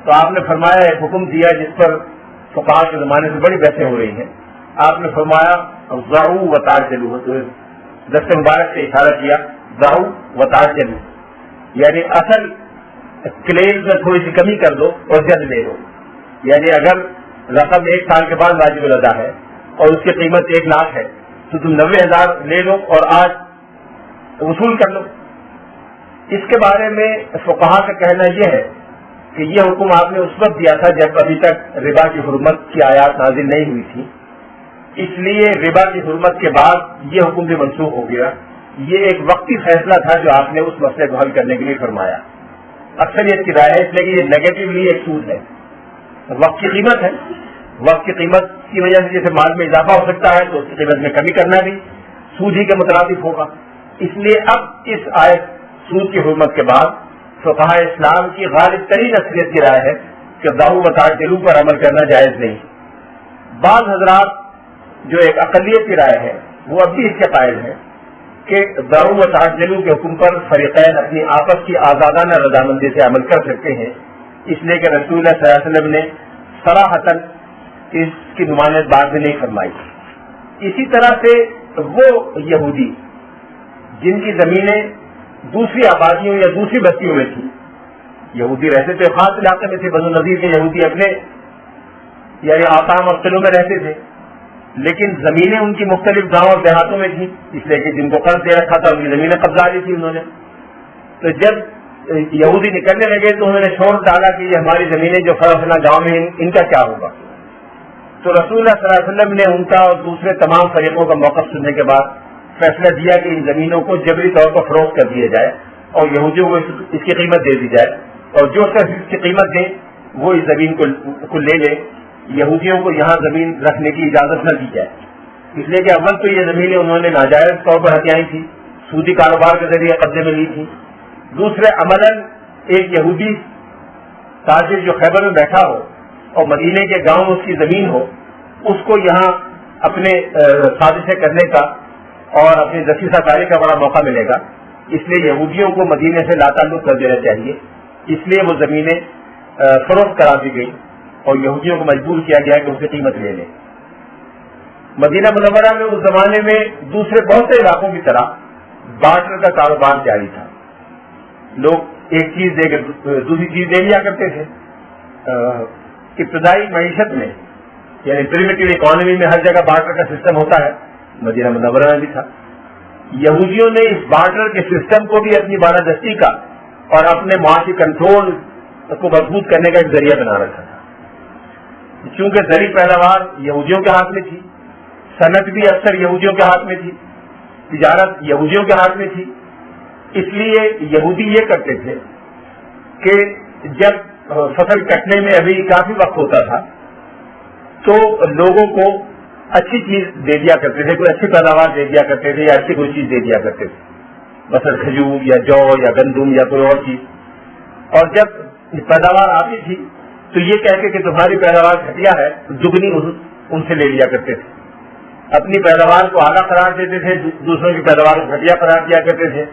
تو آپ نے فرمایا ایک حکم دیا جس پر فقہاء کے زمانے سے بڑی بحثیں ہو رہی ہیں۔ آپ نے فرمایا ضعوا وتعجلوا، دست مبارک سے اشارہ کیا ضعوا وتعجلوا، یعنی اصل کلیم میں تھوڑی سی کمی کر دو اور جلد لے دو۔ یعنی اگر رقم 1 سال کے بعد واجب الادا ہے اور اس کی قیمت 1 لاکھ ہے تو تم 90,000 لے لو اور آج وصول کر لو. اس کے بارے میں فقہا کا کہنا یہ ہے کہ یہ حکم آپ نے اس وقت دیا تھا جب ابھی تک ربا کی حرمت کی آیات نازل نہیں ہوئی تھی، اس لیے ربا کی حرمت کے بعد یہ حکم بھی منسوخ ہو گیا. یہ ایک وقتی فیصلہ تھا جو آپ نے اس مسئلے کو حل کرنے کے لیے فرمایا. اکثریت کی رائے ہے اس لیے کہ یہ نیگیٹولی ایک سود ہے، وقت کی قیمت ہے. وقت کی قیمت کی وجہ سے جیسے مال میں اضافہ ہو سکتا ہے تو اس کی قیمت میں کمی کرنا بھی سود ہی کے مترادف ہوگا. اس لیے اب اس آیت سود کی حرمت کے بعد فقہاء اسلام کی غالب ترین اکثریت کی رائے ہے کہ ضرب وتعجلوا پر عمل کرنا جائز نہیں. بعض حضرات جو ایک اقلیت کی رائے ہے وہ اب بھی اس کے قائل ہے کہ ضرب وتعجلوا کے حکم پر فریقین اپنی آپس کی آزادانہ رضامندی سے عمل کر سکتے ہیں، اس لیے کہ رسول اللہ صلی اللہ علیہ وسلم نے صراحتاً اس کی ممانعت بعد میں نہیں فرمائی. اسی طرح سے وہ یہودی جن کی زمینیں دوسری آبادیوں یا دوسری بستیوں میں تھیں، یہودی رہتے تھے خاص علاقے میں تھے، بنو نذیر کے یہودی اپنے یعنی آسام اور قلعوں میں رہتے تھے، لیکن زمینیں ان کی مختلف گاؤں اور دیہاتوں میں تھیں، اس لیے کہ جن کو قرض دے رکھا تھا ان کی زمینیں قبضہ لی تھی انہوں نے. تو جب یہودی نکلنے لگے تو انہوں نے شور ڈالا کہ یہ ہماری زمینیں جو فلاں گاؤں میں ان کا کیا ہوگا. تو رسول اللہ صلی اللہ علیہ وسلم نے ان کا اور دوسرے تمام فریقوں کا موقف سننے کے بعد فیصلہ دیا کہ ان زمینوں کو جبری طور پر فروخت کر دیا جائے اور یہودیوں کو اس کی قیمت دے دی جائے، اور جو شخص اس کی قیمت دیں وہ اس زمین کو لے لے. یہودیوں کو یہاں زمین رکھنے کی اجازت نہ دی جائے، اس لیے کہ اول تو یہ زمینیں انہوں نے ناجائز طور پر ہتھیائی تھی، سودی کاروبار کے ذریعے قبضے میں لی تھی. دوسرے عملاً ایک یہودی تاجر جو خیبر میں بیٹھا ہو اور مدینے کے گاؤں میں اس کی زمین ہو، اس کو یہاں اپنے سازشیں کرنے کا اور اپنی دسیسہ کاری کا بڑا موقع ملے گا. اس لیے یہودیوں کو مدینے سے لا تعلق کر دینا چاہیے. اس لیے وہ زمینیں فروخت کرا دی گئی اور یہودیوں کو مجبور کیا گیا کہ اس کی قیمت لے لیں. مدینہ منورہ میں اس زمانے میں دوسرے بہت سے علاقوں کی طرح بارٹر کا کاروبار جاری تھا. لوگ ایک چیز دے کر دوسری چیز دے لیا کرتے تھے. ابتدائی معیشت میں یعنی پریمیٹیو اکانومی میں ہر جگہ بارٹر کا سسٹم ہوتا ہے، مدینہ منورہ میں بھی تھا. یہودیوں نے اس بارٹر کے سسٹم کو بھی اپنی بالادستی کا اور اپنے معاشی کنٹرول کو مضبوط کرنے کا ایک ذریعہ بنا رکھا تھا. چونکہ زرعی پیداوار یہودیوں کے ہاتھ میں تھی، صنعت بھی اکثر یہودیوں کے ہاتھ میں تھی، تجارت یہودیوں کے ہاتھ میں تھی، اس لیے یہودی یہ کرتے تھے کہ جب فصل کٹنے میں ابھی کافی وقت ہوتا تھا تو لوگوں کو اچھی چیز دے دیا کرتے تھے، کوئی اچھی پیداوار دے دیا کرتے تھے یا اچھی کوئی چیز دے دیا کرتے تھے، مثلا کھجور یا جو یا گندم یا کوئی اور چیز. اور جب پیداوار آتی تھی تو یہ کہہ کے کہ تمہاری پیداوار گھٹیا ہے دگنی ان سے لے لیا کرتے تھے. اپنی پیداوار کو اعلیٰ قرار دیتے تھے، دوسروں کی پیداوار کو گھٹیا قرار دیا کرتے تھے،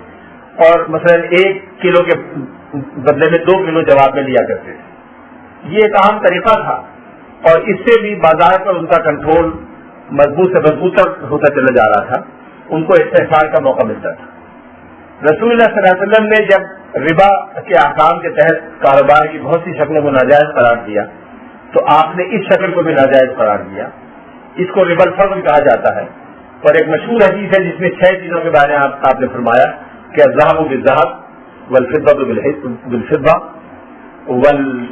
اور مثلا 1 کلو کے بدلے میں 2 کلو جواب میں لیا کرتے تھے. یہ ایک عام طریقہ تھا اور اس سے بھی بازار پر ان کا کنٹرول مضبوط سے مضبوط ہوتا چلا جا رہا تھا، ان کو استحصال کا موقع ملتا تھا. رسول اللہ صلی اللہ علیہ وسلم نے جب ربا کے احکام کے تحت کاروبار کی بہت سی شکلوں کو ناجائز قرار دیا تو آپ نے اس شکل کو بھی ناجائز قرار دیا. اس کو ربا الفضل کہا جاتا ہے. اور ایک مشہور حدیث ہے جس میں 6 چیزوں کے بارے میں آپ نے فرمایا کہ الذهب بالذهب والفضة بالفضة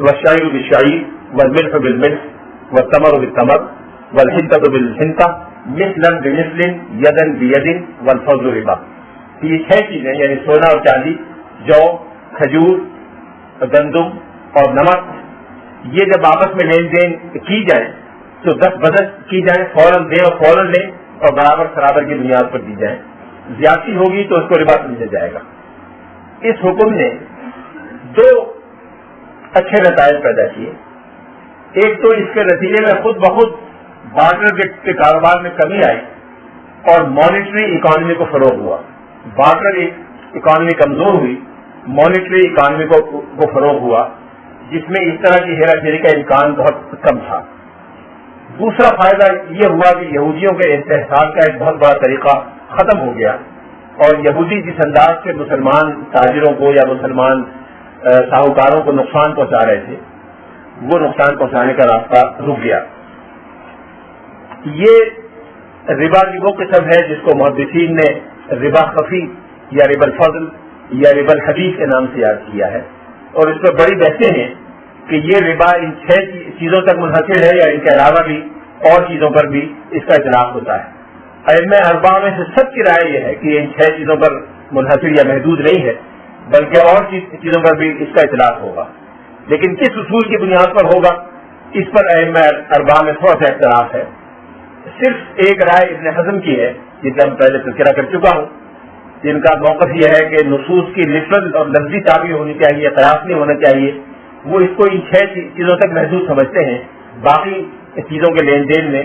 والشعير بالشعير والملح بالملح والتمر بالتمر والحنطة بالحنطة مثلا بمثل يدا بيد والفضل ربا. یہ 6 چیزیں یعنی سونا اور چاندی، جو، کھجور، گندم اور نمک، یہ جب آپس میں لین دین کی جائے تو 10 بدس کی جائے، فوراً دیں اور فوراً لیں اور برابر برابر کی بنیاد پر دی جائیں. زیادتی ہوگی تو اس کو ربا سمجھا جائے گا. اس حکم نے 2 اچھے نتائج پیدا کیے. ایک تو اس کے نتیجے میں خود بخود بارٹر کے کاروبار میں کمی آئی اور مانیٹری اکانومی کو فروغ ہوا. بارٹر اکانومی کمزور ہوئی، مانیٹری اکانومی کو فروغ ہوا، جس میں اس طرح کی ہیرا پھیری کا امکان بہت کم تھا. دوسرا فائدہ یہ ہوا کہ یہودیوں کے استحصال کا ایک بہت بڑا طریقہ ختم ہو گیا اور یہودی جس انداز سے مسلمان تاجروں کو یا مسلمان ساہوکاروں کو نقصان پہنچا رہے تھے وہ نقصان پہنچانے کا راستہ رک گیا. یہ ربا کی وہ قسم ہے جس کو محدثین نے ربا خفی یا ربا الفضل یا ربا الحدیث کے نام سے یاد کیا ہے، اور اس پہ بڑی بحثیں ہیں کہ یہ ربا ان 6 چیزوں تک منحصر ہے یا ان کے علاوہ بھی اور چیزوں پر بھی اس کا اطلاق ہوتا ہے۔ ائمہ اربعہ میں سے سب کی رائے یہ ہے کہ ان 6 چیزوں پر منحصر یا محدود نہیں ہے، بلکہ اور چیزوں پر بھی اس کا اطلاق ہوگا، لیکن کس اصول کی بنیاد پر ہوگا اس پر ائمہ اربعہ میں تھوڑا سا اختلاف ہے۔ صرف ایک رائے ابن حزم کی ہے جس کا میں پہلے تذکرہ کر چکا ہوں، جن کا موقف یہ ہے کہ نصوص کی لفظ اور لفظی تعبیر ہونی چاہیے، قیاس نہیں ہونا چاہیے۔ وہ اس کو ان 6 چیزوں تک محدود سمجھتے ہیں، باقی چیزوں کے لین دین میں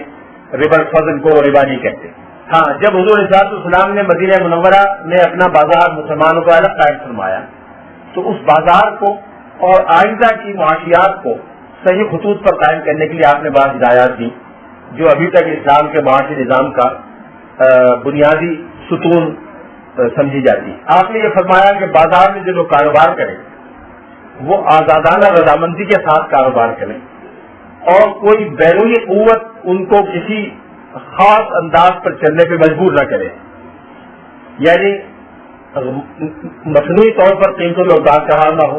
ربا الفضل کو ربا نہیں کہتے۔ ہاں، جب حضور صلی اللہ علیہ وسلم نے مدینہ منورہ میں اپنا بازار مسلمانوں کا الگ قائم فرمایا تو اس بازار کو اور آئندہ کی معاشیات کو صحیح خطوط پر قائم کرنے کے لیے آپ نے بعض ہدایات دی جو ابھی تک اسلام کے معاشی نظام کا بنیادی ستون سمجھی جاتی۔ آپ نے یہ فرمایا کہ بازار میں جو لوگ کاروبار کریں وہ آزادانہ رضامندی کے ساتھ کاروبار کریں اور کوئی بیرونی قوت ان کو کسی خاص انداز پر چلنے پہ مجبور نہ کرے، یعنی مصنوعی طور پر قیمتوں میں اتار چڑھاؤ نہ ہو،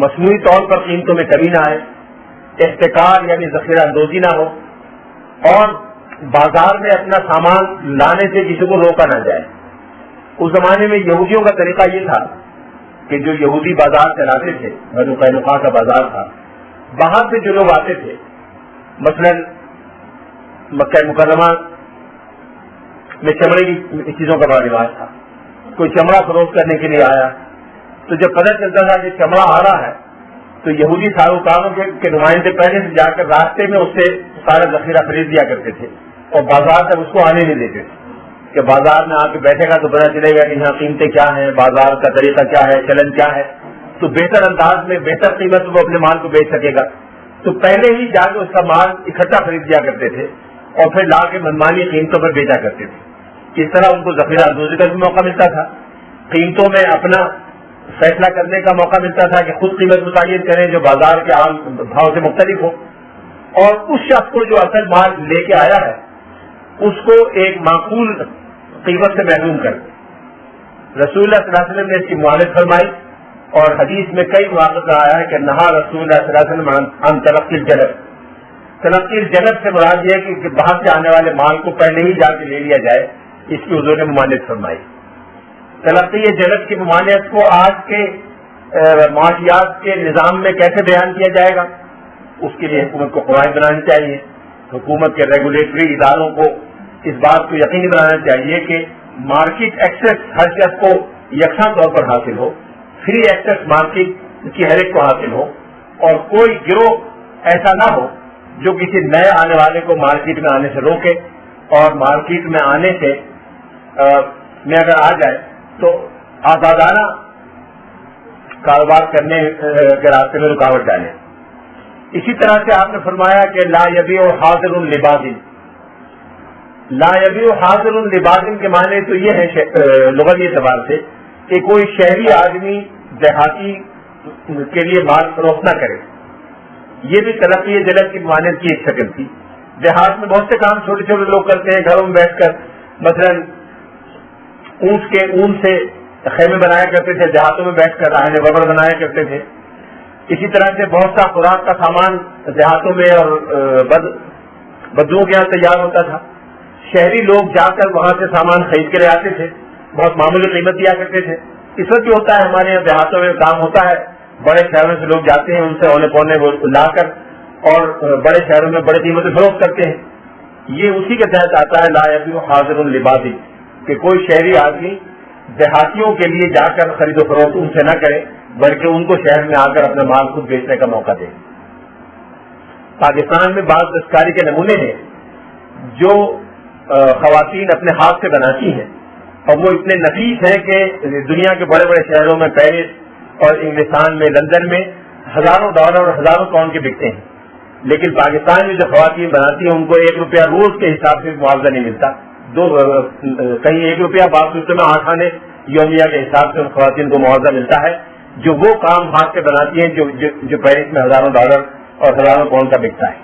مصنوعی طور پر قیمتوں میں کمی نہ آئے، احتکار یعنی ذخیرہ اندوزی نہ ہو، اور بازار میں اپنا سامان لانے سے کسی کو روکا نہ جائے۔ اس زمانے میں یہودیوں کا طریقہ یہ تھا کہ جو یہودی بازار چلاتے تھے، بنو قینقاع کا بازار تھا، باہر سے جو لوگ آتے تھے، مثلا مکہ مکرمہ میں چمڑے کی چیزوں کا بڑا رواج تھا، کوئی چمڑا فروخت کرنے کے لیے آیا تو جب پتہ چلتا تھا کہ چمڑا آ رہا ہے تو یہودی ساروکاروں کے نمائندے پہلے سے جا کر راستے میں اس سے سارا ذخیرہ خرید دیا کرتے تھے اور بازار تک اس کو آنے نہیں دیتے تھے کہ بازار میں آ کے بیٹھے گا تو پتا چلے گا کہ یہاں قیمتیں کیا ہیں، بازار کا طریقہ کیا ہے، چلن کیا ہے، تو بہتر انداز میں بہتر قیمت وہ اپنے مال کو بیچ سکے گا۔ تو پہلے ہی جا کے اس کا مال اکٹھا خرید دیا کرتے تھے اور پھر لا کے منمانی قیمتوں پر بیچا کرتے تھے۔ اس طرح ان کو ذخیرہ اندوزی کا بھی موقع ملتا تھا، قیمتوں میں اپنا فیصلہ کرنے کا موقع ملتا تھا کہ خود قیمت متعین کریں جو بازار کے عام بھاؤ سے مختلف ہو، اور اس شخص کو جو اصل مال لے کے آیا ہے اس کو ایک معقول قیمت سے محروم کر دیں۔ رسول اللہ صلی اللہ علیہ وسلم نے اس کی معالجت فرمائی اور حدیث میں کئی مواقع آیا ہے کہ نہا رسول اللہ صلی اللہ علیہ وسلم عن تلقی الجلب۔ تلقی الجلب سے مراد یہ ہے کہ باہر سے آنے والے مال کو پہلے ہی جا کے لے لیا جائے، اس کی حضور نے ممانعت فرمائی۔ تلقی جلب کی ممانعت کو آج کے معاشیات کے نظام میں کیسے بیان کیا جائے گا؟ اس کے لیے حکومت کو قواعد بنانی چاہیے، حکومت کے ریگولیٹری اداروں کو اس بات کو یقینی بنانا چاہیے کہ مارکیٹ ایکسیس ہر شخص کو یکساں طور پر حاصل ہو، فری ایکسیس مارکیٹ کی ہر ایک کو حاصل ہو، اور کوئی گروہ ایسا نہ ہو جو کسی نئے آنے والے کو مارکیٹ میں آنے سے روکے، اور مارکیٹ میں آنے سے میں اگر آ جائے تو آزادانہ کاروبار کرنے کے راستے میں رکاوٹ ڈالے۔ اسی طرح سے آپ نے فرمایا کہ لا یبیع حاضر لبادٍ۔ لا یبیع حاضر لبادٍ کے معنی تو یہ ہے لغوی اعتبار سے کہ کوئی شہری آدمی دیہاتی کے لیے مال فروخت نہ کرے۔ یہ بھی تلقی جلد کی ممانعت کی ایک شکل تھی۔ دیہات میں بہت سے کام چھوٹے چھوٹے لوگ کرتے ہیں گھروں میں بیٹھ کر، مثلا اونٹ کے اون سے خیمے بنایا کرتے تھے، دیہاتوں میں بیٹھ کر رہنے وبر بنایا کرتے تھے۔ اسی طرح سے بہت سا خوراک کا سامان دیہاتوں میں اور بدوؤں کے یہاں تیار ہوتا تھا۔ شہری لوگ جا کر وہاں سے سامان خرید کے لے آتے تھے، بہت معمولی قیمت دیا کرتے تھے۔ اس وقت بھی ہوتا ہے ہمارے یہاں دیہاتوں میں کام ہوتا ہے، بڑے شہروں سے لوگ جاتے ہیں، ان سے اونے پونے وہ لا کر اور بڑے شہروں میں بڑی قیمتیں فروخت کرتے ہیں۔ یہ اسی کے تحت آتا ہے لا یبیع حاضر لبادٍ، کہ کوئی شہری آدمی دیہاتیوں کے لیے جا کر خرید و فروخت ان سے نہ کرے، بلکہ ان کو شہر میں آ کر اپنا مال خود بیچنے کا موقع دے۔ پاکستان میں بعض دستکاری کے نمونے ہیں جو خواتین اپنے ہاتھ سے بناتی ہیں، اور وہ اتنے نفیس ہیں کہ دنیا کے بڑے بڑے شہروں میں، پیرس اور انگلستان میں، لندن میں ہزاروں ڈالر اور ہزاروں پاؤنڈ کے بکتے ہیں، لیکن پاکستان میں جو خواتین بناتی ہیں ان کو 1 روپیہ روز کے حساب سے معاوضہ نہیں ملتا۔ کہیں 1 روپیہ 12 روپے میں 8 آنے یومیہ کے حساب سے ان خواتین کو معاوضہ ملتا ہے جو وہ کام ہاتھ سے بناتی ہیں جو پیرس میں ہزاروں ڈالر اور ہزاروں پاؤنڈ کا بکتا ہے۔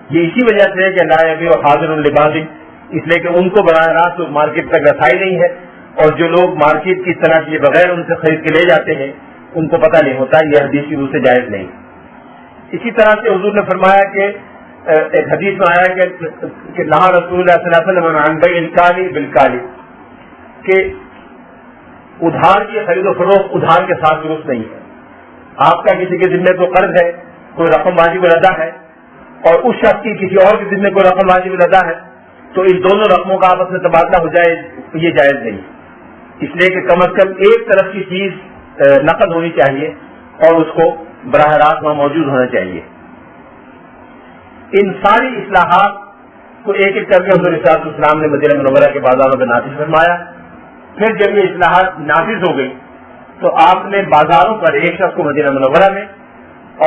یہ اسی وجہ سے ہے کہ لا یبیع حاضر لبادٍ، اس لیے کہ ان کو براہ راست مارکیٹ تک رسائی نہیں ہے، اور جو لوگ مارکیٹ کی طرح کیے بغیر ان سے خرید کے لے جاتے ہیں ان کو پتہ نہیں ہوتا، یہ حدیث کی روح سے جائز نہیں۔ اسی طرح سے حضور نے فرمایا کہ ایک حدیث میں آیا کہ نہا رسول اللہ صلی اللہ علیہ وسلم عن بیع الکالی بالکالی، کہ ادھار کی خرید و فروخت ادھار کے ساتھ درست نہیں ہے۔ آپ کا کسی کے ذمے کوئی قرض ہے، کوئی رقم واجب الادا ہے، اور اس شخص کی کسی اور کے ذمے کوئی رقم واجب الادا ہے، تو ان دونوں رقموں کا آپس میں تبادلہ ہو جائے، یہ جائز نہیں، اس لیے کہ کم از کم ایک طرف کی چیز نقد ہونی چاہیے اور اس کو براہ راست وہاں موجود ہونا چاہیے۔ ان ساری اصلاحات کو ایک ایک کر کے حضور صلی اللہ علیہ وسلم نے مدینہ منورہ کے بازاروں میں نافذ فرمایا۔ پھر جب یہ اصلاحات نافذ ہو گئی تو آپ نے بازاروں پر ایک شخص کو مدینہ منورہ میں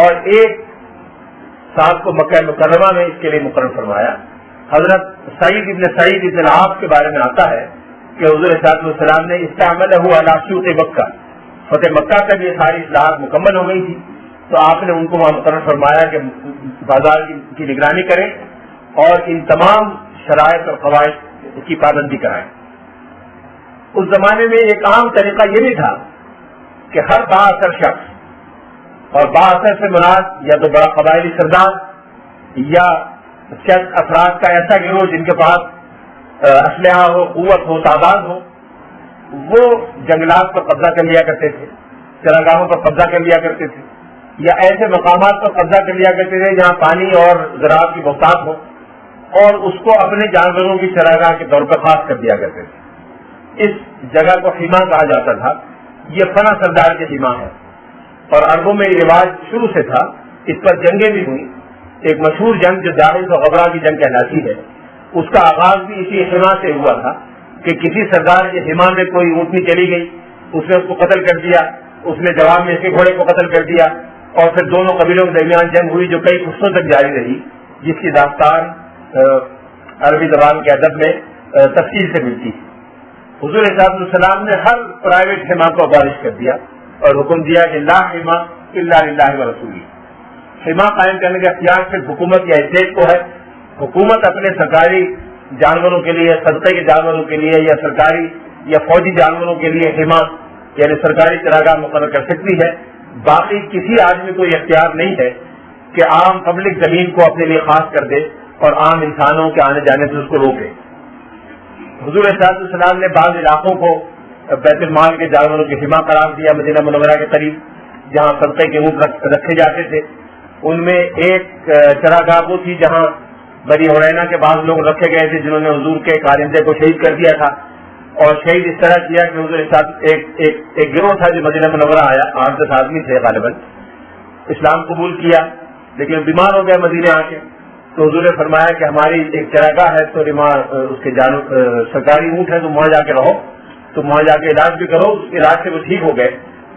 اور ایک صاحب کو مکہ مکرمہ میں اس کے لیے مقرر فرمایا۔ حضرت سعید ابن العاص کے بارے میں آتا ہے کہ حضور صلی اللہ علیہ وسلم نے استعملہ علی سوق مکہ، فتح مکہ تک یہ ساری اصلاحات مکمل ہو گئی تھی، تو آپ نے ان کو وہاں مقرر فرمایا کہ بازار کی نگرانی کریں اور ان تمام شرائط اور قواعد کی پابندی کرائیں۔ اس زمانے میں ایک عام طریقہ یہ بھی تھا کہ ہر بااثر شخص، اور بااثر سے مراد یا تو بڑا قبائلی سردار یا چند افراد کا ایسا گروہ جن کے پاس اسلحہ ہو، قوت ہو، تعداد ہو، وہ جنگلات پر قبضہ کر لیا کرتے تھے، چراگاہوں پر قبضہ کر لیا کرتے تھے، یا ایسے مقامات پر قبضہ کر لیا کرتے تھے جہاں پانی اور زراعت کی بہتات ہو، اور اس کو اپنے جانوروں کی چراگاہ کے طور پر خاص کر دیا کرتے تھے۔ اس جگہ کو خیمہ کہا جاتا تھا، یہ فنا سردار کے خیمہ ہے، اور عربوں میں یہ رواج شروع سے تھا، اس پر جنگیں بھی ہوئی۔ ایک مشہور جنگ جو داعش و غبرہ کی جنگ کہلاتی ہے، اس کا آغاز بھی اسی خیمہ سے ہوا تھا کہ کسی سردار کے خیمہ میں کوئی اونٹنی چلی گئی، اس نے اس کو قتل کر دیا، اس نے جواب میں اس کے گھوڑے کو قتل کر دیا، اور پھر دونوں قبیلوں کے درمیان جنگ ہوئی جو کئی ہفتوں تک جاری رہی، جس کی داستان عربی زبان کے ادب میں تفصیل سے ملتی ہے۔ حضور صلی اللہ علیہ وسلم نے ہر پرائیویٹ خیمہ کو ابالش کر دیا اور حکم دیا کہ لا خیمہ الا للہ ورسولہ، خیمہ قائم کرنے کا اختیار صرف حکومت یا اسٹیٹ کو ہے۔ حکومت اپنے سرکاری جانوروں کے لیے، صدقے کے جانوروں کے لیے یا سرکاری یا فوجی جانوروں کے لیے خیمہ یعنی سرکاری چراگاہ مقرر کر سکتی ہے، باقی کسی آدمی کو یہ اختیار نہیں ہے کہ عام پبلک زمین کو اپنے لیے خاص کر دے اور عام انسانوں کے آنے جانے سے اس کو روکے۔ حضور صلی اللہ علیہ وسلم نے بعض علاقوں کو بیت المال کے جانوروں کے خیمہ قرار دیا، مدینہ منورہ کے قریب جہاں صدقے کے اونٹ رکھے جاتے تھے۔ ان میں ایک چراگاہ وہ تھی جہاں بنی حرینا کے بعض لوگ رکھے گئے تھے جنہوں نے حضور کے کارندے کو شہید کر دیا تھا، اور شہید اس طرح کیا کہ حضور کے ساتھ ایک گروہ تھا جو مدینہ منورہ آیا، 8-10 آدمی تھے غالباً، اسلام قبول کیا لیکن بیمار ہو گئے مدینہ آ کے، تو حضور نے فرمایا کہ ہماری ایک چراگاہ ہے تو اس کے سرکاری اونٹ ہے، تو وہاں جا کے رہو، تو وہاں جا کے علاج بھی کرو۔ اس علاج سے وہ ٹھیک ہو گئے۔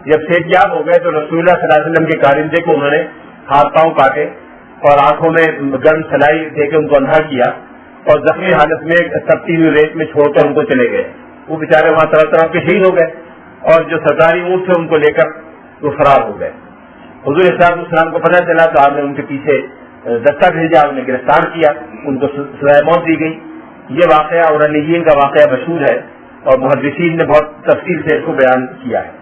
جب صحتیاب ہو گئے تو رسول اللہ صلی اللہ علیہ وسلم کے کارندے کو انہوں نے ہاتھ پاؤں کاٹے اور آنکھوں میں گرم سلائی دے کے ان کو اندھا کیا، اور زخمی حالت میں تپتی ہوئی ریت میں چھوڑ کر ان کو چلے گئے۔ وہ بیچارے وہاں طرف طرف کے شہید ہو گئے، اور جو سرکاری اونٹ تھے ان کو لے کر وہ فرار ہو گئے۔ حضور صلی اللہ علیہ وسلم کو پتہ چلا تو آپ نے ان کے پیچھے دستہ بھیجا، انہیں گرفتار کیا، ان کو سزائے موت دی گئی۔ یہ واقعہ اورانیین کا واقعہ مشہور ہے اور محدثین نے بہت تفصیل سے اس کو بیان کیا ہے۔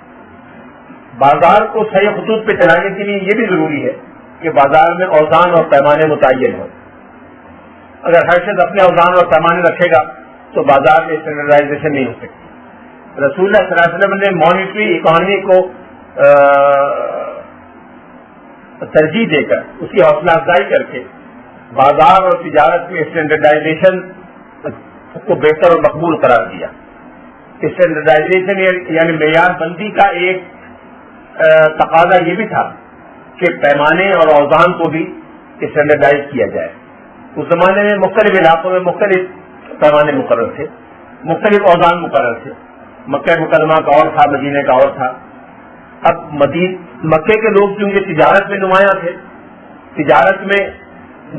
بازار کو صحیح خطوط پہ چلانے کے لیے یہ بھی ضروری ہے کہ بازار میں اوزان اور پیمانے متعین ہوں۔ اگر ہر شخص اپنے اوزان اور پیمانے رکھے گا تو بازار میں اسٹینڈرڈائزیشن نہیں ہو سکتی۔ رسول اللہ صلی اللہ علیہ وسلم نے مانیٹری اکانومی کو ترجیح دے کر، اس کی حوصلہ افزائی کر کے بازار اور تجارت میں اسٹینڈرڈائزیشن کو بہتر اور مقبول قرار دیا۔ اسٹینڈرڈائزیشن یعنی معیار بندی کا ایک تقاضا یہ بھی تھا کہ پیمانے اور اوزان کو بھی اسٹینڈرڈائز کیا جائے۔ اس زمانے میں مختلف علاقوں میں مختلف پیمانے مقرر تھے، مختلف اوزان مقرر تھے۔ مکہ مکرمہ کا اور تھا، مدینے کا اور تھا۔ اب مکے کے لوگ چونکہ تجارت میں نمایاں تھے، تجارت میں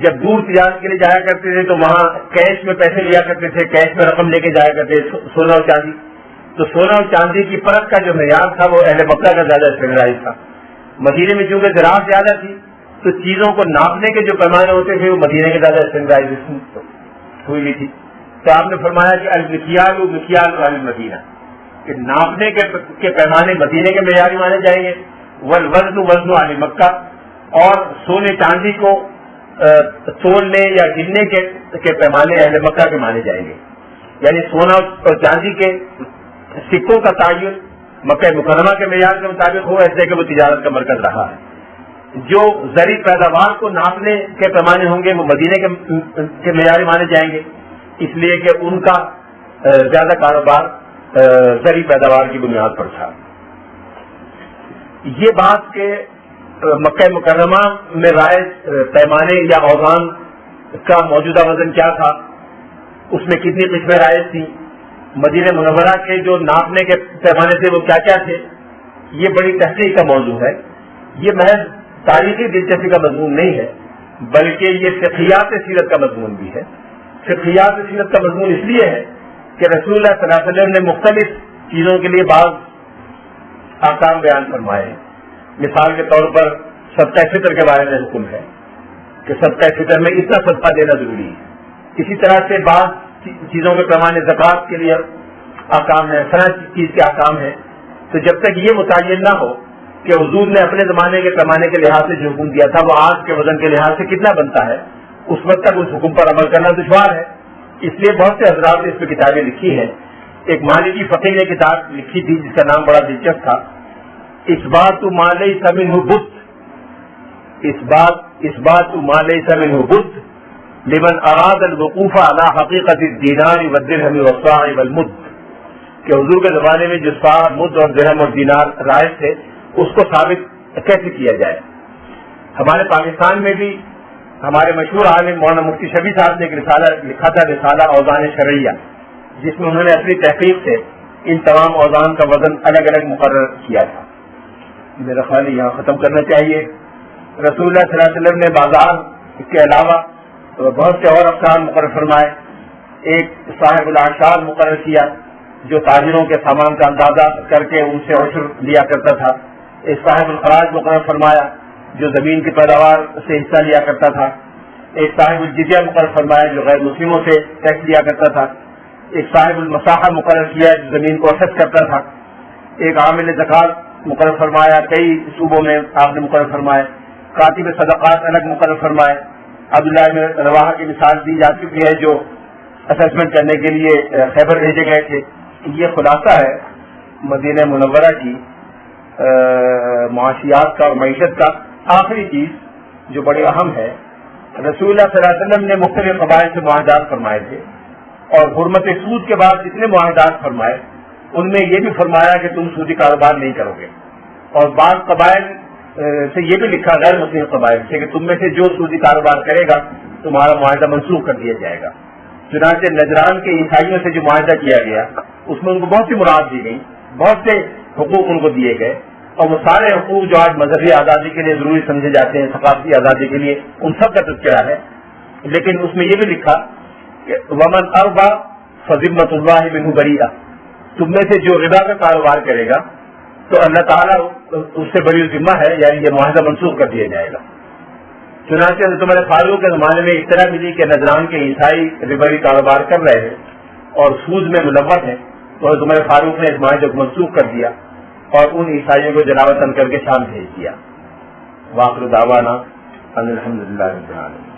جب دور تجارت کے لیے جایا کرتے تھے تو وہاں کیش میں پیسے لیا کرتے تھے، کیش میں رقم لے کے جایا کرتے تھے، سونا اور چاندی۔ تو سونا اور چاندی کی پرت کا جو معیار تھا وہ اہل مکہ کا زیادہ اسٹینڈرڈائز تھا۔ مدینے میں چونکہ زراعت زیادہ تھی تو چیزوں کو ناپنے کے جو پیمانے ہوتے تھے وہ مدینے کے زیادہ اسٹینڈرڈائزیشن ہوئی تھی۔ تو آپ نے فرمایا کہ المکیال مکیال المدینہ، کہ ناپنے کے پیمانے مدینے کے معیاری مانے جائیں گے، والوزن وزن اہل مکہ، اور سونے چاندی کو تولنے یا گننے کے پیمانے اہل مکہ کے مانے جائیں گے. یعنی سونا اور چاندی کے سکوں کا تعین مکہ مکرمہ کے معیار کے مطابق ہو، ایسے کہ وہ تجارت کا مرکز رہا ہے. جو زرعی پیداوار کو ناپنے کے پیمانے ہوں گے وہ مدینے کے معیاری مانے جائیں گے، اس لیے کہ ان کا زیادہ کاروبار زرعی پیداوار کی بنیاد پر تھا. یہ بات کہ مکہ مکرمہ میں رائج پیمانے یا اوزان کا موجودہ وزن کیا تھا، اس میں کتنی قسمیں رائج تھیں، مدینہ منورہ کے جو ناپنے کے پیمانے تھے وہ کیا کیا تھے، یہ بڑی تحقیق کا موضوع ہے. یہ محض تاریخی دلچسپی کا مضمون نہیں ہے، بلکہ یہ فقہیات سیرت کا مضمون بھی ہے. فقہیات سیرت کا مضمون اس لیے ہے کہ رسول اللہ صلی اللہ علیہ وسلم نے مختلف چیزوں کے لیے بعض احکام بیان فرمائے. مثال کے طور پر صدقہ فطر کے بارے میں حکم ہے کہ صدقہ فطر میں اتنا صدقہ دینا ضروری ہے. اسی طرح سے بعض چیزوں کے پیمانے زکوٰۃ کے لیے احکام ہے، فلاں چیز کے احکام ہیں. تو جب تک یہ متعین نہ ہو کہ حضور نے اپنے زمانے کے پیمانے کے لحاظ سے جو حکم دیا تھا وہ آج کے وزن کے لحاظ سے کتنا بنتا ہے، اس وقت تک اس حکم پر عمل کرنا دشوار ہے. اس لیے بہت سے حضرات نے اس پہ کتابیں لکھی ہیں. ایک مالکی فقیر نے کتاب لکھی تھی جس کا نام بڑا دلچسپ تھا، اثبات ما لیس منہ بت، اثبات ما لیس منہ بت لمن اراد الوقوف علی حقیقت الدینار والدرہم والصاع والمد، کہ حضور کے زمانے میں جو صاع، مد اور درہم اور دینار رائج تھے اس کو ثابت کیسے کیا جائے. ہمارے پاکستان میں بھی ہمارے مشہور عالم مولانا مفتی شفیع صاحب نے ایک رسالہ لکھا تھا، رسالہ اوزان شرعیہ، جس میں انہوں نے اپنی تحقیق سے ان تمام اوزان کا وزن الگ الگ مقرر کیا تھا. میرا خیال یہاں ختم کرنا چاہیے. رسول اللہ صلی اللہ علیہ وسلم نے بازار کے علاوہ بہت سے اور افسان مقرر فرمائے. ایک صاحب الاشار مقرر کیا جو تاجروں کے سامان کا اندازہ کر کے ان سے عشر لیا کرتا تھا. ایک صاحب الخراج مقرر فرمایا جو زمین کی پیداوار سے حصہ لیا کرتا تھا. ایک صاحب الجزیہ مقرر فرمایا جو غیر مسلموں سے ٹیکس لیا کرتا تھا. ایک صاحب المساحہ مقرر کیا جو زمین کو اخذ کرتا تھا. ایک عامل زکوٰۃ مقرر فرمایا، کئی صوبوں میں آپ نے مقرر فرمائے. کاتب صدقات الگ مقرر فرمائے. عبداللہ بن رواحہ کی مثال دی جا چکی ہے جو اسسمنٹ کرنے کے لیے خیبر بھیجے گئے تھے. یہ خلاصہ ہے مدینہ منورہ کی معاشیات کا اور معیشت کا. آخری چیز جو بڑی اہم ہے، رسول اللہ صلی اللہ علیہ وسلم نے مختلف قبائل سے معاہدات فرمائے تھے، اور حرمت سود کے بعد جتنے معاہدات فرمائے ان میں یہ بھی فرمایا کہ تم سودی کاروبار نہیں کرو گے. اور بعض قبائل سے یہ بھی لکھا غیر مسلم قبائل سے کہ تم میں سے جو سودی کاروبار کرے گا تمہارا معاہدہ منسوخ کر دیا جائے گا. چنانچہ نجران کے عیسائیوں سے جو معاہدہ کیا گیا اس میں ان کو بہت سی مراد دی گئی، بہت سے حقوق ان کو دیے گئے، اور وہ سارے حقوق جو آج مذہبی آزادی کے لیے ضروری سمجھے جاتے ہیں، ثقافتی آزادی کے لیے، ان سب کا تذکرہ ہے. لیکن اس میں یہ بھی لکھا کہ ومن اربا فذمۃ اللہ منہ بریئہ، تم میں سے جو ربا کا کاروبار کرے گا تو اللہ تعالیٰ اس سے بری ذمہ ہے، یعنی یہ معاہدہ منسوخ کر دیا جائے گا. چنانچہ حضرت عمر فاروق کے زمانے میں اطلاع ملی کہ نجران کے عیسائی ربوی کاروبار کر رہے ہیں اور سود میں ملوث ہیں، تو حضرت عمر فاروق نے اس معاہدے کو منسوخ کر دیا اور ان عیسائیوں کو جلاوطن کر کے شام بھیج دیا. وآخر دعوانا ان الحمدللہ رب العالمین.